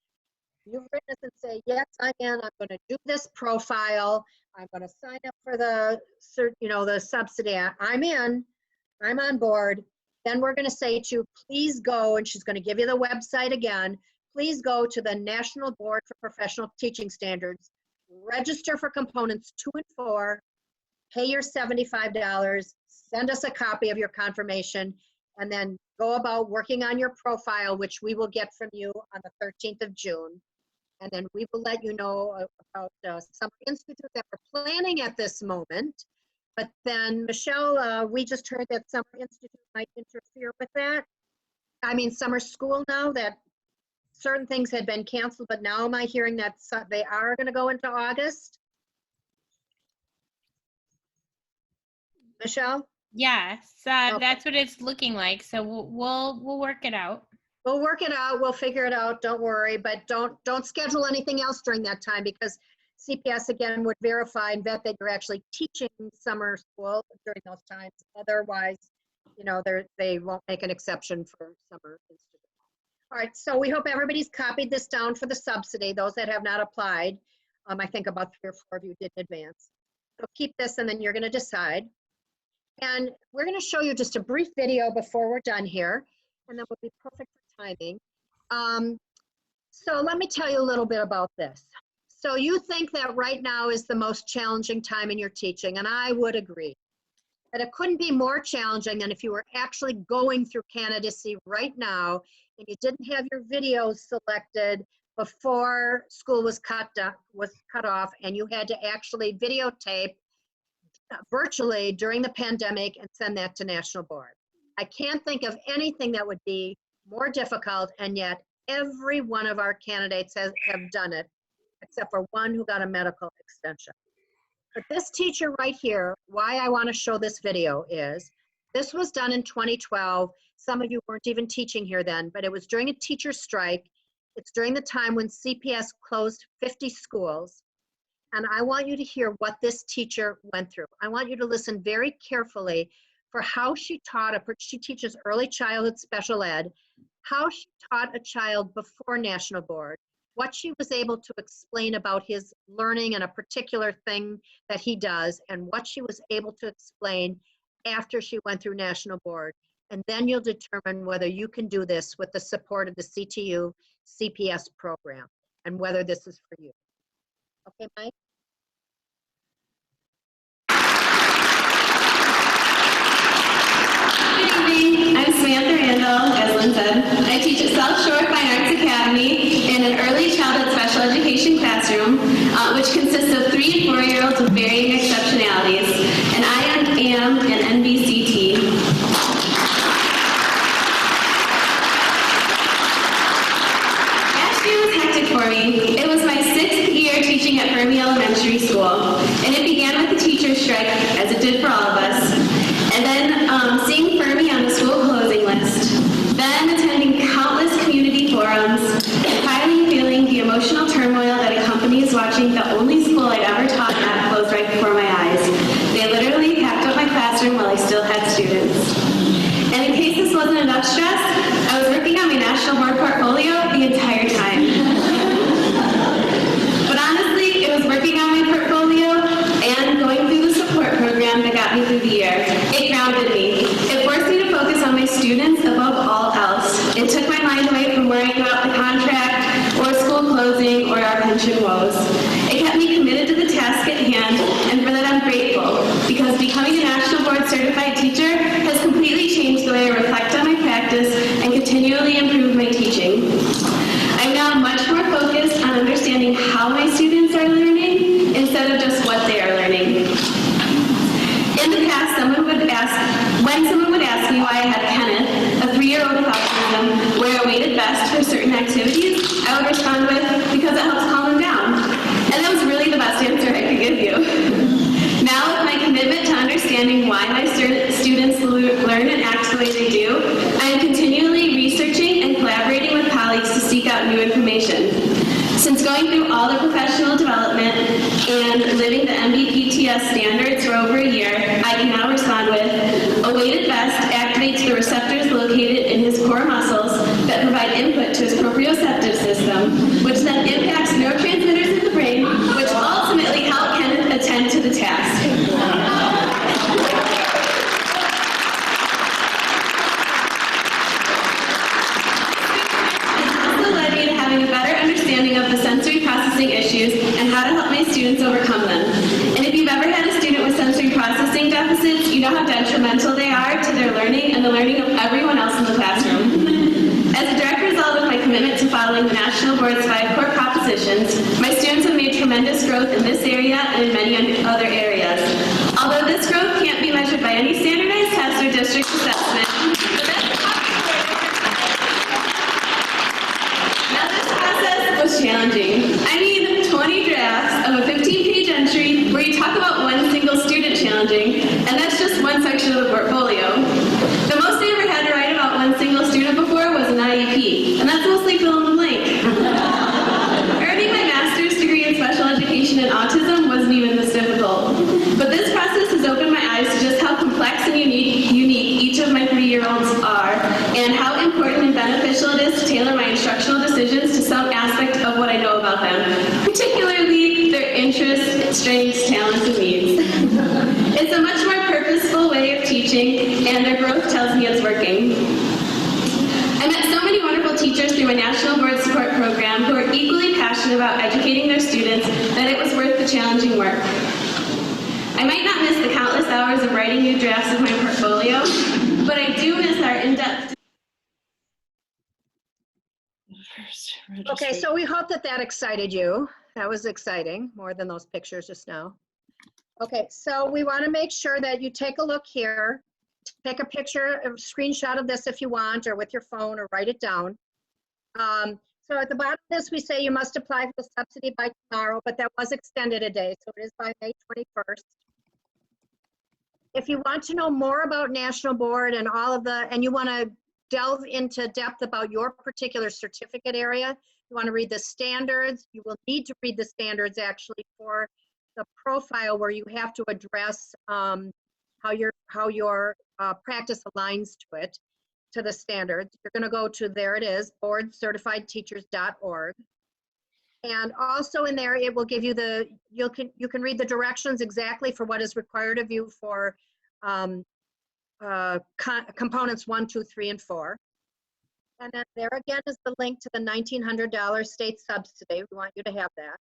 You've written us and say, yes, I'm in. I'm going to do this profile. I'm going to sign up for the, you know, the subsidy. I'm in. I'm on board. Then we're going to say to you, please go, and she's going to give you the website again. Please go to the National Board for Professional Teaching Standards, register for components 2 and 4, pay your $75, send us a copy of your confirmation, and then go about working on your profile, which we will get from you on the 13th of June. And then we will let you know about some institutes that we're planning at this moment. But then, Michelle, we just heard that Summer Institute might interfere with that. I mean, summer school now, that certain things had been canceled, but now am I hearing that they are going to go into August? Michelle? Yes, Okay. that's what it's looking like. So we'll work it out. We'll work it out. We'll figure it out. Don't worry, but don't schedule anything else during that time, because CPS again would verify and vet that you're actually teaching summer school during those times. Otherwise, you know, they won't make an exception for summer institute. All right, so we hope everybody's copied this down for the subsidy. Those that have not applied, I think about 3 or 4 of you did in advance. So keep this, and then you're going to decide. And we're going to show you just a brief video before we're done here, and then we'll be perfect for timing. So let me tell you a little bit about this. So you think that right now is the most challenging time in your teaching, and I would agree. That it couldn't be more challenging than if you were actually going through candidacy right now and you didn't have your videos selected before school was cut off, and you had to actually videotape virtually during the pandemic and send that to national board. I can't think of anything that would be more difficult, and yet every one of our candidates have done it, except for one who got a medical extension. But this teacher right here, why I want to show this video is, this was done in 2012. Some of you weren't even teaching here then, but it was during a teacher strike. It's during the time when CPS closed 50 schools. And I want you to hear what this teacher went through. I want you to listen very carefully for how she taught, she teaches early childhood special ed, how she taught a child before national board, what she was able to explain about his learning and a particular thing that he does, and what she was able to explain after she went through national board. And then you'll determine whether you can do this with the support of the CTU CPS program and whether this is for you. Okay, Mike? Good evening. I'm Samantha Randall, as Lynn said. I teach at South Shore Fine Arts Academy in an early childhood special education classroom, which consists of 3 and 4-year-olds with varying exceptionalities. And I am an NBCT. Last year was hectic for me. It was my 6th year teaching at Fermi Elementary School, and it began with the teacher strike, as it did for all of us. And then seeing Fermi on the school closing list, then attending countless community forums, and finally feeling the emotional turmoil that accompanies watching the only school I'd ever taught at close right before my eyes. They literally packed up my classroom while I still had students. And in case this wasn't enough stress, I was working on my national board portfolio the entire time. But honestly, it was working on my me through the year. It grounded me. It forced me to focus on my students above all else. It took my mind away from worrying about the contract or school closing or our pension woes. It kept me committed to the task at hand, and for that I'm grateful, because becoming a National Board Certified Teacher has completely changed the way I reflect on my practice and continually improve my teaching. I'm now much more focused on understanding how my students are learning instead of just what they are learning. In the past, when someone would ask me why I had Kenneth, a 3-year-old with autism, wear a weighted vest for certain activities, I would respond with, because it helps calm him down. And that was really the best answer I could give you. Now, with my commitment to understanding why my students learn and act the way they do, I am continually researching and collaborating with colleagues to seek out new information. Since going through all the professional development and living the MBPTS standards for over a year, I can now respond with, a weighted vest activates the receptors located in his core muscles that provide input to his proprioceptive system, which then impacts neurotransmitters in the brain, which ultimately help Kenneth attend to the task. Having a better understanding of the sensory processing issues and how to help my students overcome them. And if you've ever had a student with sensory processing deficits, you know how detrimental they are to their learning and the learning of everyone else in the classroom. As a direct result of my commitment to following the National Board's 5 core propositions, my students have made tremendous growth in this area and in many other areas. Although this growth can't be measured by any standardized test or district assessment, was challenging. I mean, 20 drafts of a 15-page entry where you talk about one single student challenging, and that's just one section of the portfolio. The most I ever had to write about one single student before was an IEP, and that's mostly fill in the blank. Earning my master's degree in special education and autism wasn't even this difficult. But this process has opened my eyes to just how complex and unique each of my 3-year-olds are, and how important and beneficial it is to tailor my instructional decisions to some aspect of what I know about them, particularly their interests, strengths, talents, and needs. It's a much more purposeful way of teaching, and their growth tells me it's working. I met so many wonderful teachers through my National Board Support Program who are equally passionate about educating their students that it was worth the challenging work. I might not miss the countless hours of writing new drafts of my portfolio, but I do miss our in-depth. Okay, so we hope that that excited you. That was exciting, more than those pictures just now. Okay, so we want to make sure that you take a look here. Take a picture, a screenshot of this if you want, or with your phone, or write it down. So at the bottom of this, we say you must apply for the subsidy by tomorrow, but that was extended a day, so it is by May 21st. If you want to know more about National Board and all of the, and you want to delve into depth about your particular certificate area, you want to read the standards, you will need to read the standards actually for the profile where you have to address how your practice aligns to it, to the standards. You're going to go to, there it is, boardcertifiedteachers.org. And also in there, it will give you the, you can read the directions exactly for what is required of you for components 1, 2, 3, and 4. And then there again is the link to the $1,900 state subsidy. We want you to have that.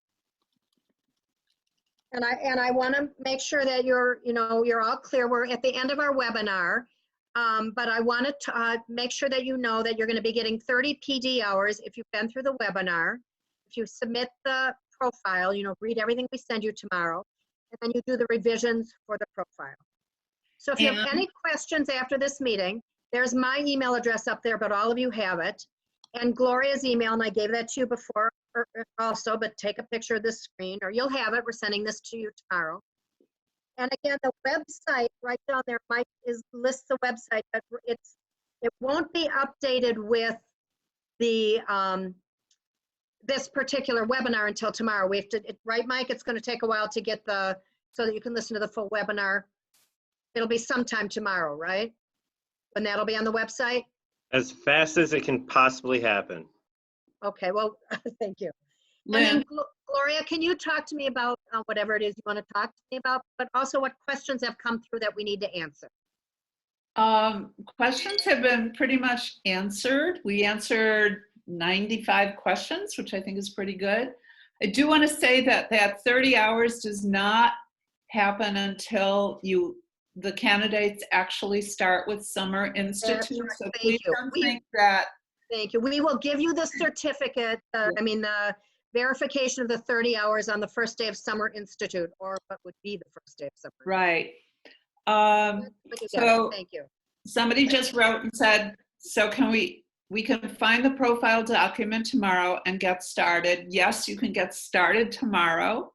And I want to make sure that you're all clear. We're at the end of our webinar, but I want to make sure that you know that you're going to be getting 30 PD hours if you've been through the webinar. If you submit the profile, read everything we send you tomorrow, and then you do the revisions for the profile. So if you have any questions after this meeting, there's my email address up there, but all of you have it. And Gloria's email, and I gave that to you before also, but take a picture of this screen, or you'll have it. We're sending this to you tomorrow. And again, the website right down there lists the website, but it won't be updated with the this particular webinar until tomorrow. We have to, right, Mike? It's going to take a while to get so that you can listen to the full webinar. It'll be sometime tomorrow, right? When that'll be on the website? As fast as it can possibly happen. Okay, well, thank you. And then Lynn, Gloria, can you talk to me about whatever it is you want to talk to me about, but also what questions have come through that we need to answer? questions have been pretty much answered. We answered 95 questions, which I think is pretty good. I do want to say that that 30 hours does not happen until the candidates actually start with Summer Institute. Right. So Thank please you. don't think that. Thank you. We will give you the certificate, the verification of the 30 hours on the first day of Summer Institute, or what would be the first day of Summer. Right. So thank you. Somebody just wrote and said, so can we can find the profile document tomorrow and get started. Yes, you can get started tomorrow.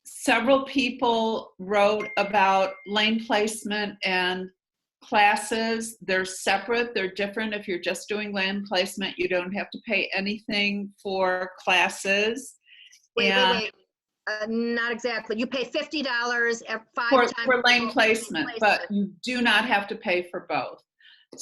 Several people wrote about lane placement and classes. They're separate, they're different. If you're just doing lane placement, you don't have to pay anything for classes. Wait. Not exactly. You pay $50 5 times for lane placement, but you do not have to pay for both.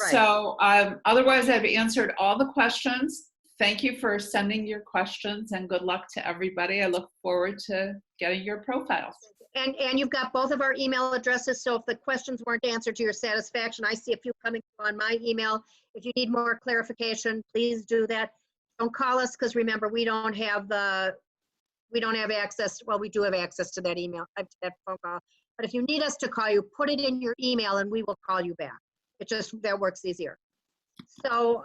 Right. So otherwise, I've answered all the questions. Thank you for sending your questions, and good luck to everybody. I look forward to getting your profiles. And you've got both of our email addresses, so if the questions weren't answered to your satisfaction, I see a few coming on my email. If you need more clarification, please do that. Don't call us, because remember, we don't have access. Well, we do have access to that email, to that phone call. But if you need us to call you, put it in your email and we will call you back. That works easier. So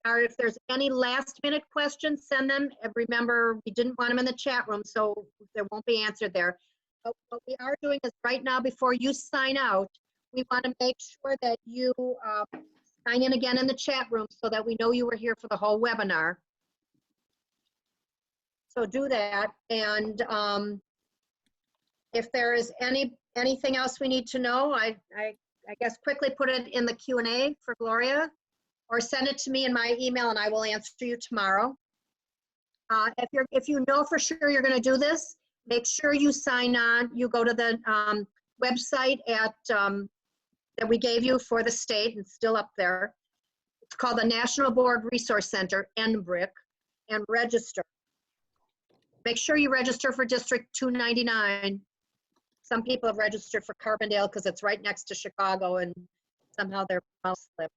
if there's any last minute questions, send them. And remember, we didn't want them in the chat room, so there won't be answered there. But what we are doing is right now, before you sign out, we want to make sure that you sign in again in the chat room so that we know you were here for the whole webinar. So do that. And if there is anything else we need to know, I guess quickly put it in the Q&A for Gloria, or send it to me in my email and I will answer you tomorrow. If you know for sure you're going to do this, make sure you sign on. You go to the website that we gave you for the state, and still up there. It's called the National Board Resource Center, NBRIC, and register. Make sure you register for District 299. Some people have registered for Carbondale because it's right next to Chicago, and somehow their mouse slipped.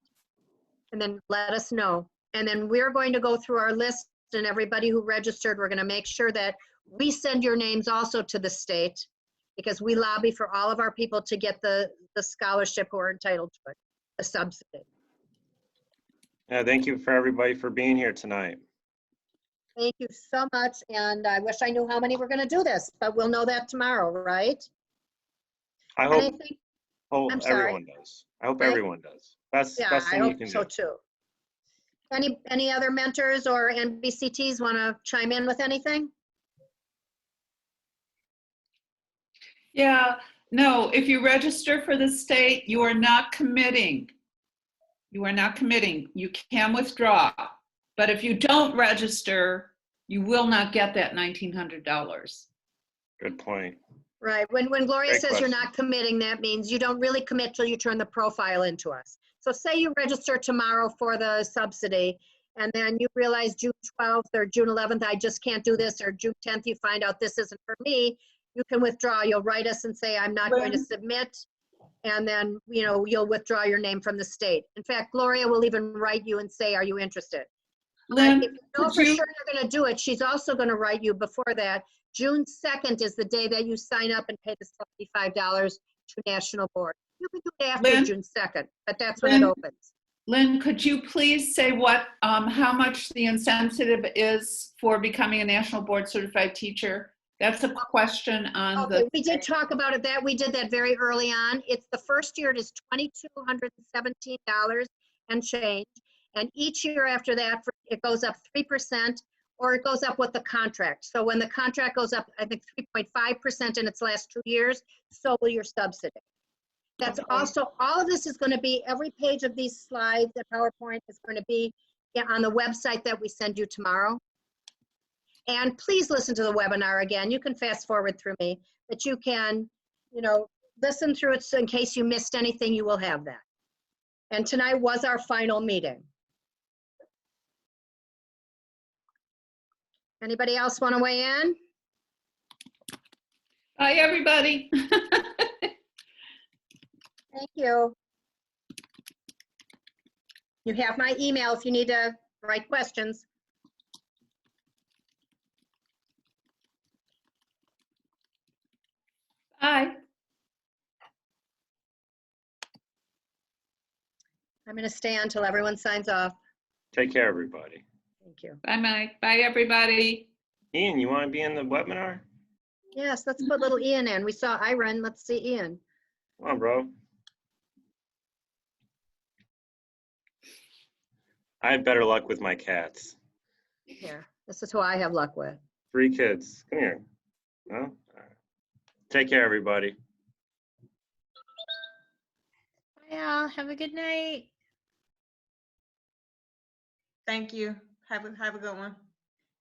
And then let us know. And then we're going to go through our list, and everybody who registered, we're going to make sure that we send your names also to the state, because we lobby for all of our people to get the scholarship who are entitled to it, the subsidy. Yeah, thank you for everybody for being here tonight. Thank you so much, and I wish I knew how many were going to do this, but we'll know that tomorrow, right? I hope everyone does. I hope everyone does. Best thing you can do. So too. Any other mentors or NBCTs want to chime in with anything? Yeah, no, if you register for the state, you are not committing. You are not committing. You can withdraw. But if you don't register, you will not get that $1,900. Good point. Right. When Gloria Great says question. you're not committing, that means you don't really commit till you turn the profile into us. So say you register tomorrow for the subsidy, and then you realize June 12th or June 11th, I just can't do this, or June 10th, you find out this isn't for me, you can withdraw. You'll write us and say, I'm not going to submit. And then, you'll withdraw your name from the state. In fact, Gloria will even write you and say, are you interested? Lynn, if you know for sure you're going to do it, she's also going to write you before that. June 2nd is the day that you sign up and pay the $75 to National Board. You can do it after June 2nd, but that's when it opens. Lynn, could you please say how much the incentive is for becoming a National Board Certified Teacher? That's a question on we did talk about it. We did that very early on. It's the first year, it is $2,217 and change. And each year after that, it goes up 3%, or it goes up with the contract. So when the contract goes up, I think 3.5% in its last 2 years, so will your subsidy. That's also, all of this is going to be, every page of these slides, the PowerPoint is going to be on the website that we send you tomorrow. And please listen to the webinar again. You can fast forward through me, but you can, listen through it, so in case you missed anything, you will have that. And tonight was our final meeting. Anybody else want to weigh in? Bye, everybody. Thank you. You have my email if you need to write questions. Bye. I'm going to stay until everyone signs off. Take care, everybody. Thank you. Bye, Mike. Bye, everybody. Ian, you want to be in the webinar? Yes, let's put little Ian in. We saw Iron. Let's see Ian. Come on, bro. I had better luck with my cats. Here, this is who I have luck with. 3 kids. Come here. No? All right. Take care, everybody. Bye, all. Have a good night. Thank you. Have a good one.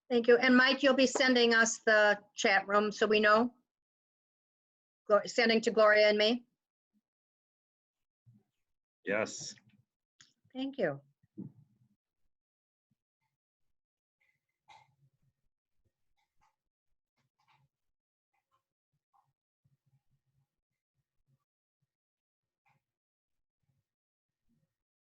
Thank you. And Mike, you'll be sending us the chat room so we know? Sending to Gloria and me? Yes. Thank you.